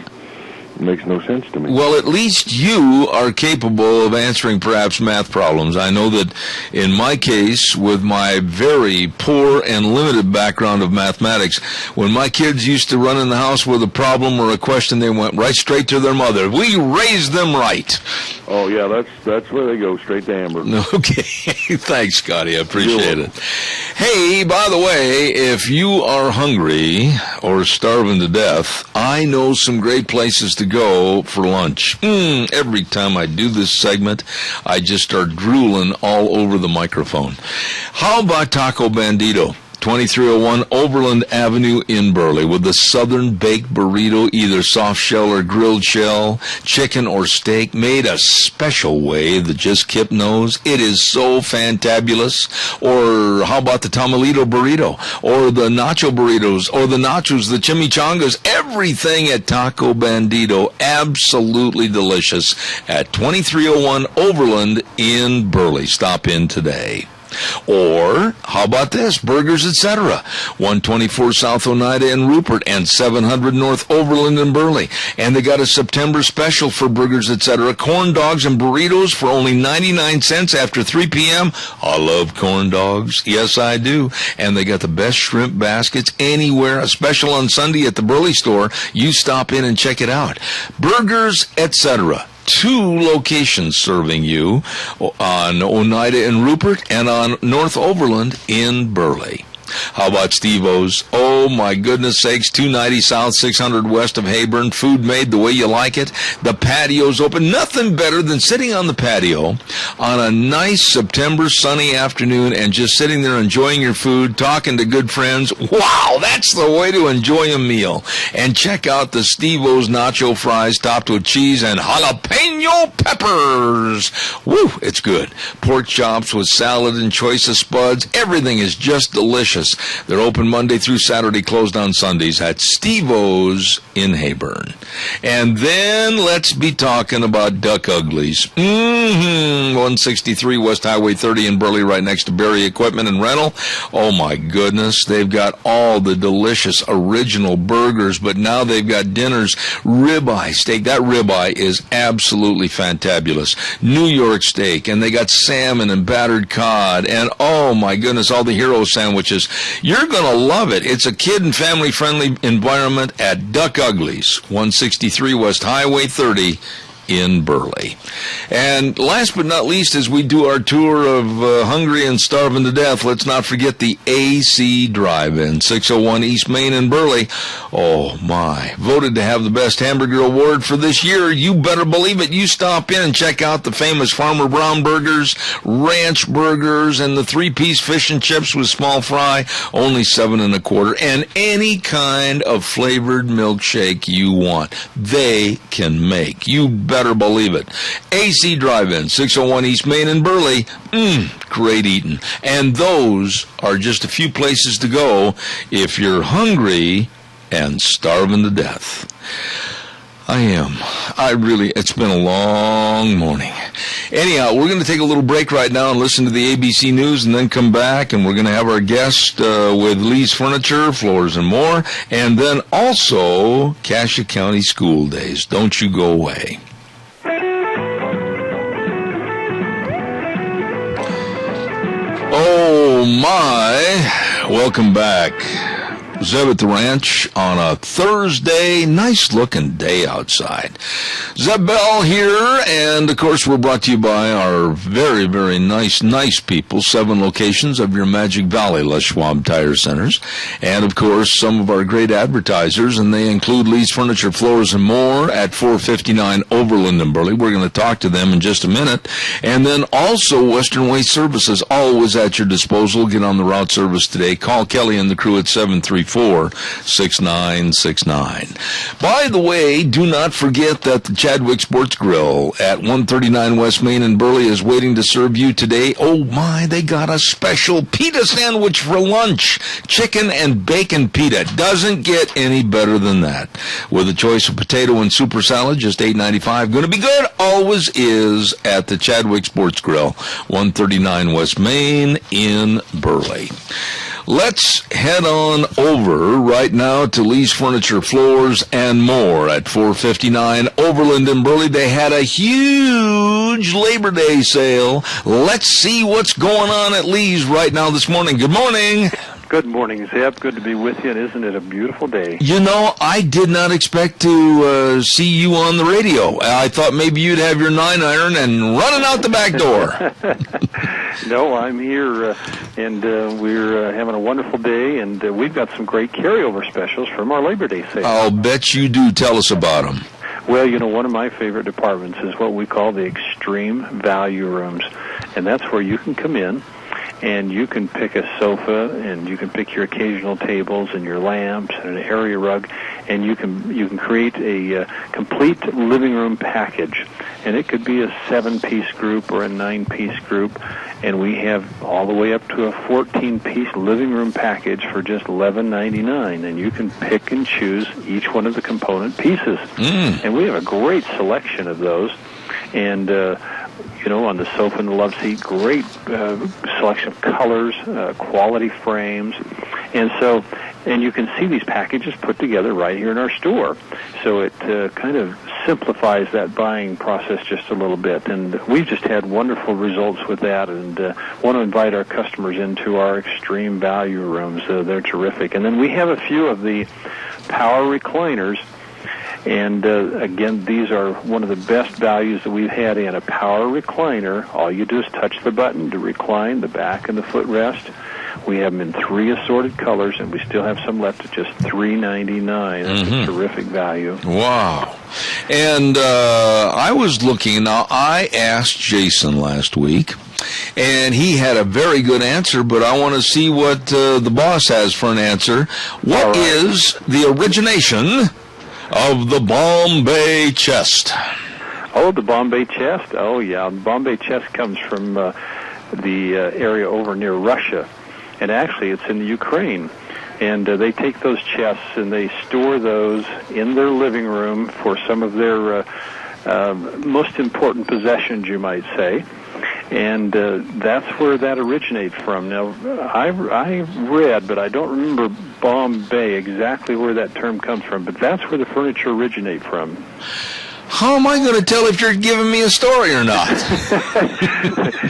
no sense to me. Well, at least you are capable of answering perhaps math problems. I know that in my case, with my very poor and limited background of mathematics, when my kids used to run in the house with a problem or a question, they went right straight to their mother. We raised them right. Oh, yeah, that's where they go, straight to Amber. Okay. Thanks, Scotty. I appreciate it. Hey, by the way, if you are hungry or starving to death, I know some great places to go for lunch. Every time I do this segment, I just start drooling all over the microphone. How about Taco Bandito? 2301 Overland Avenue in Burley with the Southern Baked Burrito, either soft shell or grilled shell, chicken or steak, made a special way that just Kip knows. It is so fantabulous. Or how about the Tamalito Burrito, or the Nacho Burritos, or the Nachos, the Chimichangas, everything at Taco Bandito, absolutely delicious at 2301 Overland in Burley. Stop in today. Or, how about this? Burgers, etc. 124 South Oneida in Rupert and 700 North Overland in Burley. And they got a September special for Burgers, etc. Corn dogs and burritos for only 99 cents after 3 p.m. I love corn dogs. Yes, I do. And they got the best shrimp baskets anywhere. A special on Sunday at the Burley store. You stop in and check it out. Burgers, etc. 2 locations serving you on Oneida and Rupert and on North Overland in Burley. How about Steve-O's? Oh, my goodness sakes, 290 South, 600 West of Hayburn. Food made the way you like it. The patio's open. Nothing better than sitting on the patio on a nice September sunny afternoon and just sitting there enjoying your food, talking to good friends. Wow, that's the way to enjoy a meal. And check out the Steve-O's nacho fries topped with cheese and jalapeno peppers. Woo, it's good. Pork chops with salad and choice of spuds. Everything is just delicious. They're open Monday through Saturday, closed on Sundays at Steve-O's in Hayburn. And then let's be talking about Duck Uglies. 163 West Highway 30 in Burley, right next to Berry Equipment and Rental. Oh my goodness, they've got all the delicious original burgers, but now they've got dinners, ribeye steak. That ribeye is absolutely fantabulous. New York steak, and they got salmon and battered cod, and oh my goodness, all the hero sandwiches. You're going to love it. It's a kid and family-friendly environment at Duck Uglies, 163 West Highway 30 in Burley. And last but not least, as we do our tour of Hungry and Starving to Death, let's not forget the AC Drive-In, 601 East Main in Burley. Oh, my. Voted to have the best hamburger award for this year. You better believe it. You stop in and check out the famous Farmer Brown burgers, ranch burgers, and the 3-piece fish and chips with small fry, only $7 1/4, and any kind of flavored milkshake you want, they can make. You better believe it. AC Drive-In, 601 East Main in Burley. Great eating. And those are just a few places to go if you're hungry and starving to death. I am. It's been a long morning. Anyhow, we're going to take a little break right now and listen to the ABC News and then come back, and we're going to have our guest with Lee's Furniture, Floors and More, and then also Cassia County School Days. Don't you go away. Oh, my. Welcome back. Zeb at the Ranch on a Thursday. Nice-looking day outside. Zeb Bell here, and, of course, we're brought to you by our very, very nice people, 7 locations of your Magic Valley Les Schwab Tire Centers, and, of course, some of our great advertisers, and they include Lee's Furniture, Floors and More at 459 Overland in Burley. We're going to talk to them in just a minute. And then also Western Waste Services, always at your disposal. Get on the route service today. Call Kelly and the crew at 734-6969. By the way, do not forget that the Chadwick Sports Grill at 139 West Main in Burley is waiting to serve you today. Oh my, they got a special pita sandwich for lunch. Chicken and bacon pita. Doesn't get any better than that. With a choice of potato and super salad, just $8.95. Going to be good. Always is at the Chadwick Sports Grill, 139 West Main in Burley. Let's head on over right now to Lee's Furniture, Floors and More at 459 Overland in Burley. They had a huge Labor Day sale. Let's see what's going on at Lee's right now this morning. Good morning. Good morning, Zeb. Good to be with you, and isn't it a beautiful day? You know, I did not expect to see you on the radio. I thought maybe you'd have your 9-iron and running out the back door. No, I'm here, and we're having a wonderful day, and we've got some great carryover specials from our Labor Day sale. I'll bet you do. Tell us about them. Well, you know, one of my favorite departments is what we call the extreme value rooms, and that's where you can come in, and you can pick a sofa, and you can pick your occasional tables and your lamps and an area rug, and you can create a complete living room package. And it could be a 7-piece group or a 9-piece group, and we have all the way up to a 14-piece living room package for just $11.99, and you can pick and choose each one of the component pieces. And we have a great selection of those, and you know, on the sofa and the love seat, great selection of colors, quality frames, and you can see these packages put together right here in our store. So it kind of simplifies that buying process just a little bit, and we've just had wonderful results with that, and want to invite our customers into our extreme value rooms. They're terrific. And then we have a few of the power recliners. And, again, these are one of the best values that we've had in a power recliner. All you do is touch the button to recline the back and the footrest. We have them in 3 assorted colors, and we still have some left at just $3.99. That's a terrific value. Wow. And I was looking. Now, I asked Jason last week, and he had a very good answer, but I want to see what the boss has for an answer. What is the origination of the Bombay chest? Oh, the Bombay chest? Oh, yeah. The Bombay chest comes from the area over near Russia. And actually, it's in the Ukraine. And they take those chests and they store those in their living room for some of their most important possessions, you might say. And that's where that originates from. Now, I read, but I don't remember Bombay, exactly where that term comes from, but that's where the furniture originates from. How am I going to tell if you're giving me a story or not?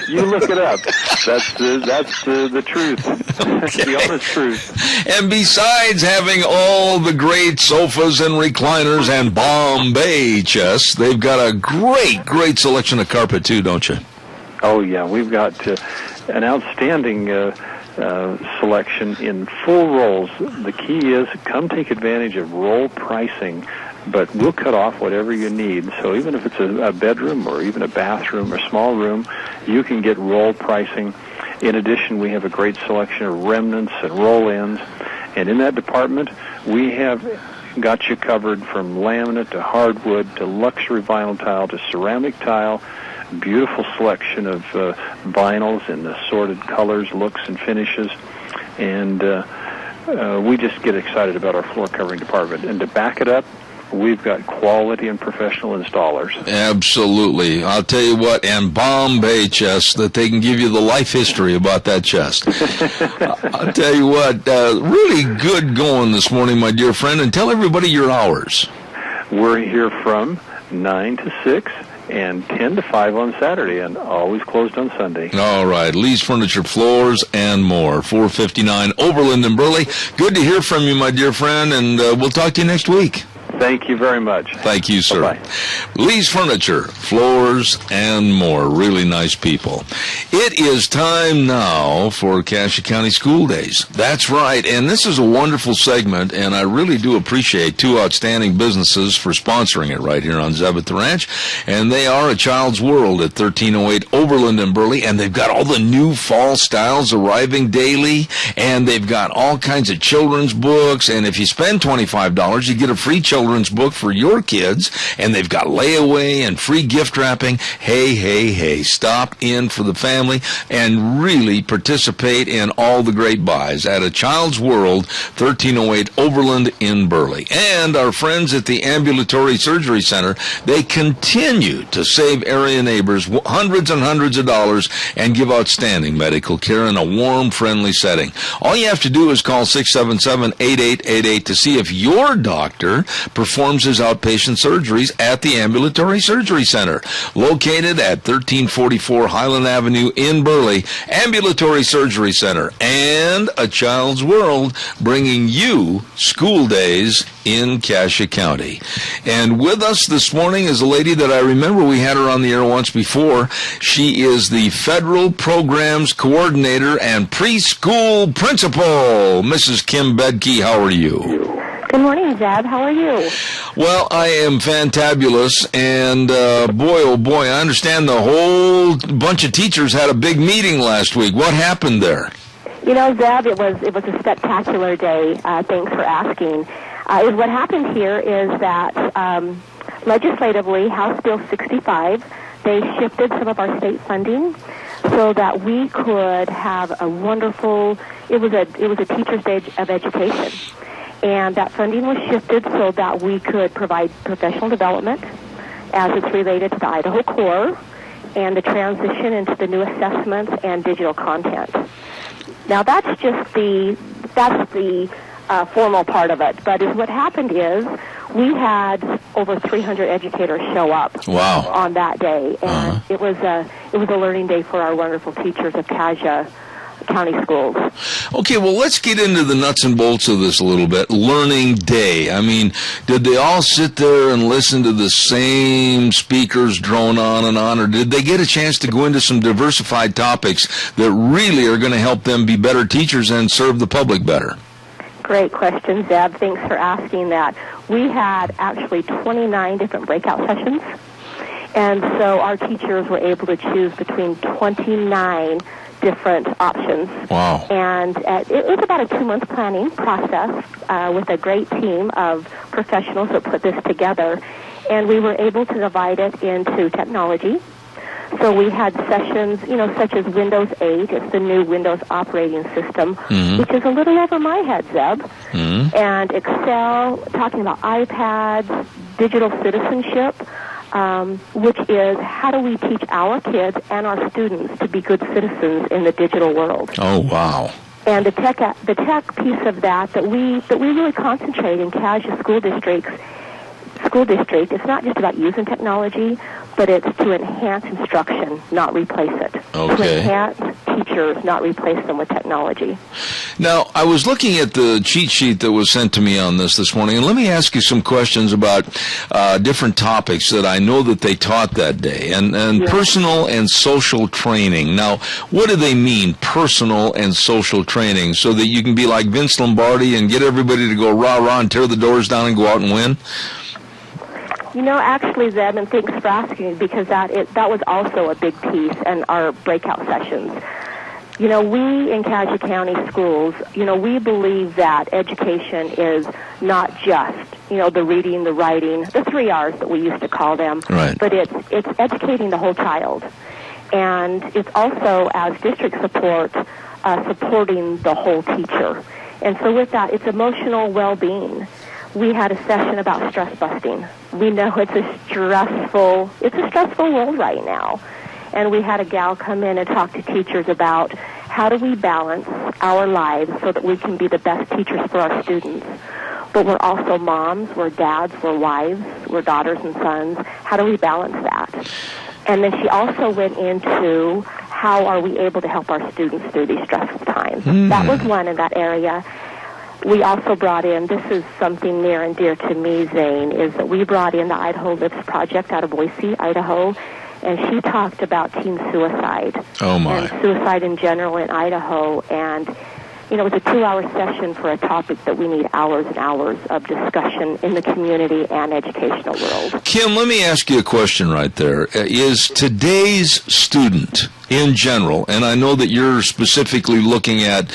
You look it up. That's the truth. Okay. The honest truth. And besides having all the great sofas and recliners and Bombay chests, they've got a great selection of carpet too, don't you? Oh, yeah. We've got an outstanding selection in full rolls. The key is come take advantage of roll pricing, but we'll cut off whatever you need. So even if it's a bedroom or even a bathroom or small room, you can get roll pricing. In addition, we have a great selection of remnants and roll-ins. And in that department, we have got you covered from laminate to hardwood to luxury vinyl tile to ceramic tile. Beautiful selection of vinyls in assorted colors, looks, and finishes. And we just get excited about our floor covering department. And to back it up, we've got quality and professional installers. Absolutely. I'll tell you what, and Bombay chests, that they can give you the life history about that chest. I'll tell you what, really good going this morning, my dear friend, and tell everybody your hours. We're here from 9 to 6 and 10 to 5 on Saturday, and always closed on Sunday. All right. Lee's Furniture, Floors, and More. 459 Overland and Burley. Good to hear from you, my dear friend, and we'll talk to you next week. Thank you very much. Thank you, sir. Bye-bye. Lee's Furniture, Floors, and More. Really nice people. It is time now for Cassia County School Days. That's right, and this is a wonderful segment, and I really do appreciate two outstanding businesses for sponsoring it right here on Zeb at the Ranch, and they are A Child's World at 1308 Overland and Burley, and they've got all the new fall styles arriving daily, and they've got all kinds of children's books, and if you spend $25, you get a free children's book for your kids, and they've got layaway and free gift wrapping. Hey, stop in for the family and really participate in all the great buys at A Child's World, 1308 Overland in Burley. And our friends at the Ambulatory Surgery Center, they continue to save area neighbors hundreds and hundreds of dollars and give outstanding medical care in a warm, friendly setting. All you have to do is call 677-8888 to see if your doctor performs his outpatient surgeries at the Ambulatory Surgery Center, located at 1344 Highland Avenue in Burley. Ambulatory Surgery Center and A Child's World, bringing you school days in Cassia County. And with us this morning is a lady that I remember we had her on the air once before. She is the Federal Programs Coordinator and Preschool Principal, Mrs. Kim Bedke. How are you? Good morning, Zeb. How are you? Well, I am fantabulous, and boy, oh boy, I understand the whole bunch of teachers had a big meeting last week. What happened there? You know, Zeb, it was a spectacular day. Thanks for asking. What happened here is that legislatively, House Bill 65, they shifted some of our state funding so that we could have a wonderful. It was a Teacher's Day of Education. And that funding was shifted so that we could provide professional development as it's related to the Idaho Core and the transition into the new assessments and digital content. Now that's just the formal part of it. But what happened is we had over 300 educators show up on that day, and it was a learning day for our wonderful teachers of Cassia County schools. Okay, well, let's get into the nuts and bolts of this a little bit. Learning Day. I mean, did they all sit there and listen to the same speakers drone on and on, or did they get a chance to go into some diversified topics that really are going to help them be better teachers and serve the public better? Great question, Zeb. Thanks for asking that. We had actually 29 different breakout sessions, and so our teachers were able to choose between 29 different options. Wow. And it was about a 2-month planning process with a great team of professionals that put this together. And we were able to divide it into technology. So we had sessions, such as Windows 8. It's the new Windows operating system, which is a little over my head, Zeb. And Excel, talking about iPads, digital citizenship, which is how do we teach our kids and our students to be good citizens in the digital world. Oh, wow. And the tech piece of that we really concentrate in Cassia school district, it's not just about using technology, but it's to enhance instruction, not replace it. Okay. To enhance teachers, not replace them with technology. Now, I was looking at the cheat sheet that was sent to me on this morning, and let me ask you some questions about different topics that I know that they taught that day, and personal and social training. Now, what do they mean, personal and social training, so that you can be like Vince Lombardi and get everybody to go rah-rah and tear the doors down and go out and win? Actually, Zeb, and thanks for asking, because that was also a big piece in our breakout sessions. We in Cassia County schools, we believe that education is not just, the reading, the writing, the 3 R's that we used to call them, right. But it's educating the whole child. And it's also, as district support, supporting the whole teacher. And so with that, it's emotional well-being. we had a session about stress busting. We know it's a stressful world right now. And we had a gal come in and talk to teachers about how do we balance our lives so that we can be the best teachers for our students. But we're also moms, we're dads, we're wives, we're daughters and sons. How do we balance that? And then she also went into how are we able to help our students through these stressful times. That was one in that area. We also brought in, this is something near and dear to me, Zane, is that we brought in the Idaho Lives Project out of Boise, Idaho, and she talked about teen suicide. Oh, my. And suicide in general in Idaho. And, you know, it was a 2-hour session for a topic that we need hours and hours of discussion in the community and educational world. Kim, let me ask you a question right there. Is today's student in general, and I know that you're specifically looking at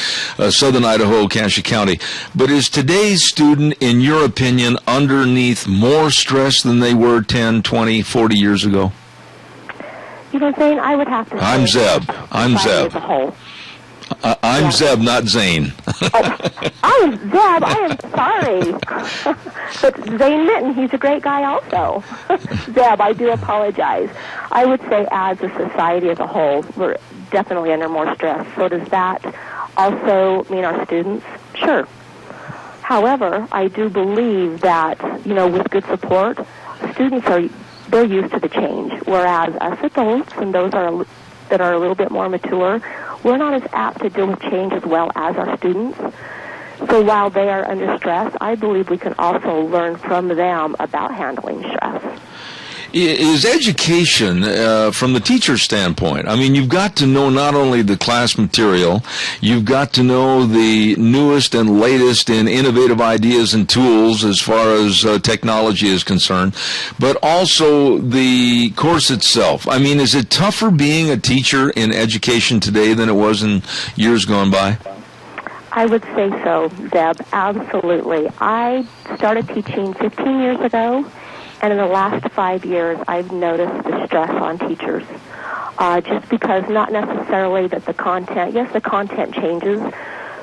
southern Idaho, Cache County, but is today's student, in your opinion, underneath more stress than they were 10, 20, 40 years ago? You know, Zane, I would have to say... I'm Zeb. I'm Zeb. As a whole. I'm Zeb, not Zane. I am Zeb. I am sorry. But Zane Minton, he's a great guy also. Zeb, I do apologize. I would say as a society as a whole, we're definitely under more stress. So does that also mean our students? Sure. However, I do believe that, you know, with good support, students they're used to the change, whereas us adults and those that are a little bit more mature, we're not as apt to deal with change as well as our students. So while they are under stress, I believe we can also learn from them about handling stress. Is education, from the teacher's standpoint, I mean, you've got to know not only the class material, you've got to know the newest and latest in innovative ideas and tools as far as technology is concerned, but also the course itself. I mean, is it tougher being a teacher in education today than it was in years gone by? I would say so, Deb, absolutely. I started teaching 15 years ago. And in the last 5 years, I've noticed the stress on teachers. Just because not necessarily that the content changes,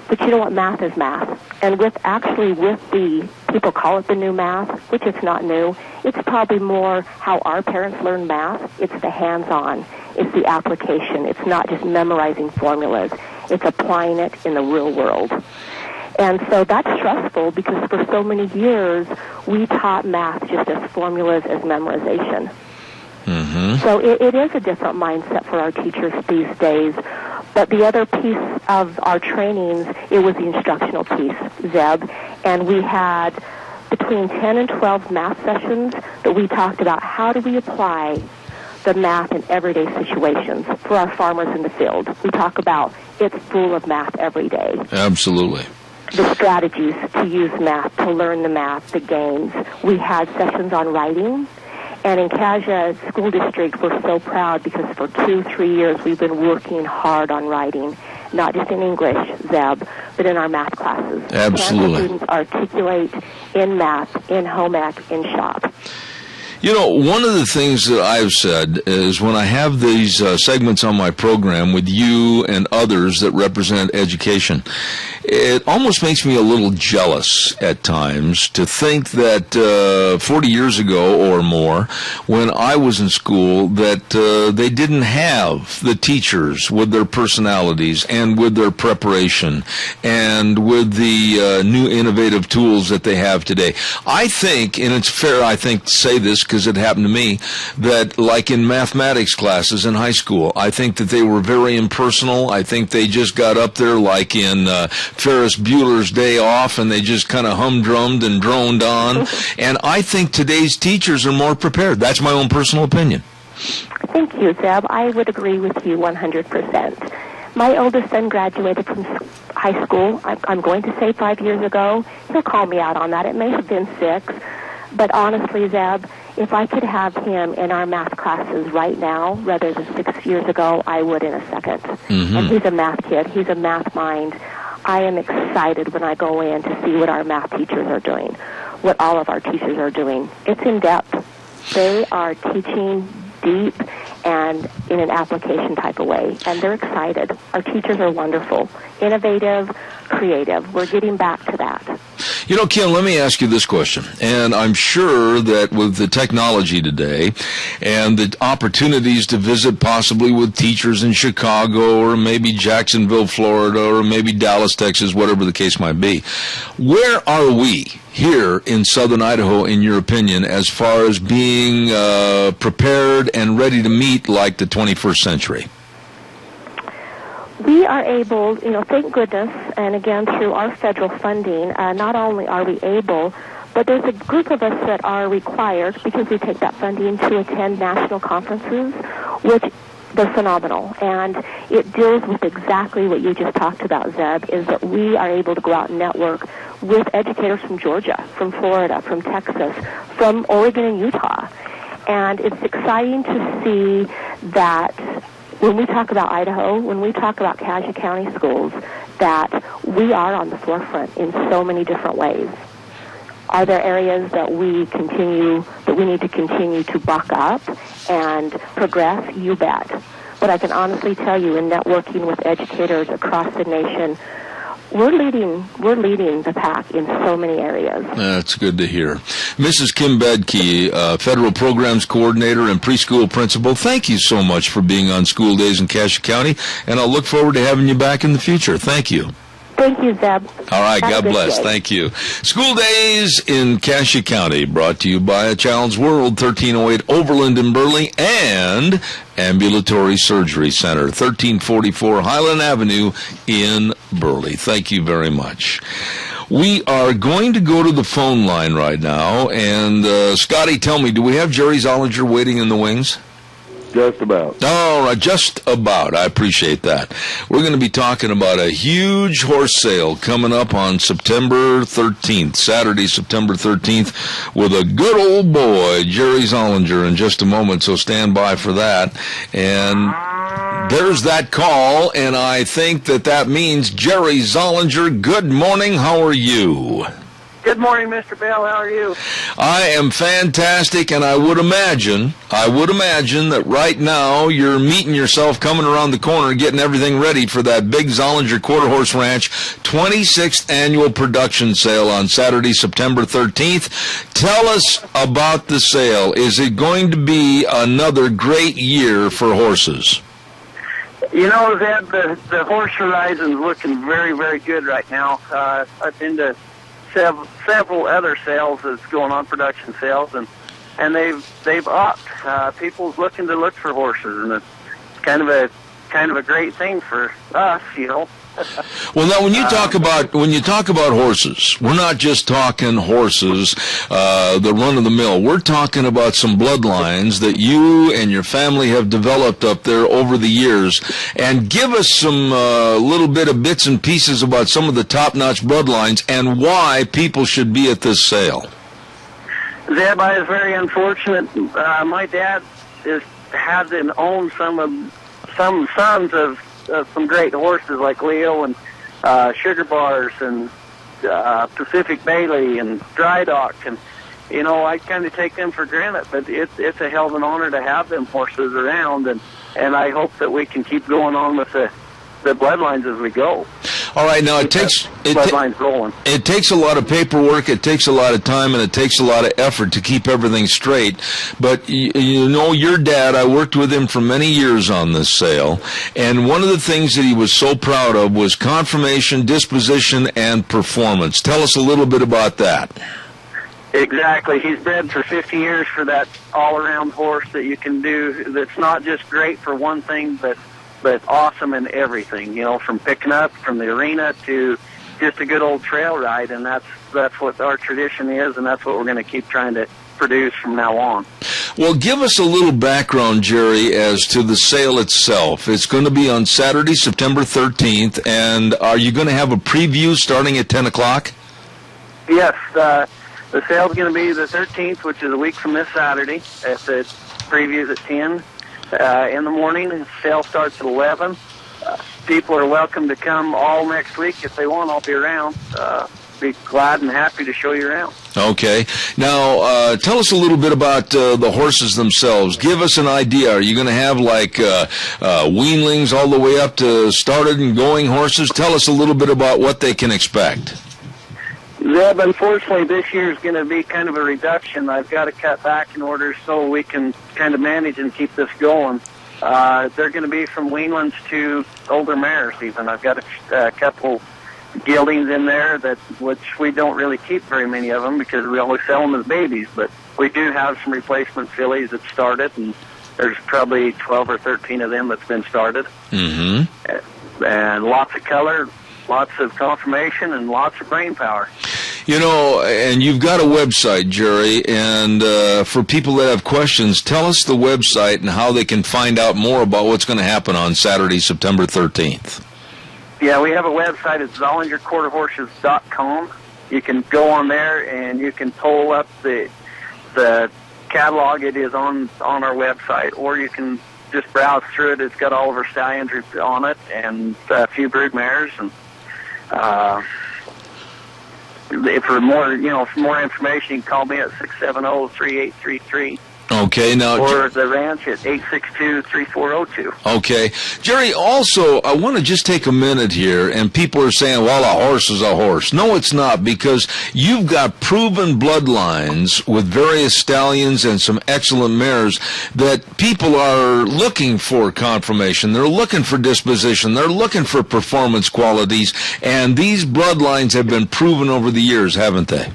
but you know what, math is math. And with the, people call it the new math, which it's not new. It's probably more how our parents learn math. It's the hands-on. It's the application. It's not just memorizing formulas. It's applying it in the real world. And so that's stressful because for so many years, we taught math just as formulas, as memorization. Mm-hmm. So it is a different mindset for our teachers these days. But the other piece of our trainings, it was the instructional piece, Zeb. And we had between 10 and 12 math sessions that we talked about how do we apply the math in everyday situations for our farmers in the field. We talk about it's full of math every day. Absolutely. The strategies to use math, to learn the math, the games. We had sessions on writing. And in Kaja School District, we're so proud because for 2-3 years we've been working hard on writing, not just in English, Zeb, but in our math classes. Absolutely. Can students articulate in math, in home ec, in shop. You know, one of the things that I've said is when I have these segments on my program with you and others that represent education, it almost makes me a little jealous at times to think that 40 years ago or more, when I was in school, that they didn't have the teachers with their personalities and with their preparation and with the new innovative tools that they have today. I think, and it's fair, I think, to say this, because it happened to me, that like in mathematics classes in high school, I think that they were very impersonal. I think they just got up there like in Ferris Bueller's Day Off, and they just kind of humdrummed and droned on. And I think today's teachers are more prepared. That's my own personal opinion. Thank you, Zeb. I would agree with you 100%. My oldest son graduated from high school, I'm going to say 5 years ago. He'll call me out on that. It may have been 6. But honestly, Zeb, if I could have him in our math classes right now rather than 6 years ago, I would in a second. Mm-hmm. And he's a math kid. He's a math mind. I am excited when I go in to see what our math teachers are doing, what all of our teachers are doing. It's in depth. They are teaching deep and in an application type of way, and they're excited. Our teachers are wonderful, innovative, creative. We're getting back to that. You know, Kim, let me ask you this question. And I'm sure that with the technology today and the opportunities to visit possibly with teachers in Chicago or maybe Jacksonville, Florida, or maybe Dallas, Texas, whatever the case might be, where are we here in southern Idaho, in your opinion, as far as being prepared and ready to meet like the 21st century? We are able, thank goodness, and again through our federal funding, not only are we able, but there's a group of us that are required, because we take that funding, to attend national conferences, which they're phenomenal. And it deals with exactly what you just talked about, Zeb, is that we are able to go out and network with educators from Georgia, from Florida, from Texas, from Oregon and Utah. And it's exciting to see that when we talk about Idaho, when we talk about Cassia County schools, that we are on the forefront in so many different ways. Are there areas that we need to continue to buck up and progress? You bet. But I can honestly tell you, in networking with educators across the nation, we're leading the pack in so many areas. That's good to hear. Mrs. Kim Bedke, Federal Programs Coordinator and Preschool Principal, thank you so much for being on School Days in Cassia County, and I'll look forward to having you back in the future. Thank you. Thank you, Zeb. All right, Have God bless. Day. Thank you. School Days in Cassia County, brought to you by A Child's World, 1308 Overland in Burley, and Ambulatory Surgery Center, 1344 Highland Avenue in Burley. Thank you very much. We are going to go to the phone line right now, and Scotty, tell me, do we have Jerry Zollinger waiting in the wings? Just about. All right, just about. I appreciate that. We're going to be talking about a huge horse sale coming up on September 13th, Saturday, September 13th, with a good old boy, Jerry Zollinger, in just a moment, so stand by for that. And there's that call, and I think that means Jerry Zollinger. Good morning. How are you? Good morning, Mr. Bell. How are you? I am fantastic, and I would imagine that right now you're meeting yourself coming around the corner, getting everything ready for that big Zollinger Quarter Horse Ranch 26th annual production sale on Saturday, September 13th. Tell us about the sale. Is it going to be another great year for horses? You know, Zeb, the horse horizon's looking very, very good right now. I've been to several other sales that's going on, production sales, and they've upped. People's looking to look for horses, and it's kind of a great thing for us, you know. Well, now when you talk about horses, we're not just talking horses, the run of the mill. We're talking about some bloodlines that you and your family have developed up there over the years. And give us some little bit of bits and pieces about some of the top-notch bloodlines and why people should be at this sale. Zeb, I was very unfortunate. My dad had and owned some sons of some great horses like Leo and Sugar Bars and Pacific Bailey and Dry Dock, and you know, I kind of take them for granted, but it's a hell of an honor to have them horses around, and I hope that we can keep going on with the bloodlines as we go. All right, now it takes a lot of paperwork, it takes a lot of time, and it takes a lot of effort to keep everything straight. But you know, your dad, I worked with him for many years on this sale, and one of the things that he was so proud of was conformation, disposition, and performance. Tell us a little bit about that. Exactly. He's bred for 50 years for that all-around horse that you can do, that's not just great for one thing, but awesome in everything, you know, from picking up from the arena to just a good old trail ride, and that's what our tradition is, and that's what we're going to keep trying to produce from now on. Well, give us a little background, Jerry, as to the sale itself. It's going to be on Saturday, September 13th, and are you going to have a preview starting at 10 o'clock? Yes, the sale's going to be the 13th, which is a week from this Saturday. The preview's at 10. In the morning, the sale starts at 11. People are welcome to come all next week if they want. I'll be around. Be glad and happy to show you around. Okay. Now, tell us a little bit about the horses themselves. Give us an idea. Are you going to have like weanlings all the way up to started and going horses? Tell us a little bit about what they can expect. Zeb, unfortunately, this year is going to be kind of a reduction. I've got to cut back in order so we can kind of manage and keep this going. They're going to be from weanlings to older mares even. I've got a couple geldings in there which we don't really keep very many of them because we always sell them as babies, but we do have some replacement fillies that started, and there's probably 12 or 13 of them that's been started. Mm-hmm. And lots of color, lots of confirmation, and lots of brain power. You know, and you've got a website, Jerry, and for people that have questions, tell us the website and how they can find out more about what's going to happen on Saturday, September 13th. Yeah, we have a website at ZollingerQuarterHorses.com. You can go on there and you can pull up the catalog. It is on our website, or you can just browse through it. It's got all of our stallions on it and a few brood mares. And for more information, you can call me at 670-3833. Okay, now... Or the ranch at 862-3402. Okay. Jerry, also, I want to just take a minute here, and people are saying, well, a horse is a horse. No, it's not, because you've got proven bloodlines with various stallions and some excellent mares that people are looking for confirmation. They're looking for disposition. They're looking for performance qualities, and these bloodlines have been proven over the years, haven't they?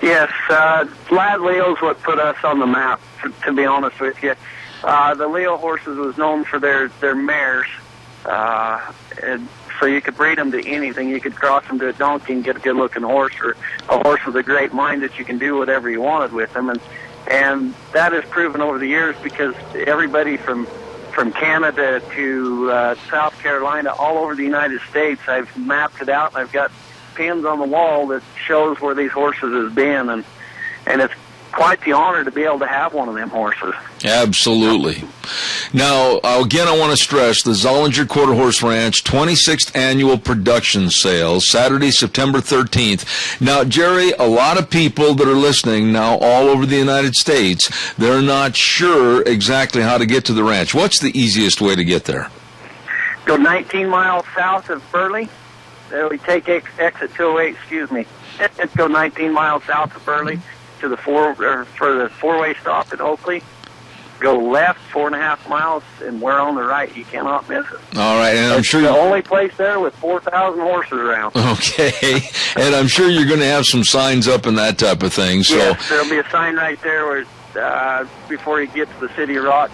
Yes, Lad Leo's what put us on the map, to be honest with you. The Leo horses was known for their mares, and so you could breed them to anything. You could cross them to a donkey and get a good-looking horse, or a horse with a great mind that you can do whatever you wanted with them. And that is proven over the years because everybody from Canada to South Carolina, all over the United States, I've mapped it out, and I've got pins on the wall that shows where these horses have been, and it's quite the honor to be able to have one of them horses. Absolutely. Now, again, I want to stress the Zollinger Quarter Horse Ranch 26th Annual Production Sale, Saturday, September 13th. Now, Jerry, a lot of people that are listening now all over the United States, they're not sure exactly how to get to the ranch. What's the easiest way to get there? Go 19 miles south of Burley. We take exit 208, Let's go 19 miles south of Burley to the four-way stop at Oakley. Go left 4.5 miles, and we're on the right. You cannot miss it. All right, and I'm sure the only place there with 4,000 horses around. Okay, and I'm sure you're going to have some signs up and that type of thing. So yes, there'll be a sign right there where before you get to the City of Rocks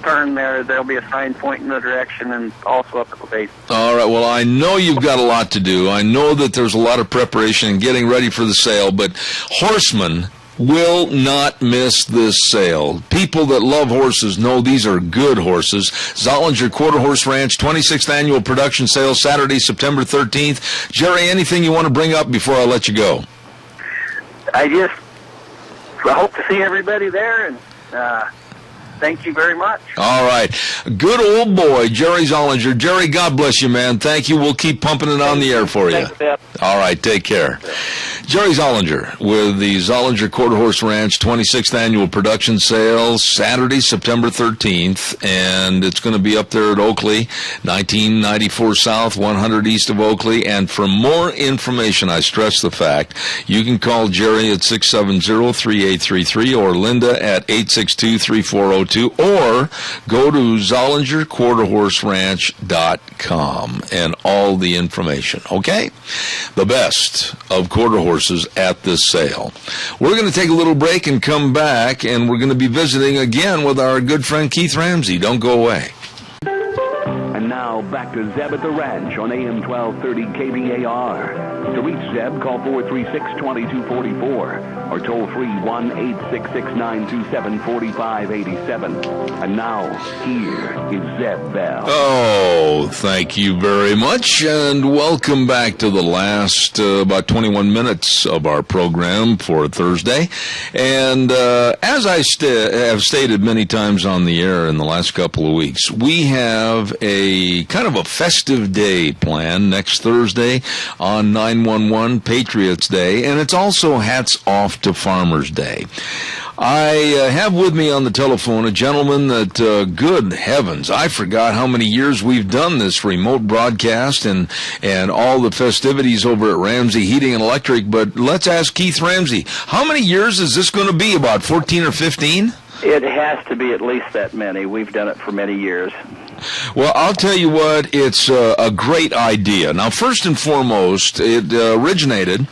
turn there'll be a sign pointing the direction, and also up at the base. All right, well, I know you've got a lot to do. I know that there's a lot of preparation and getting ready for the sale, but horsemen will not miss this sale. People that love horses know these are good horses. Zollinger Quarter Horse Ranch 26th Annual Production Sale, Saturday, September 13th. Jerry, anything you want to bring up before I let you go? I hope to see everybody there, and thank you very much. All right. Good old boy, Jerry Zollinger. Jerry, God bless you, man. Thank you. We'll keep pumping it on the air for you. All right. Take care. Jerry Zollinger with the Zollinger Quarter Horse Ranch 26th Annual Production Sale, Saturday, September 13th, and it's going to be up there at Oakley, 1994 South, 100 east of Oakley. And for more information, I stress the fact, you can call Jerry at 670-3833 or Linda at 862-3402. Or go to ZollingerQuarterHorseRanch.com and all the information, okay? The best of quarter horses at this sale. We're going to take a little break and come back, and we're going to be visiting again with our good friend Keith Ramsey. Don't go away. And now back to Zeb at the Ranch on AM 1230 KBAR. To reach Zeb, call 436-2244 or toll free 1-866-927-4587. And now, here is Zeb Bell. Oh, thank you very much, and welcome back to the last about 21 minutes of our program for Thursday. And as I have stated many times on the air in the last couple of weeks, we have a kind of a festive day planned next Thursday on 9/11 Patriots Day, and it's also Hats Off to Farmers Day. I have with me on the telephone a gentleman that, good heavens, I forgot how many years we've done this remote broadcast and all the festivities over at Ramsey Heating and Electric. But let's ask Keith Ramsey, how many years is this going to be? About 14 or 15? It has to be at least that many. We've done it for many years. Well, I'll tell you what, it's a great idea. Now, first and foremost, it originated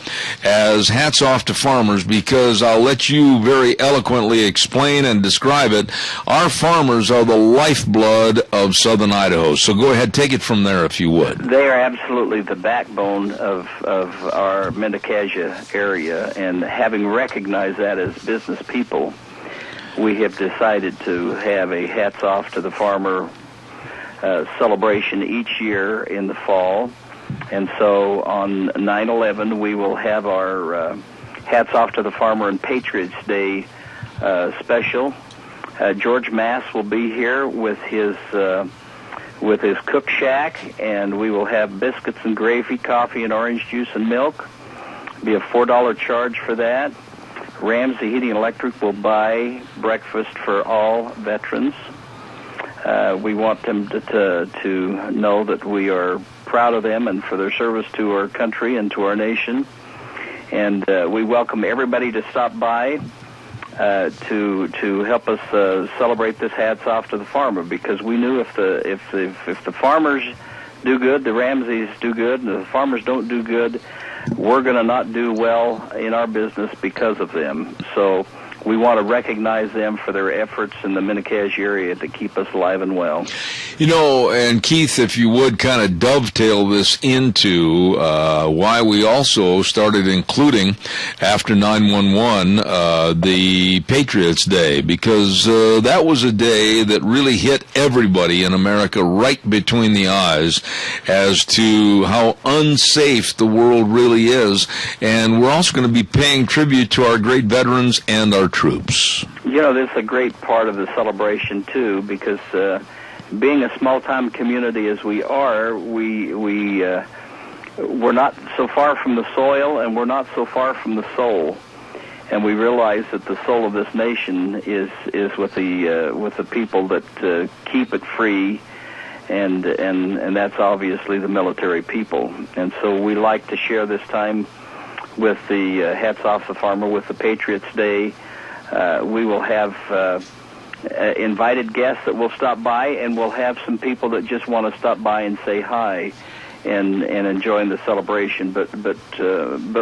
as Hats Off to Farmers because I'll let you very eloquently explain and describe it. Our farmers are the lifeblood of southern Idaho. So go ahead, take it from there if you would. They are absolutely the backbone of our Mendocassia area, and having recognized that as business people, we have decided to have a Hats Off to the Farmer celebration each year in the fall. And so on 9/11, we will have our Hats Off to the Farmer and Patriots Day special. George Mass will be here with his cook shack, and we will have biscuits and gravy, coffee and orange juice and milk. It'll be a $4 charge for that. Ramsey Heating and Electric will buy breakfast for all veterans. We want them to know that we are proud of them and for their service to our country and to our nation. And we welcome everybody to stop by to help us celebrate this Hats Off to the Farmer, because we knew if the farmers do good, the Ramseys do good, and if the farmers don't do good, we're going to not do well in our business because of them. So we want to recognize them for their efforts in the Mendocassia area to keep us alive and well. You know, and Keith, if you would kind of dovetail this into why we also started including, after 9/11, the Patriots Day, because that was a day that really hit everybody in America right between the eyes as to how unsafe the world really is. And we're also going to be paying tribute to our great veterans and our troops. You know, this is a great part of the celebration, too, because being a small-town community as we are, we're not so far from the soil, and we're not so far from the soul. And we realize that the soul of this nation is with the people that keep it free, and that's obviously the military people. And so we like to share this time with the Hats Off the Farmer, with the Patriots Day. We will have invited guests that will stop by, and we'll have some people that just want to stop by and say hi and enjoy the celebration. But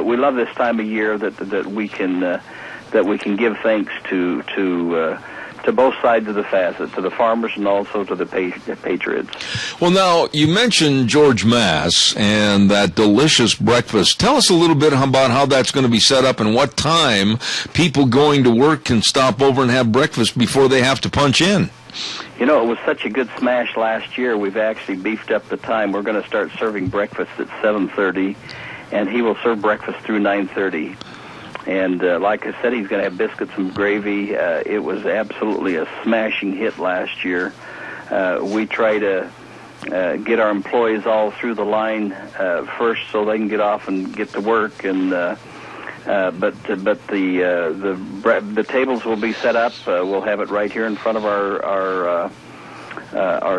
we love this time of year that we can give thanks to both sides of the facet, to the farmers and also to the patriots. Well, now, you mentioned George Mass and that delicious breakfast. Tell us a little bit about how that's going to be set up and what time people going to work can stop over and have breakfast before they have to punch in. You know, it was such a good smash last year, we've actually beefed up the time. We're going to start serving breakfast at 7:30, and he will serve breakfast through 9:30. And like I said, he's going to have biscuits and gravy. It was absolutely a smashing hit last year. We try to get our employees all through the line first so they can get off and get to work. And but the tables will be set up. We'll have it right here in front of our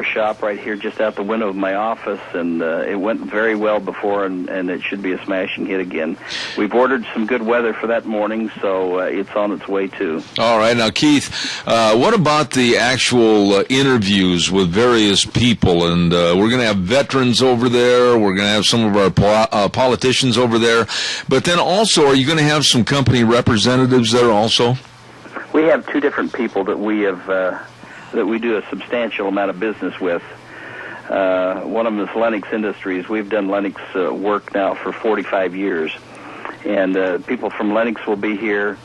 shop right here just out the window of my office, and it went very well before, and it should be a smashing hit again. We've ordered some good weather for that morning, so it's on its way too. All right. Now, Keith, what about the actual interviews with various people? And we're going to have veterans over there. We're going to have some of our politicians over there. But then also, are you going to have some company representatives there also? We have two different people that we have that we do a substantial amount of business with. One of them is Lennox Industries. We've done Lennox work now for 45 years. And people from Lennox will be here.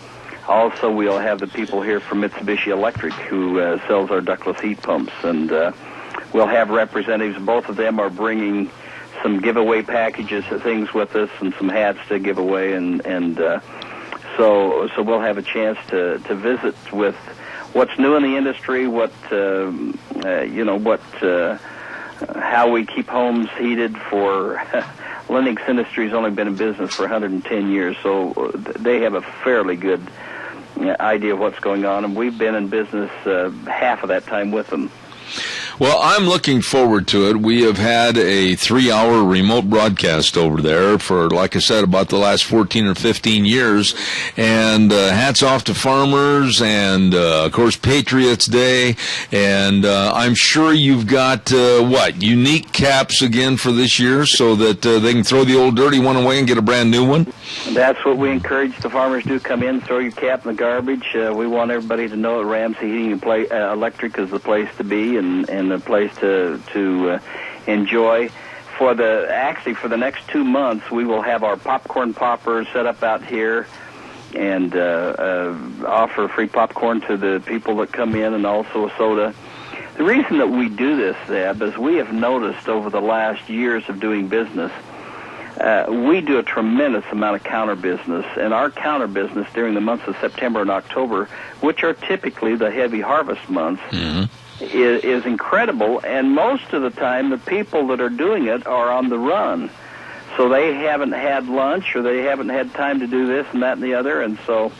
Also, we'll have the people here from Mitsubishi Electric who sells our ductless heat pumps. And we'll have representatives. Both of them are bringing some giveaway packages of things with us and some hats to give away. And so we'll have a chance to visit with what's new in the industry, how we keep homes heated for. Lennox Industries only been in business for 110 years, so they have a fairly good idea of what's going on, and we've been in business half of that time with them. Well, I'm looking forward to it. We have had a 3-hour remote broadcast over there for, like I said, about the last 14 or 15 years. And hats off to farmers and, of course, Patriots Day. And I'm sure you've got, unique caps again for this year so that they can throw the old dirty one away and get a brand new one? That's what we encourage the farmers to. Come in, throw your cap in the garbage. We want everybody to know that Ramsey Heating and Electric is the place to be and the place to enjoy. For the next 2 months, we will have our popcorn poppers set up out here and offer free popcorn to the people that come in, and also a soda. The reason that we do this, Zeb, is we have noticed over the last years of doing business, we do a tremendous amount of counter business, and our counter business during the months of September and October, which are typically the heavy harvest months, is incredible, and most of the time the people that are doing it are on the run. So they haven't had lunch or they haven't had time to do this and that and the other, and so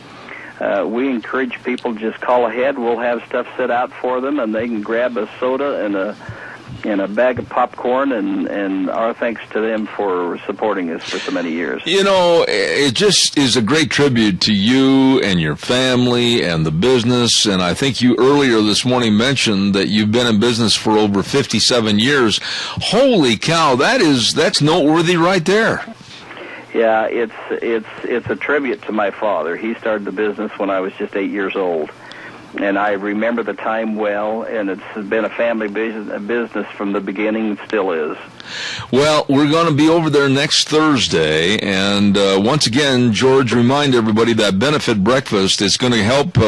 we encourage people to just call ahead. We'll have stuff set out for them, and they can grab a soda and a bag of popcorn, and our thanks to them for supporting us for so many years. You know, it just is a great tribute to you and your family and the business, and I think you earlier this morning mentioned that you've been in business for over 57 years. Holy cow, that's noteworthy right there. Yeah, it's a tribute to my father. He started the business when I was just 8 years old. And I remember the time well, and it's been a family business from the beginning, and still is. Well, we're going to be over there next Thursday, and once again, George, remind everybody that benefit breakfast is going to help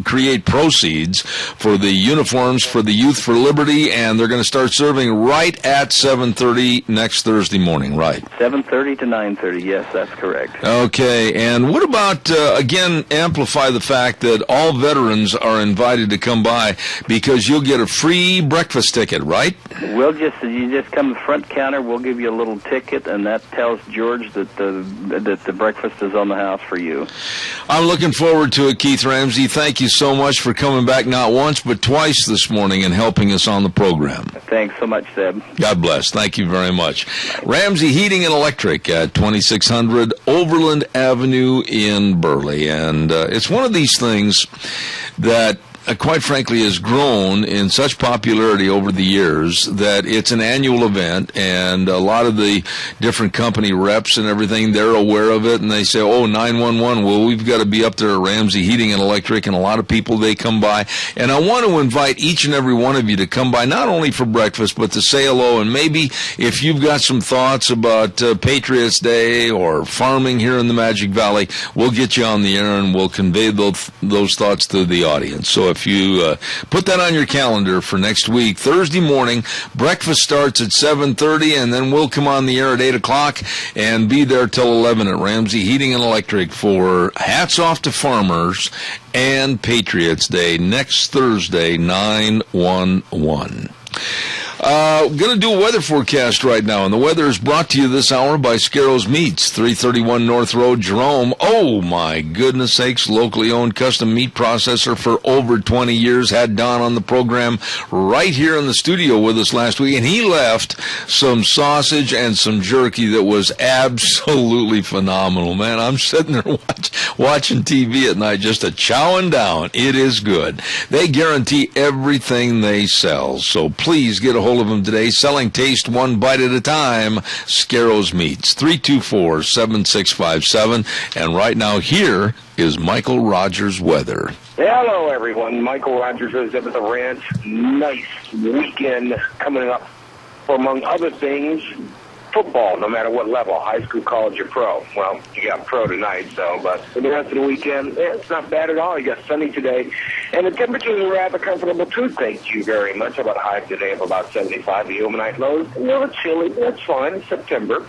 create proceeds for the uniforms for the Youth for Liberty, and they're going to start serving right at 7:30 next Thursday morning, right? 7:30 to 9:30, yes, that's correct. Okay, and what about, again, amplify the fact that all veterans are invited to come by, because you'll get a free breakfast ticket, right? You just come to the front counter, we'll give you a little ticket, and that tells George that the breakfast is on the house for you. I'm looking forward to it, Keith Ramsey. Thank you so much for coming back not once but twice this morning and helping us on the program. Thanks so much, Zeb. God bless. Thank you very much. Ramsey Heating and Electric at 2600 Overland Avenue in Burley. And it's one of these things that quite frankly has grown in such popularity over the years that it's an annual event, and a lot of the different company reps and everything, they're aware of it, and they say, 911, well, we've got to be up there at Ramsey Heating and Electric, and a lot of people, they come by. And I want to invite each and every one of you to come by, not only for breakfast, but to say hello, and maybe if you've got some thoughts about Patriots Day or farming here in the Magic Valley, we'll get you on the air and we'll convey those thoughts to the audience. So if you put that on your calendar for next week, Thursday morning, breakfast starts at 7:30, and then we'll come on the air at 8 o'clock and be there till 11 at Ramsey Heating and Electric for Hats Off to Farmers and Patriots Day next Thursday, 9/11. Going to do a weather forecast right now, and the weather is brought to you this hour by Scarrows Meats, 331 North Road, Jerome. Oh, my goodness sakes, locally owned custom meat processor for over 20 years. Had Don on the program right here in the studio with us last week, and he left some sausage and some jerky that was absolutely phenomenal, man. I'm sitting there watching TV at night just chowing down. It is good. They guarantee everything they sell, so please get a hold of them today. Selling taste one bite at a time. Scarrows Meats, 324-7657. And right now, here is Michael Rogers weather. Hello, everyone. Michael Rogers is up at the ranch. Nice weekend coming up for, among other things, football, no matter what level, high school, college, or pro. Well, you got pro tonight, but for the rest of the weekend, it's not bad at all. You got sunny today, and the temperatures are rather comfortable, too. Thank you very much. How about a high today of about 75, the overnight lows? A little chilly. That's fine. It's September.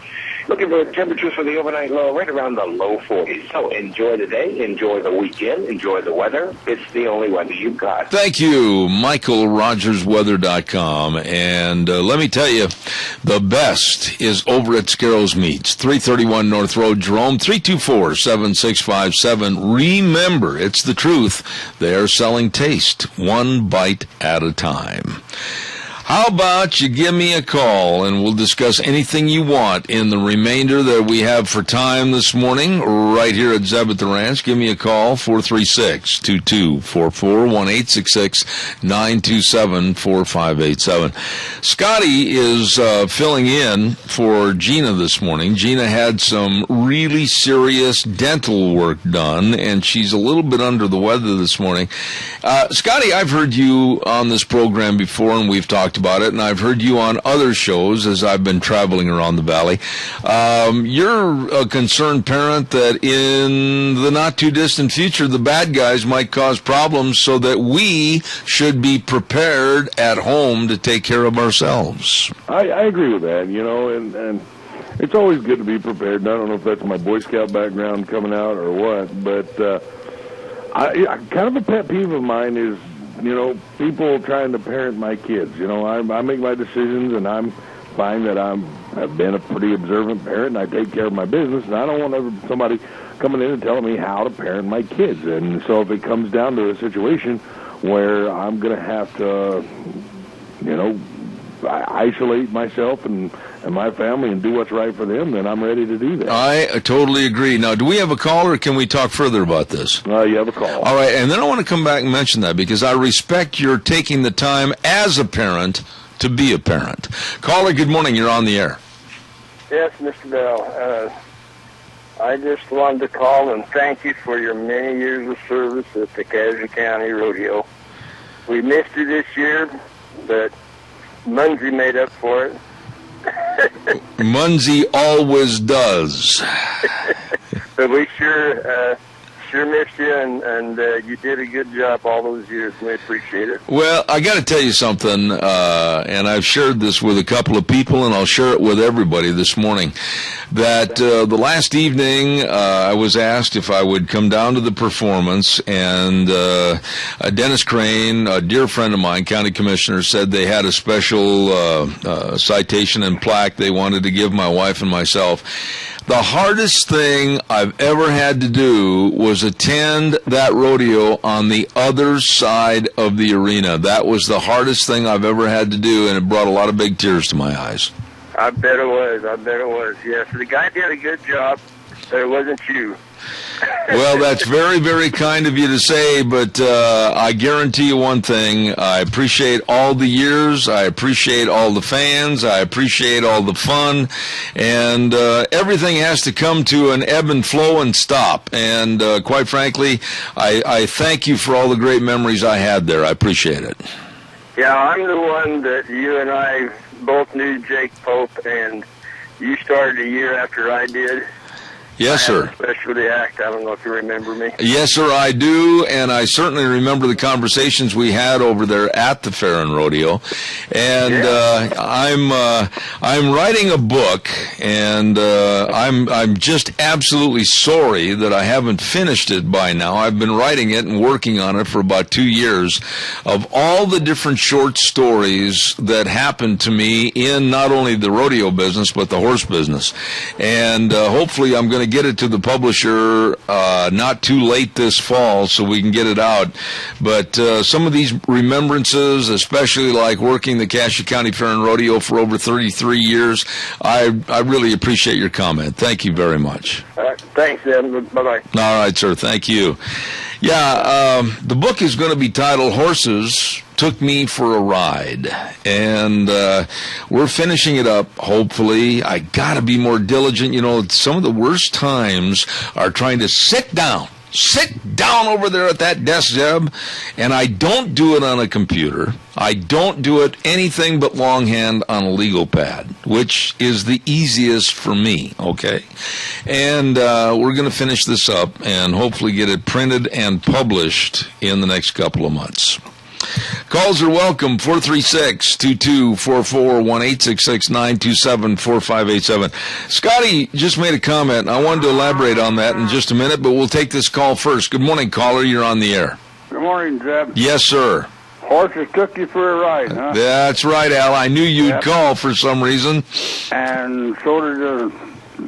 Looking for temperatures for the overnight low right around the low 40s. So enjoy the day, enjoy the weekend, enjoy the weather. It's the only weather you've got. Thank you, MichaelRogersWeather.com. And let me tell you, the best is over at Scarrows Meats, 331 North Road, Jerome, 324-7657. Remember, it's the truth. They are selling taste, one bite at a time. How about you give me a call and we'll discuss anything you want in the remainder that we have for time this morning right here at Zeb at the Ranch. Give me a call, 436-2244, 1-866-927-4587. Scotty is filling in for Gina this morning. Gina had some really serious dental work done, and she's a little bit under the weather this morning. Scotty, I've heard you on this program before, and we've talked about it, and I've heard you on other shows as I've been traveling around the valley. You're a concerned parent that in the not-too-distant future, the bad guys might cause problems, so that we should be prepared at home to take care of ourselves. I agree with that, and it's always good to be prepared. And I don't know if that's my Boy Scout background coming out or what, but I kind of a pet peeve of mine is, people trying to parent my kids. I make my decisions, and I'm fine that I've been a pretty observant parent, and I take care of my business, and I don't want somebody coming in and telling me how to parent my kids. And so if it comes down to a situation where I'm going to have to, isolate myself and my family and do what's right for them, then I'm ready to do that. I totally agree. Now, do we have a call, or can we talk further about this? You have a call. All right, and then I want to come back and mention that because I respect your taking the time as a parent to be a parent. Caller, good morning. You're on the air. Yes, Mr. Bell. I just wanted to call and thank you for your many years of service at the Cassia County Rodeo. We missed you this year, but Munzie made up for it. Munzie always does. But we sure missed you, and you did a good job all those years. We appreciate it. Well, I got to tell you something, and I've shared this with a couple of people, and I'll share it with everybody this morning, that the last evening I was asked if I would come down to the performance, and Dennis Crane, a dear friend of mine, county commissioner, said they had a special citation and plaque they wanted to give my wife and myself. The hardest thing I've ever had to do was attend that rodeo on the other side of the arena. That was the hardest thing I've ever had to do, and it brought a lot of big tears to my eyes. I bet it was. Yes, the guy did a good job, but it wasn't you. Well, that's very, very kind of you to say, but I guarantee you one thing. I appreciate all the years. I appreciate all the fans. I appreciate all the fun. And everything has to come to an ebb and flow and stop. And quite frankly, I thank you for all the great memories I had there. I appreciate it. Yeah, I'm the one that you and I both knew Jake Pope, and you started a year after I did. Yes, sir. Specialty act. I don't know if you remember me. Yes, sir, I do, and I certainly remember the conversations we had over there at the Fair and Rodeo. And I'm writing a book, and I'm just absolutely sorry that I haven't finished it by now. I've been writing it and working on it for about 2 years, of all the different short stories that happened to me in not only the rodeo business but the horse business. And hopefully I'm going to get it to the publisher not too late this fall so we can get it out. But some of these remembrances, especially like working the Cassia County Fair and Rodeo for over 33 years, I really appreciate your comment. Thank you very much. All right. Thanks, Ed. Bye-bye. All right, sir. Thank you. Yeah, the book is going to be titled Horses Took Me for a Ride, and we're finishing it up, hopefully. I got to be more diligent. Some of the worst times are trying to sit down over there at that desk, Zeb, and I don't do it on a computer. I don't do it anything but longhand on a legal pad, which is the easiest for me, okay? And we're going to finish this up and hopefully get it printed and published in the next couple of months. Calls are welcome, 436-2244, 1-866-927-4587. Scotty just made a comment. I wanted to elaborate on that in just a minute, but we'll take this call first. Good morning, caller. You're on the air. Good morning, Zeb. Yes, sir. Horses took you for a ride, huh? That's right, Al. I knew you'd Yep. call for some reason. And so did the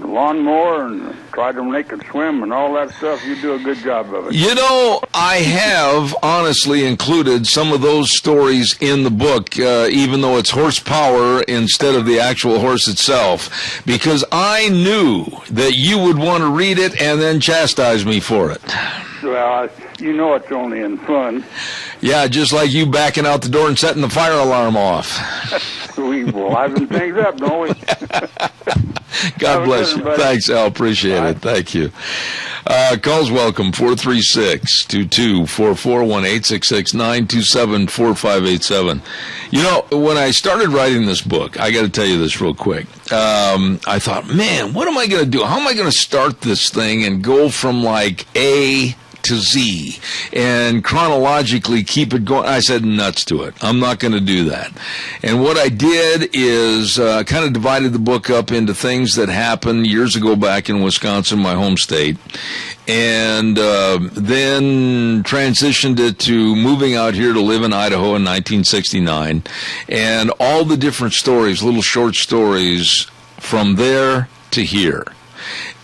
lawnmower, and tried to make it swim and all that stuff. You do a good job of it. You know, I have honestly included some of those stories in the book, even though it's horsepower instead of the actual horse itself, because I knew that you would want to read it and then chastise me for it. Well, you know it's only in fun. Yeah, just like you backing out the door and setting the fire alarm off. We liven things up, don't we? God bless you. Thanks, Al. Appreciate it. Thank you. Calls welcome, 436-2244, 1-866-927-4587. You know, when I started writing this book, I got to tell you this real quick. I thought, man, what am I going to do? How am I going to start this thing and go from like A to Z and chronologically keep it going? I said nuts to it. I'm not going to do that. And what I did is kind of divided the book up into things that happened years ago back in Wisconsin, my home state, and then transitioned it to moving out here to live in Idaho in 1969, and all the different stories, little short stories from there to here.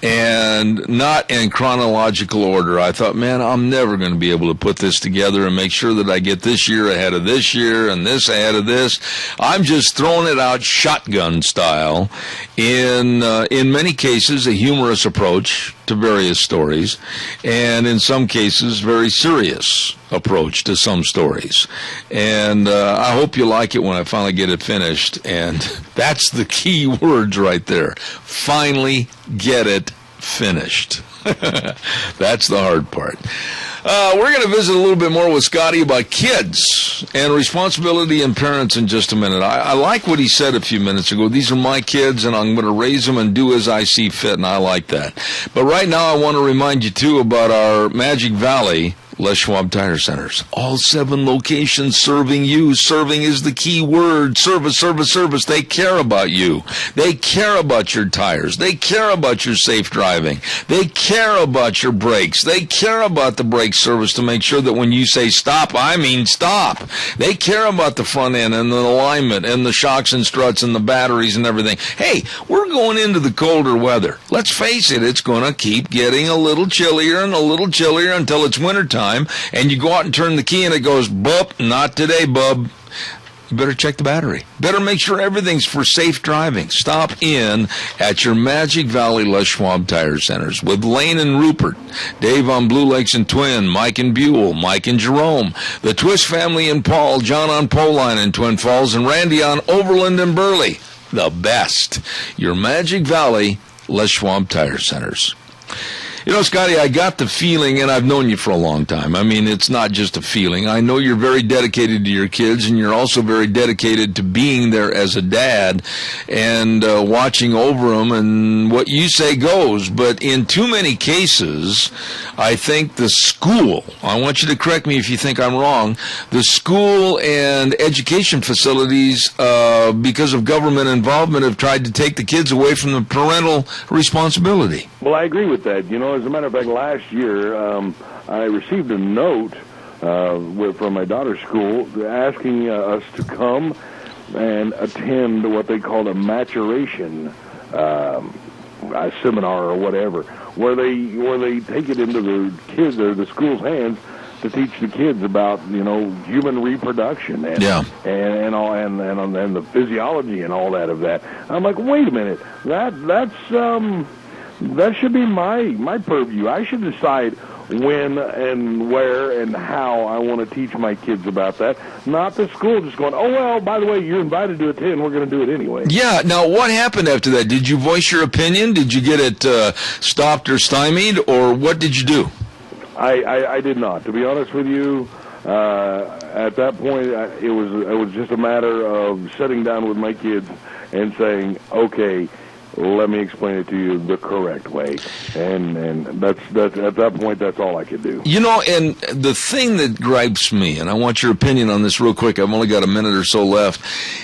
And not in chronological order. I thought, man, I'm never going to be able to put this together and make sure that I get this year ahead of this year and this ahead of this. I'm just throwing it out shotgun style. In many cases, a humorous approach to various stories, and in some cases, very serious approach to some stories. And I hope you like it when I finally get it finished. And that's the key words right there. Finally get it finished. That's the hard part. We're going to visit a little bit more with Scotty about kids and responsibility and parents in just a minute. I like what he said a few minutes ago. These are my kids, and I'm going to raise them and do as I see fit, and I like that. But right now I want to remind you, too, about our Magic Valley Les Schwab Tire Centers. All 7 locations serving you. Serving is the key word. Service, service, service. They care about you. They care about your tires. They care about your safe driving. They care about your brakes. They care about the brake service to make sure that when you say stop, I mean stop. They care about the front end and the alignment and the shocks and struts and the batteries and everything. Hey, we're going into the colder weather. Let's face it, it's going to keep getting a little chillier and a little chillier until it's wintertime. And you go out and turn the key and it goes, boop, not today, bub. You better check the battery. Better make sure everything's for safe driving. Stop in at your Magic Valley Les Schwab Tire Centers with Lane and Rupert, Dave on Blue Lakes and Twin, Mike and Buell, Mike and Jerome, the Twist family and Paul, John on Poline and Twin Falls, and Randy on Overland and Burley. The best. Your Magic Valley Les Schwab Tire Centers. You know, Scotty, I got the feeling, and I've known you for a long time. I mean, it's not just a feeling. I know you're very dedicated to your kids, and you're also very dedicated to being there as a dad and watching over them, and what you say goes. But in too many cases, I think the school, I want you to correct me if you think I'm wrong, the school and education facilities, because of government involvement, have tried to take the kids away from the parental responsibility. Well, I agree with that. You know, as a matter of fact, last year I received a note from my daughter's school asking us to come and attend what they called a maturation seminar or whatever, where they take it into the kids or the school's hands to teach the kids about, you know, human reproduction and and the physiology and all that of that. I'm like, wait a minute, that should be my purview. I should decide when and where and how I want to teach my kids about that, not the school just going, oh, well, by the way, you're invited to attend. We're going to do it anyway. Yeah. Now, what happened after that? Did you voice your opinion? Did you get it stopped or stymied, or what did you do? I did not. To be honest with you, at that point, it was just a matter of sitting down with my kids and saying, okay, let me explain it to you the correct way. And that's at that point, that's all I could do. You know, and the thing that gripes me, and I want your opinion on this real quick, I've only got a minute or so left,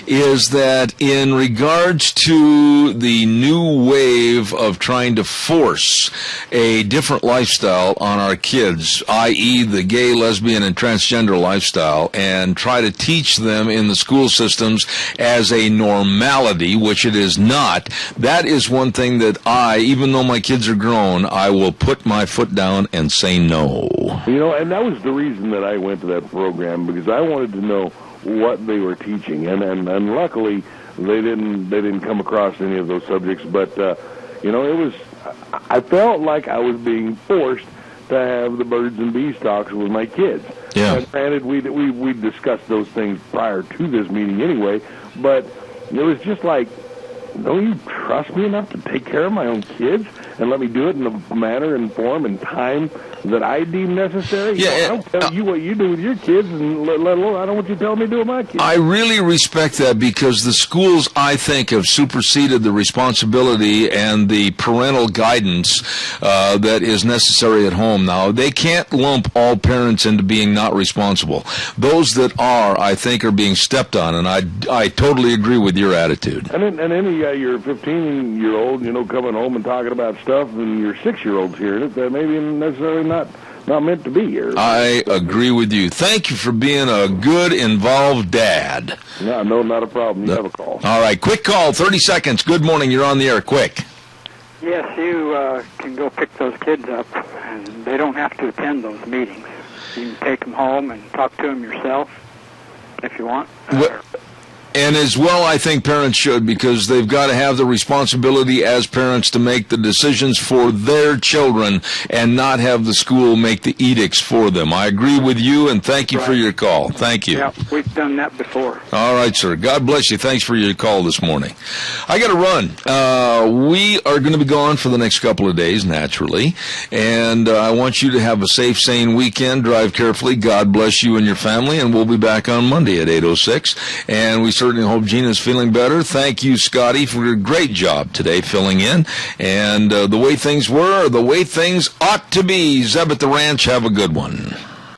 is that in regards to the new wave of trying to force a different lifestyle on our kids, i.e. the gay, lesbian, and transgender lifestyle, and try to teach them in the school systems as a normality, which it is not, that is one thing that even though my kids are grown, I will put my foot down and say no. You know, and that was the reason that I went to that program, because I wanted to know what they were teaching, and luckily they didn't come across any of those subjects. But you know, I felt like I was being forced to have the birds and bees talks with my kids. Yeah. And granted, we discussed those things prior to this meeting anyway, but it was just like, don't you trust me enough to take care of my own kids and let me do it in the manner and form and time that I deem necessary? Yeah, I don't tell you what you do with your kids, and let alone I don't want you to tell me to do with my kids. I really respect that, because the schools, I think, have superseded the responsibility and the parental guidance that is necessary at home now. They can't lump all parents into being not responsible. Those that are, I think, are being stepped on, and I totally agree with your attitude. And then you got your 15-year-old, you know, coming home and talking about stuff, and your 6-year-old's hearing it that maybe necessarily not meant to be here. I agree with you. Thank you for being a good, involved dad. No, not a problem. You have a call. All right, quick call, 30 seconds. Good morning. You're on the air. Quick. Yes, you can go pick those kids up, and they don't have to attend those meetings. You can take them home and talk to them yourself if you want. And as well, I think parents should, because they've got to have the responsibility as parents to make the decisions for their children and not have the school make the edicts for them. I agree with you, and thank you for your call. Thank you. Yeah, we've done that before. All right, sir. God bless you. Thanks for your call this morning. I got to run. We are going to be gone for the next couple of days, naturally, and I want you to have a safe, sane weekend. Drive carefully. God bless you and your family, and we'll be back on Monday at 8:06, and we certainly hope Gina's feeling better. Thank you, Scotty, for your great job today filling in. And the way things were, the way things ought to be. Zeb at the Ranch, have a good one.